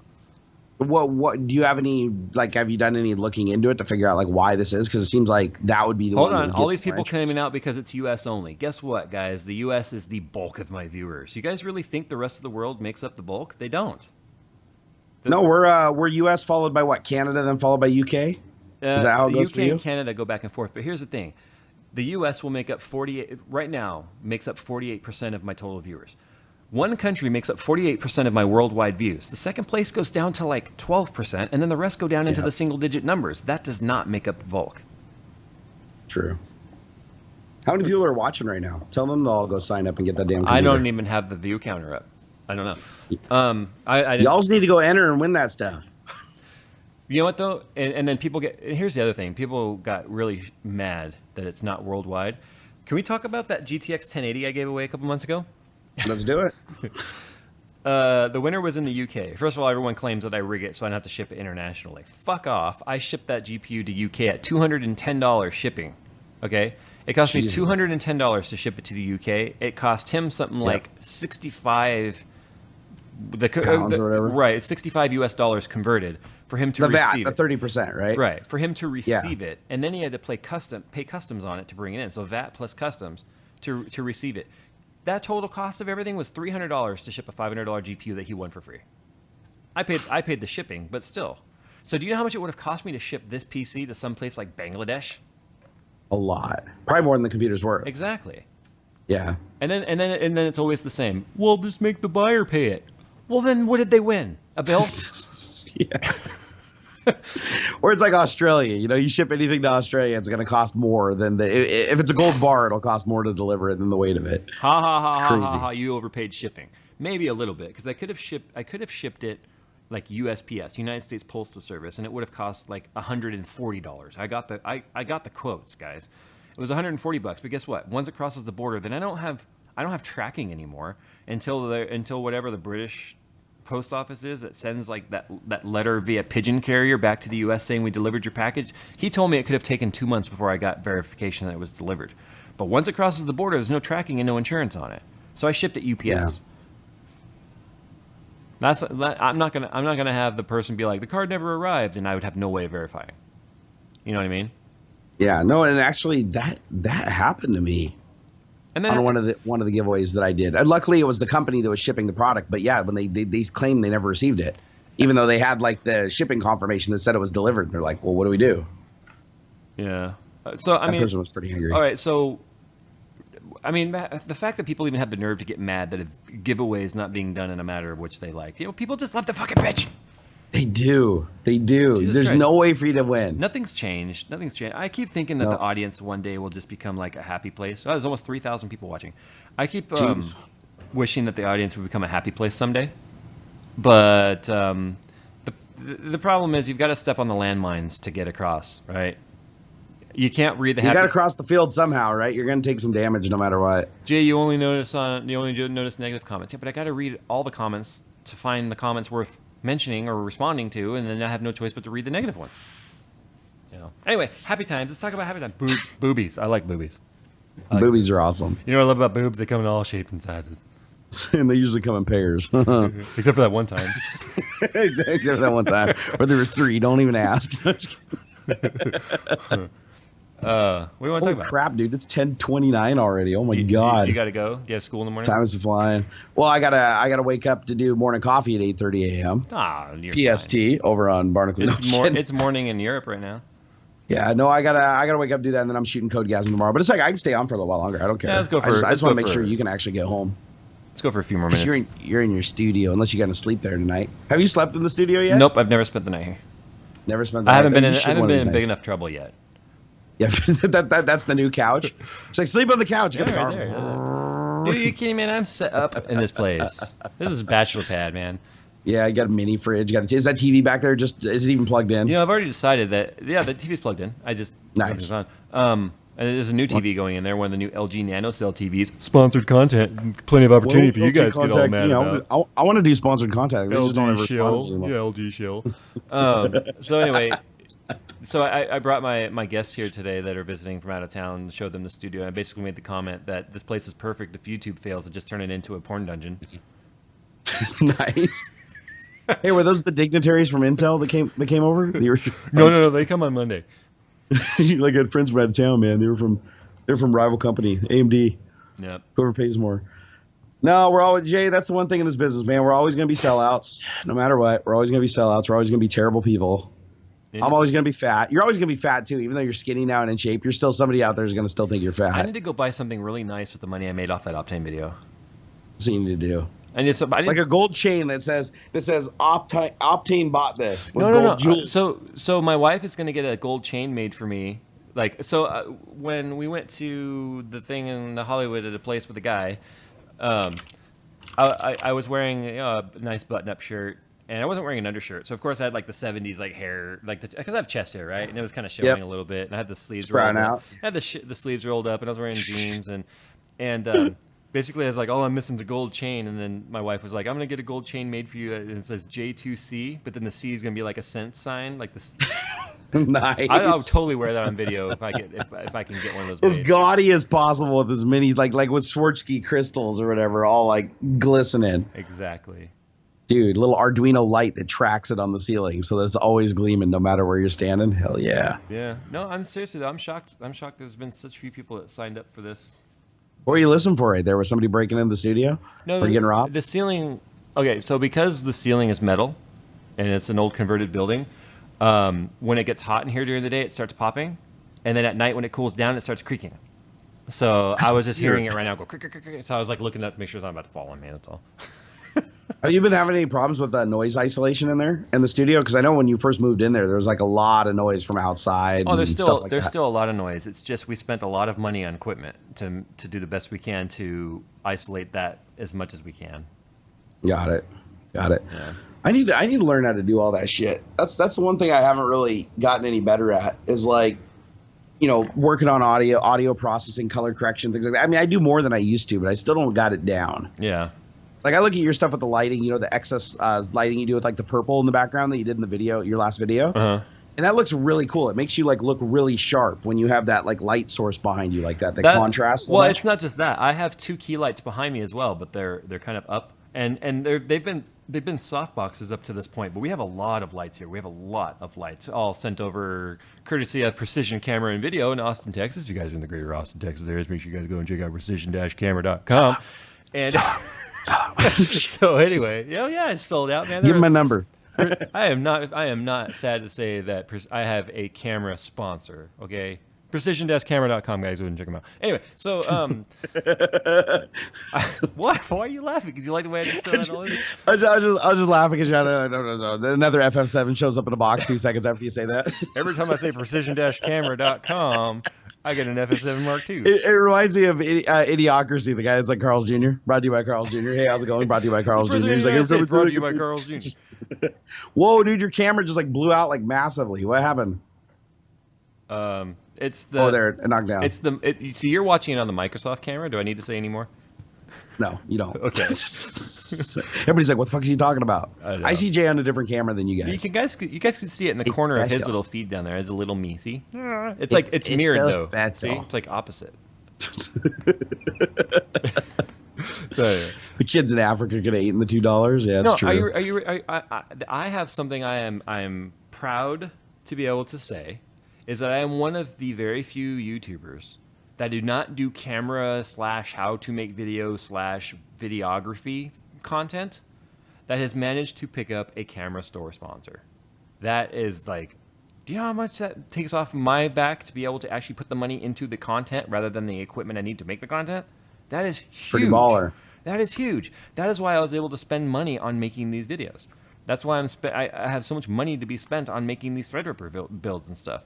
What do you have any have you done any looking into it to figure out why this is? Because it seems like that would be the Hold one. on, all these people claiming out because it's U.S. only. Guess what, guys? The U.S. is the bulk of my viewers. You guys really think the rest of the world makes up the bulk? They don't. No, we're U.S. followed by what? Canada, then followed by UK. Is that how it the goes UK for you? and Canada go back and forth, but here's the thing: the US will make up 48 right now. Makes up 48% of my total viewers. One country makes up 48% of my worldwide views. The second place goes down to like 12%, and then the rest go down into the single-digit numbers. That does not make up the bulk. True. How many people are watching right now? Tell them to all go sign up and get that damn computer. I don't even have the view counter up. I don't know. Y'all just need to go enter and win that stuff. You know what though? And then people get. And here's the other thing. People got really mad that it's not worldwide. Can we talk about that GTX 1080 I gave away a couple months ago? Let's do it. The winner was in the UK. First of all, everyone claims that I rig it so I don't have to ship it internationally. Fuck off. I shipped that GPU to UK at $210 shipping. Okay? It cost me $210 to ship it to the UK. It cost him something like 65 pounds or whatever. Right, it's 65 US dollars converted for him to receive the 30%, right? Right, for him to receive it. And then he had to pay customs on it to bring it in. So VAT plus customs to receive it. That total cost of everything was $300 to ship a $500 GPU that he won for free. I paid the shipping, but still. So do you know how much it would have cost me to ship this PC to some place like Bangladesh? A lot. Probably more than the computer's worth. Exactly. Yeah. And then it's always the same. Well, just make the buyer pay it. Well, then what did they win? A bill? Yeah. Or it's like Australia. You know, you ship anything to Australia, it's going to cost more than if it's a gold bar, it'll cost more to deliver it than the weight of it. Ha ha ha It's ha crazy. ha ha! You overpaid shipping. Maybe a little bit because I could have shipped it like USPS, United States Postal Service, and it would have cost like $140. I got the quotes, guys. It was $140, but guess what? Once it crosses the border, then I don't have tracking anymore until whatever the British post office is that sends like that letter via pigeon carrier back to the US saying we delivered your package. He told me it could have taken 2 months before I got verification that it was delivered. But once it crosses the border, there's no tracking and no insurance on it. So I shipped it UPS. Yeah. I'm not gonna have the person be like the card never arrived and I would have no way of verifying. You know what I mean? Yeah, no, and actually that happened to me. And then on one of the giveaways that I did. And luckily, it was the company that was shipping the product. But yeah, when they claimed they never received it, even though they had like the shipping confirmation that said it was delivered. They're like, well, what do we do? Yeah. So I mean, that person was pretty angry. All right, so I mean, the fact that people even have the nerve to get mad that a giveaway is not being done in a matter of which they like. You know, people just love the fucking bitch. They do. Jesus There's Christ. no way for you to win. Nothing's changed. I keep thinking that the audience one day will just become like a happy place. Oh, there's almost 3,000 people watching. I keep wishing that the audience would become a happy place someday. But the problem is you've got to step on the landmines to get across, right? You can't read the. You got to cross the field somehow, right? You're going to take some damage no matter what. Jay, you only notice negative comments. Yeah, but I got to read all the comments to find the comments worth mentioning or responding to, and then I have no choice but to read the negative ones. You know. Anyway, happy times. Let's talk about happy times. Boobies. I like boobies. Boobies are awesome. You know what I love about boobs? They come in all shapes and sizes. And they usually come in pairs. Except for that one time. Except for that one time where there was 3. Don't even ask. What do you want to talk about? Crap, dude! It's 10:29 already. Oh my god! You got to go. Do you have school in the morning? Time is flying. Well, I gotta wake up to do morning coffee at 8:30 a.m. PST fine. Over on Barnacules. It's morning in Europe right now. Yeah, no, I gotta wake up, do that, and then I'm shooting Codegasm tomorrow. But it's like I can stay on for a little while longer. I don't care. Yeah, let's go for. I just want to make sure you can actually get home. Let's go for a few more minutes. You're in your studio, unless you got to sleep there tonight. Have you slept in the studio yet? Nope, I've never spent the night here. Never spent the night. I haven't been in big enough trouble yet. Yeah, that's the new couch. It's like sleep on the couch. Yeah, right there. Dude, you kidding, man? I'm set up in this place. This is bachelor pad, man. Yeah, you got a mini fridge. Is that TV back there? Is it even plugged in? You know, I've already decided that. Yeah, the TV's plugged in. I just nice. And there's a new TV going in there. One of the new LG NanoCell TVs. Sponsored content. Plenty of opportunity for you guys to get all mad about. I want to do sponsored content. LG shill. Yeah, LG shill. So anyway. So I brought my guests here today that are visiting from out of town, showed them the studio, and I basically made the comment that this place is perfect if YouTube fails to just turn it into a porn dungeon. Nice. Hey, were those the dignitaries from Intel that came over? No, they come on Monday. Like I had friends from out of town, man. They're from rival company, AMD. Yep. Whoever pays more. No, we're always Jay. That's the one thing in this business, man. We're always going to be sellouts, no matter what. We're always going to be sellouts. We're always going to be terrible people. I'm always going to be fat. You're always going to be fat too. Even though you're skinny now and in shape, you're still somebody out there is going to still think you're fat. I need to go buy something really nice with the money I made off that Optane video. That's what you need to do. Like a gold chain that says Optane bought this. With no. gold jewels. So my wife is going to get a gold chain made for me. When we went to the thing in the Hollywood at a place with a guy, I was wearing a nice button-up shirt. And I wasn't wearing an undershirt, so of course I had like the '70s like hair, because I have chest hair, right? And it was kind of showing a little bit. And I had the sleeves rolled up. I had the sleeves rolled up, and I was wearing jeans, and basically I was like, all I'm missing is a gold chain. And then my wife was like, I'm gonna get a gold chain made for you, and it says J2C, but then the C is gonna be like a cent sign, like this. Nice. I'll totally wear that on video if I can get one of those. As gaudy as possible with as many like with Swarovski crystals or whatever, all like glistening. Exactly. Dude, little Arduino light that tracks it on the ceiling, so that it's always gleaming no matter where you're standing. Hell yeah. Yeah. No, I'm seriously, I'm shocked. I'm shocked there's been such few people that signed up for this. What were you listening for right there? Was somebody breaking into the studio? No, getting robbed? The ceiling. Okay, so because the ceiling is metal, and it's an old converted building, when it gets hot in here during the day, it starts popping, and then at night when it cools down, it starts creaking. So I was just hearing it right now go crick, crick, crick, crick. So I was like looking up to make sure it's not about to fall on me. That's all. Have you been having any problems with the noise isolation in there in the studio? Because I know when you first moved in there was like a lot of noise from outside. Oh, there's still a lot of noise. It's just we spent a lot of money on equipment to do the best we can to isolate that as much as we can. Got it. Yeah. I need to learn how to do all that shit. That's the one thing I haven't really gotten any better at is like, working on audio processing, color correction, things like that. I mean, I do more than I used to, but I still don't got it down. Yeah. Like I look at your stuff with the lighting, the excess lighting you do with like the purple in the background that you did in the video, your last video. Uh-huh. And that looks really cool. It makes you like look really sharp when you have that like light source behind you like that contrasts. Well, it's not just that. I have two key lights behind me as well, but they're kind of up and they've been soft boxes up to this point, but we have a lot of lights here. We have a lot of lights all sent over courtesy of Precision Camera and Video in Austin, Texas. You guys are in the greater Austin, Texas areas. Make sure you guys go and check out precision-camera.com. And so anyway, yeah, it's sold out, man. Give me my number. I am not sad to say that I have a camera sponsor. Okay, precision-camera.com, guys. Go and check them out. Anyway, so what? Why are you laughing? Because you like the way I just throw that all in? I was just laughing because another FF7 shows up in a box 2 seconds after you say that. Every time I say precision-camera.com, I get an FF7 Mark II. It reminds me of Idiocracy, the guy that's like Carl's Jr. Brought to you by Carl's Jr. Hey, how's it going? Brought to you by Carl's Jr. He's like, brought to you by Carl's Jr. Whoa, dude, your camera just like blew out like massively. What happened? It's the there, it knocked down. It's you see, you're watching it on the Microsoft camera. Do I need to say any more? No, you don't. Okay. Everybody's like, "What the fuck is he talking about?" I see Jay on a different camera than you guys. You guys can see it in the corner of his little feed down there. As a little me. See, it's mirrored though. See, it's like opposite. So the kids in Africa could have eaten the $2. Yeah, that's true. I have something I am proud to be able to say is that I am one of the very few YouTubers that do not do camera / how to make video / videography content that has managed to pick up a camera store sponsor. That is like, do you know how much that takes off my back to be able to actually put the money into the content rather than the equipment I need to make the content? That is huge. Pretty baller. That is huge. That is why I was able to spend money on making these videos. That's why I have so much money to be spent on making these Threadripper builds and stuff.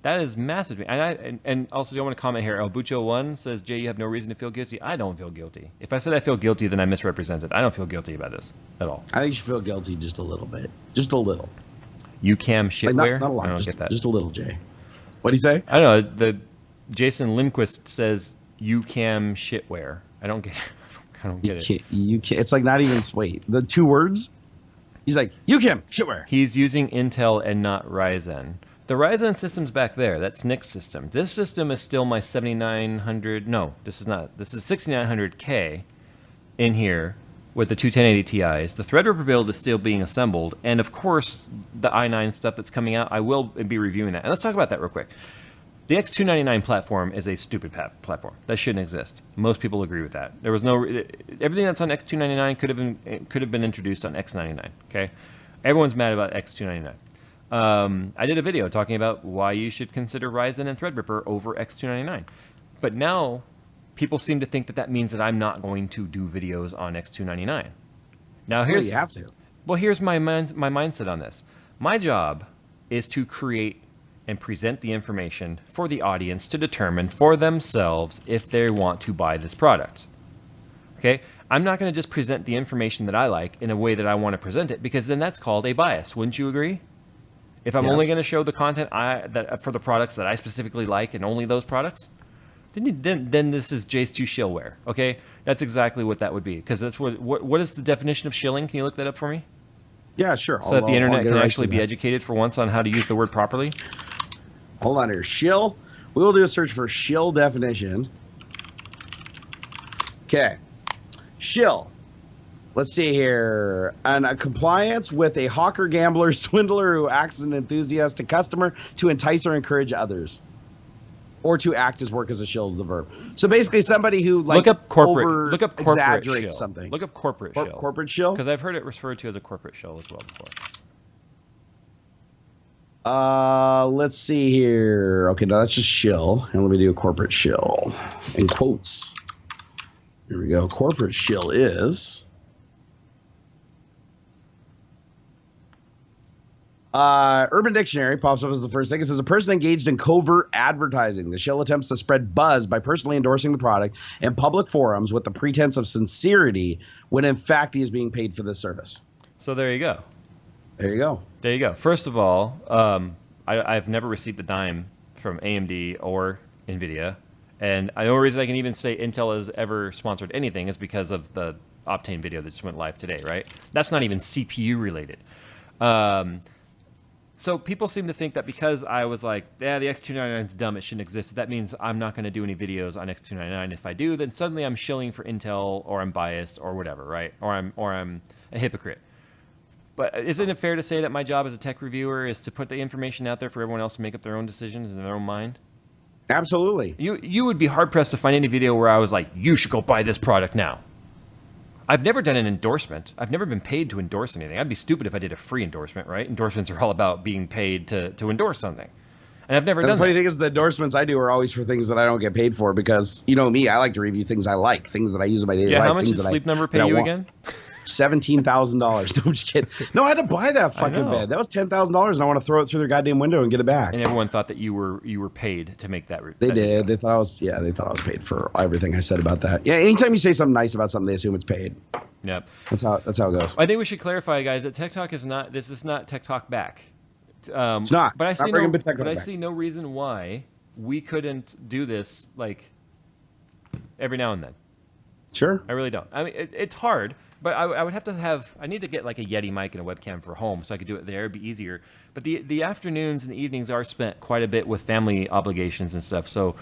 That is massive. And also, I want to comment here. El Bucho1 says, Jay, you have no reason to feel guilty. I don't feel guilty. If I said I feel guilty, then I misrepresented. I don't feel guilty about this at all. I think you should feel guilty just a little bit. Just a little. UCam shitware? Not a lot. I don't get that. Just a little, Jay. What do you say? I don't know. The Jason Lindquist says UCam shitware. I don't get it. You can't. It's like not even, wait, the 2 words? He's like, UCam shitware. He's using Intel and not Ryzen. The Ryzen system's back there. That's Nick's system. This system is still my 7900. No, this is not. This is 6900K in here with the two 1080 Ti's. The Threadripper build is still being assembled. And of course, the i9 stuff that's coming out, I will be reviewing that. And let's talk about that real quick. The X299 platform is a stupid platform. That shouldn't exist. Most people agree with that. There was everything that's on X299 could have been introduced on X99. Okay, everyone's mad about X299. I did a video talking about why you should consider Ryzen and Threadripper over X299. But now people seem to think that that means that I'm not going to do videos on X299. Now here's you have to. Well, here's my mindset on this. My job is to create and present the information for the audience to determine for themselves if they want to buy this product. Okay? I'm not going to just present the information that I like in a way that I want to present it, because then that's called a bias. Wouldn't you agree? If I'm only going to show the content for the products that I specifically like and only those products, then this is Jayz2 shillware. Okay? That's exactly what that would be, because that's what is the definition of shilling? Can you look that up for me? Yeah, sure. So that the internet can actually be educated for once on how to use the word properly. Hold on here. Shill. We will do a search for shill definition. Okay. Shill. Let's see here. A compliance with a hawker, gambler, swindler who acts as an enthusiastic customer to entice or encourage others. Or to act as work as a shill is the verb. So basically somebody who like look up corporate exaggerates shill. something. Look up corporate shill. Corporate shill? Because I've heard it referred to as a corporate shill as well before. Let's see here. Okay, no, that's just shill. And let me do a corporate shill in quotes. Here we go. Corporate shill is Urban Dictionary pops up as the first thing. It says a person engaged in covert advertising. The shill attempts to spread buzz by personally endorsing the product in public forums with the pretense of sincerity when in fact he is being paid for this service. So there you go. There you go. There you go. First of all, I've never received a dime from AMD or NVIDIA. And the only reason I can even say Intel has ever sponsored anything is because of the Optane video that just went live today, right? That's not even CPU related. So people seem to think that because I was like, yeah, the X299 is dumb, it shouldn't exist, that means I'm not going to do any videos on X299. If I do, then suddenly I'm shilling for Intel, or I'm biased, or whatever, right? Or I'm a hypocrite. But isn't it fair to say that my job as a tech reviewer is to put the information out there for everyone else to make up their own decisions in their own mind? Absolutely. You would be hard-pressed to find any video where I was like, you should go buy this product now. I've never done an endorsement. I've never been paid to endorse anything. I'd be stupid if I did a free endorsement, right? Endorsements are all about being paid to endorse something. And I've never done that. The funny thing is the endorsements I do are always for things that I don't get paid for, because, you know me, I like to review things I like, things that I use in my daily life. Yeah, how much does Sleep Number pay you again? $17,000. No, I'm just kidding. No, I had to buy that fucking bed. That was $10,000, and I want to throw it through their goddamn window and get it back. And everyone thought that you were paid to make that. They did. They thought I was. Yeah, they thought I was paid for everything I said about that. Yeah, anytime you say something nice about something, they assume it's paid. Yep. That's how it goes. I think we should clarify, guys, that Tech Talk is not. This is not Tech Talk back. It's not. But I see I see no reason why we couldn't do this like every now and then. Sure. I really don't. I mean, it's hard. But I would have to have, I need to get like a Yeti mic and a webcam for home so I could do it there. It'd be easier. But the afternoons and the evenings are spent quite a bit with family obligations and stuff. So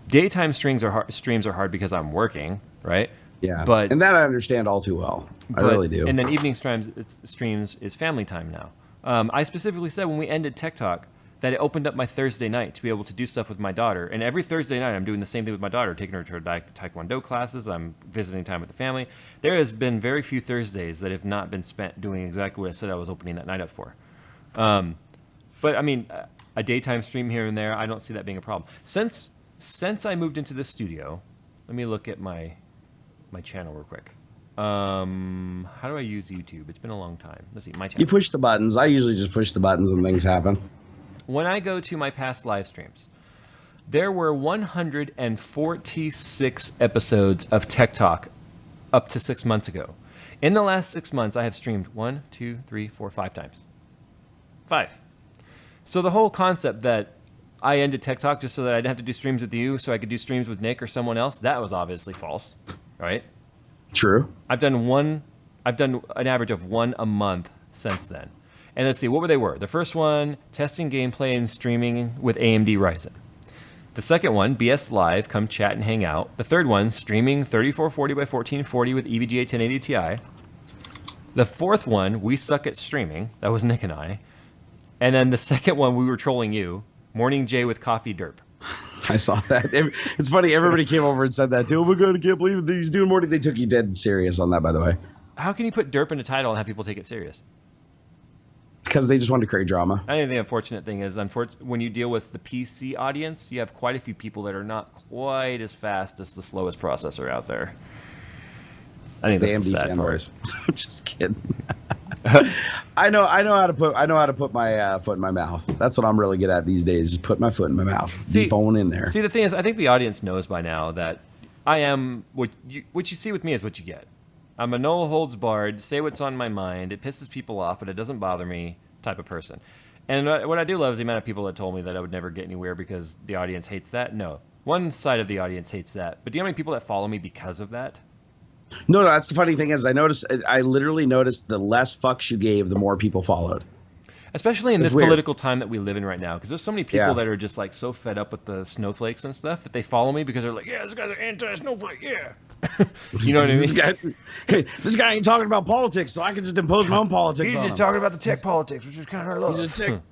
daytime streams are hard because I'm working, right? Yeah. But and that I understand all too well. I really do. And then evening streams is family time now. I specifically said when we ended Tech Talk that it opened up my Thursday night to be able to do stuff with my daughter. And every Thursday night, I'm doing the same thing with my daughter, taking her to her Taekwondo classes. I'm visiting time with the family. There has been very few Thursdays that have not been spent doing exactly what I said I was opening that night up for. But, I mean, a daytime stream here and there, I don't see that being a problem. Since I moved into this studio, let me look at my channel real quick. How do I use YouTube? It's been a long time. Let's see, my channel. You push the buttons. I usually just push the buttons and things happen. When I go to my past live streams, there were 146 episodes of Tech Talk up to 6 months ago. In the last 6 months, I have streamed 5 times. 5. So the whole concept that I ended Tech Talk just so that I didn't have to do streams with you, so I could do streams with Nick or someone else, that was obviously false, right? True. I've done an average of one a month since then. And let's see, what were they? The first one, testing gameplay and streaming with AMD Ryzen. The second one, BS Live, come chat and hang out. The third one, streaming 3440 by 1440 with EVGA 1080 Ti. The fourth one, we suck at streaming. That was Nick and I. And then the second one, we were trolling you. Morning Jay with coffee derp. I saw that. It's funny. Everybody came over and said that too. Oh my God, I can't believe he's doing morning. They took you dead serious on that, by the way. How can you put derp in a title and have people take it serious? because they just want to create drama. I think the unfortunate thing is, when you deal with the PC audience, you have quite a few people that are not quite as fast as the slowest processor out there. I think that's the sad part. I'm just kidding. I know how to put my foot in my mouth. That's what I'm really good at these days. Just put my foot in my mouth. Deep bone in there. See, the thing is, I think the audience knows by now that I am what you see with me is what you get. I'm a no holds barred, say what's on my mind. It pisses people off, but it doesn't bother me type of person. And what I do love is the amount of people that told me that I would never get anywhere because the audience hates that. No, one side of the audience hates that. But do you know how many people that follow me because of that? No, that's the funny thing is I literally noticed the less fucks you gave, the more people followed. Especially in this political time that we live in right now, because there's so many people that are just like so fed up with the snowflakes and stuff that they follow me because they're like, yeah, this guy's an anti-snowflake, yeah. You know what I mean? This guy ain't talking about politics, so I can just impose my own politics. He's just talking about the tech politics, which is kind of love.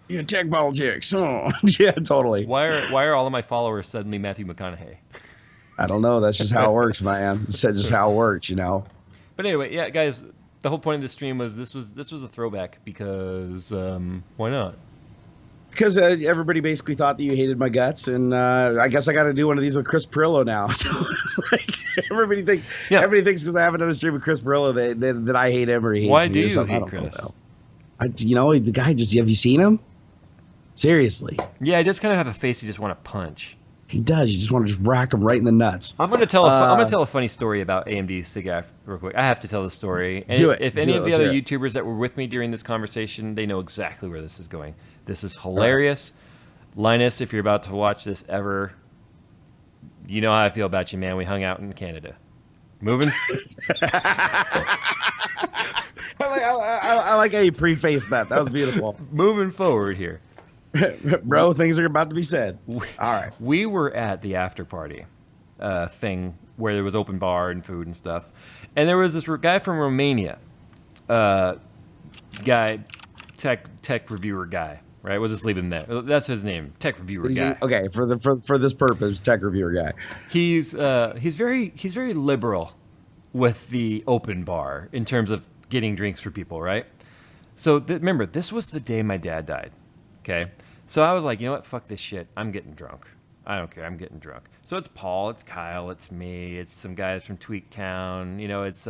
He's tech politics. Oh. Yeah, totally. Why are all of my followers suddenly Matthew McConaughey? I don't know. That's just how it works, man. It's just how it works, you know. But anyway, yeah, guys. The whole point of this stream was this was a throwback because why not? Because everybody basically thought that you hated my guts, and I guess I got to do one of these with Chris Pirillo now. So like everybody thinks because I haven't done a stream with Chris Pirillo that I hate him or he hates me. Why do you hate Chris? The guy just. Have you seen him? Seriously. Yeah, he does kind of have a face you just want to punch. He does. You just want to just rack him right in the nuts. I'm gonna tell a funny story about AMD SIGAF real quick. I have to tell the story. And if any of the other YouTubers that were with me during this conversation, they know exactly where this is going. This is hilarious. Linus, if you're about to watch this ever, you know how I feel about you, man. We hung out in Canada. Moving. I like how you prefaced that. That was beautiful. Moving forward here. Bro, things are about to be said. All right. We were at the after party thing where there was open bar and food and stuff. And there was this guy from Romania, tech reviewer guy, right? We'll just leave him there. That's his name, tech reviewer guy. Okay, for this purpose, tech reviewer guy. He's very liberal with the open bar in terms of getting drinks for people, right? So remember, this was the day my dad died. Okay. So I was like, you know what? Fuck this shit. I'm getting drunk. I don't care. I'm getting drunk. So it's Paul, it's Kyle, it's me, it's some guys from Tweaktown. You know, it's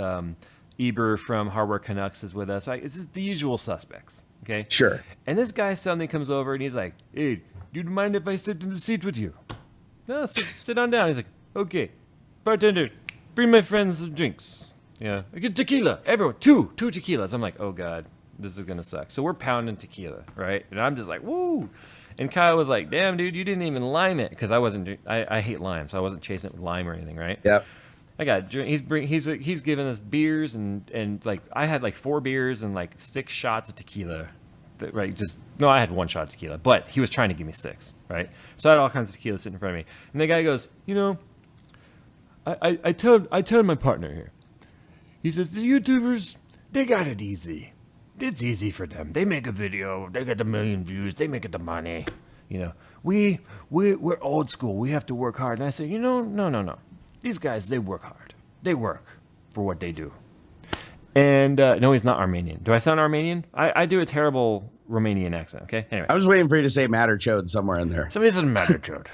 Eber from Hardware Canucks is with us. It's just the usual suspects. Okay. Sure. And this guy suddenly comes over and he's like, hey, do you mind if I sit in the seat with you? No, sit on down. He's like, okay. Bartender, bring my friends some drinks. Yeah. I get tequila. Everyone, two tequilas. I'm like, oh God. This is going to suck. So we're pounding tequila, right? And I'm just like, woo. And Kyle was like, damn, dude, you didn't even lime it. Because I hate lime, so I wasn't chasing it with lime or anything, right? Yep. I got he's giving us beers and like I had like 4 beers and like 6 shots of tequila. Right? I had 1 shot of tequila, but he was trying to give me 6, right? So I had all kinds of tequila sitting in front of me. And the guy goes, you know, I told my partner here. He says, the YouTubers, they got it easy. It's easy for them. They make a video. They get 1 million views. They make it the money. You know, we're old school. We have to work hard. And I say, you know, no. These guys, they work hard. They work for what they do. And no, he's not Armenian. Do I sound Armenian? I do a terrible Romanian accent. Okay. Anyway, I was waiting for you to say matter chode somewhere in there. Somebody said matter chode.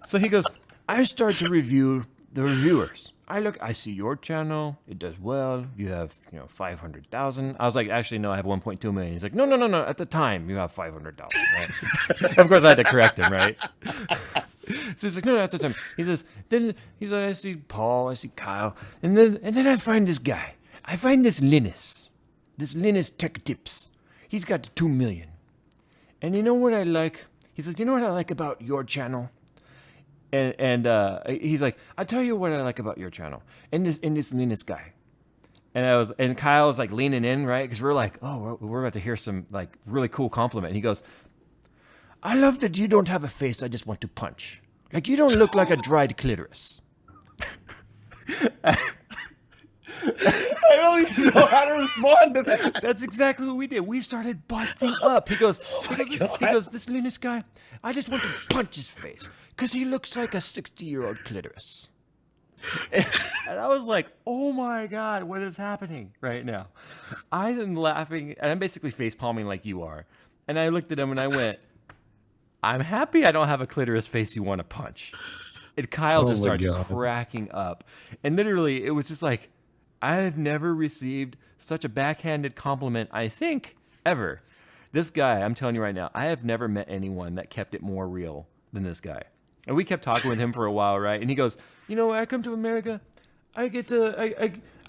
So he goes, I start to review the reviewers. I see your channel. It does well. You have, 500,000. I was like, actually, no, I have 1.2 million. He's like, no. At the time, you have 500,000, right? Of course, I had to correct him, right? So he's like, no, at the time. He says, I see Paul, I see Kyle, and then I find this guy. I find this Linus Tech Tips. He's got 2 million. And you know what I like? He says, you know what I like about your channel? And he's like, I'll tell you what I like about your channel. And this Linus guy. And Kyle was like leaning in, right? Because we're like, oh, we're about to hear some like really cool compliment. And he goes, I love that you don't have a face I just want to punch. Like you don't look like a dried clitoris. I don't even know how to respond to that. That's exactly what we did. We started busting up. He goes, this Linus guy, I just want to punch his face because he looks like a 60-year-old clitoris. And I was like, oh my God, what is happening right now? I am laughing, and I'm basically face palming like you are. And I looked at him and I went, I'm happy I don't have a clitoris face you want to punch. And Kyle just starts cracking up. And literally, it was just like, I have never received such a backhanded compliment, I think, ever. This guy, I'm telling you right now, I have never met anyone that kept it more real than this guy. And we kept talking with him for a while, right? And he goes, you know, when I come to America, I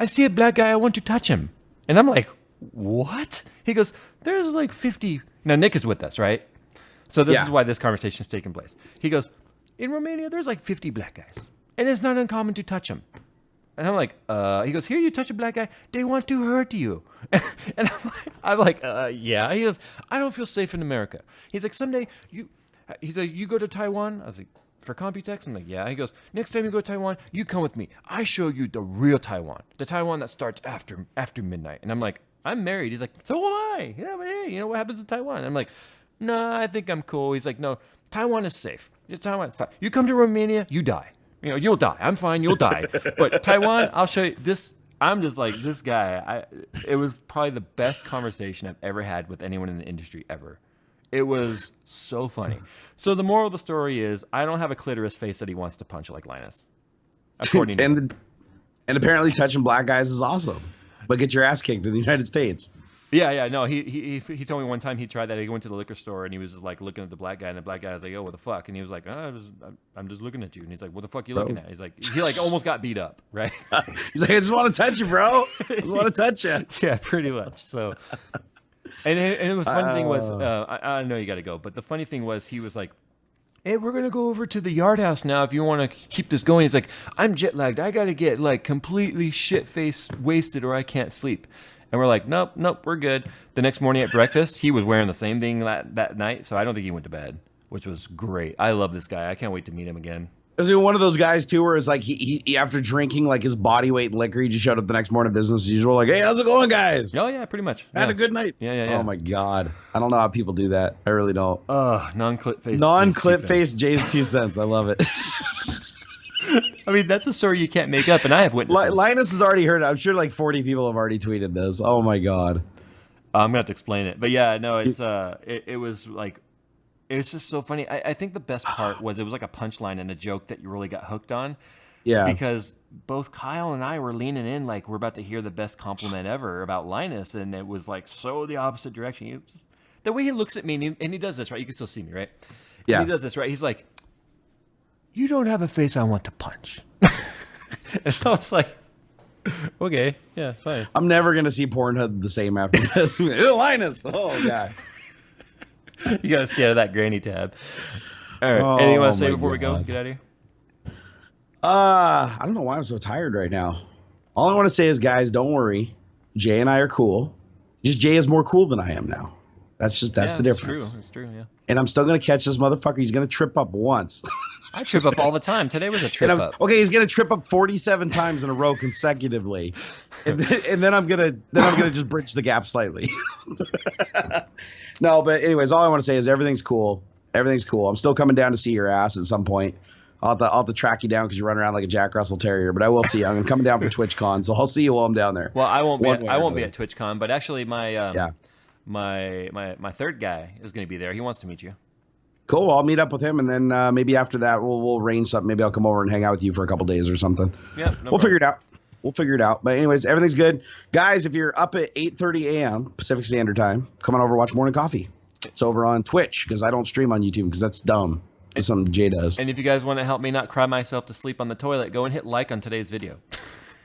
see a black guy, I want to touch him. And I'm like, what? He goes, there's like 50. Now, Nick is with us, right? So this is why this conversation is taking place. He goes, in Romania, there's like 50 black guys. And it's not uncommon to touch them. And I'm like, he goes, here you touch a black guy, they want to hurt you. And I'm like, yeah. He goes, I don't feel safe in America. He's like, someday, he's like, you go to Taiwan? I was like, for Computex? I'm like, yeah. He goes, next time you go to Taiwan, you come with me. I show you the real Taiwan. The Taiwan that starts after midnight. And I'm like, I'm married. He's like, so am I. Yeah, but hey, you know what happens in Taiwan? I'm like, no, I think I'm cool. He's like, no, Taiwan is safe. Taiwan is fine. You come to Romania, you die. You know, you'll die. I'm fine. You'll die. But Taiwan, I'll show you this. I'm just like, this guy, it was probably the best conversation I've ever had with anyone in the industry ever. It was so funny. So the moral of the story is, I don't have a clitoris face that he wants to punch like Linus. According to and apparently touching black guys is awesome. But get your ass kicked in the United States. Yeah. No, he told me one time he tried that. He went to the liquor store and he was just like looking at the black guy, and the black guy was like, "Oh, what the fuck?" And he was like, I'm just looking at you." And he's like, "What the fuck you looking at?" He's like, he like almost got beat up, right? He's like, "I just want to touch you, bro. I just want to touch you." Yeah, pretty much. So, and it was funny thing was, I know you got to go, but the funny thing was he was like, hey, we're going to go over to the yard house now if you want to keep this going. He's like, I'm jet lagged. I got to get like completely shit-faced wasted or I can't sleep. And we're like, nope, we're good. The next morning at breakfast, he was wearing the same thing that night, so I don't think he went to bed, which was great. I love this guy. I can't wait to meet him again. Is he one of those guys, too, where it's like he after drinking like his body weight in liquor, he just showed up the next morning business as usual, like, hey, how's it going, guys? Oh, yeah, pretty much. Had a good night. Yeah. Oh, my God. I don't know how people do that. I really don't. Non-clip face. Non-clip face JayzTwoCents. I love it. I mean, that's a story you can't make up, and I have witnesses. Linus has already heard it. I'm sure like 40 people have already tweeted this. Oh, my God. I'm going to have to explain it. But, yeah, no, it's it was like, it was just so funny. I think the best part was it was like a punchline and a joke that you really got hooked on. Yeah. Because both Kyle and I were leaning in like we're about to hear the best compliment ever about Linus, and it was like so the opposite direction. The way he looks at me, and he does this, right? You can still see me, right? Yeah. And he does this, right? He's like, you don't have a face I want to punch. And I was like, okay, yeah, fine. I'm never going to see Pornhub the same after this. Linus. Oh, God. You got to stay out of that granny tab. All right. Anything you want to say before we go? Get out of here. I don't know why I'm so tired right now. All I want to say is, guys, don't worry. Jay and I are cool. Just Jay is more cool than I am now. That's the difference. It's true, yeah. And I'm still going to catch this motherfucker. He's going to trip up once. I trip up all the time. Today was a trip up. Okay, he's going to trip up 47 times in a row consecutively. And then I'm going to just bridge the gap slightly. No, but anyways, all I want to say is everything's cool. Everything's cool. I'm still coming down to see your ass at some point. I'll have to track you down because you run around like a Jack Russell Terrier, but I will see you. I'm coming down for TwitchCon, so I'll see you while I'm down there. Well, I won't be at TwitchCon, but actually my third guy is going to be there. He wants to meet you. Cool. I'll meet up with him, and then maybe after that we'll arrange something. Maybe I'll come over and hang out with you for a couple days or something. Yeah, we'll figure it out. We'll figure it out. But anyways, everything's good. Guys, if you're up at 8:30 a.m. Pacific Standard Time, come on over watch Morning Coffee. It's over on Twitch because I don't stream on YouTube because that's dumb. It's something Jay does. And if you guys want to help me not cry myself to sleep on the toilet, go and hit like on today's video.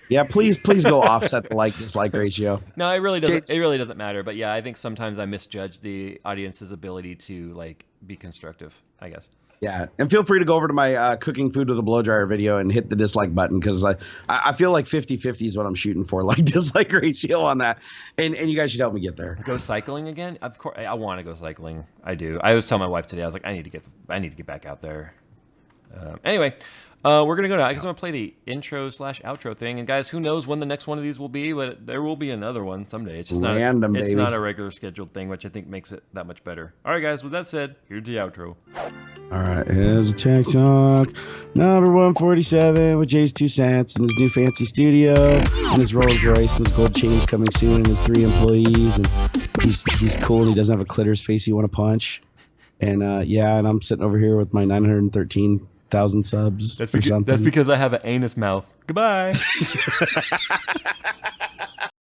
Yeah, please go offset the like-dislike ratio. No, it really doesn't. It really doesn't matter. But yeah, I think sometimes I misjudge the audience's ability to like be constructive, I guess. Yeah, and feel free to go over to my cooking food with a blow dryer video and hit the dislike button because I feel like 50-50 is what I'm shooting for, like dislike ratio on that. And you guys should help me get there. Go cycling again? Of course, I want to go cycling. I do. I was telling my wife today, I was like, I need to get back out there. Anyway, we're gonna go now. I guess I'm gonna play the intro/outro thing. And guys, who knows when the next one of these will be? But there will be another one someday. It's just Random, not. It's baby. not a regular scheduled thing, which I think makes it that much better. All right, guys. With that said, here's the outro. All right, here's a tech talk number 147 with JayzTwoCents in his new fancy studio, and his Rolls Royce, and his gold chains coming soon, and his 3 employees, and he's cool, and he doesn't have a clitters face you want to punch, and and I'm sitting over here with my 913,000 subs. That's or something. because I have an anus mouth. Goodbye.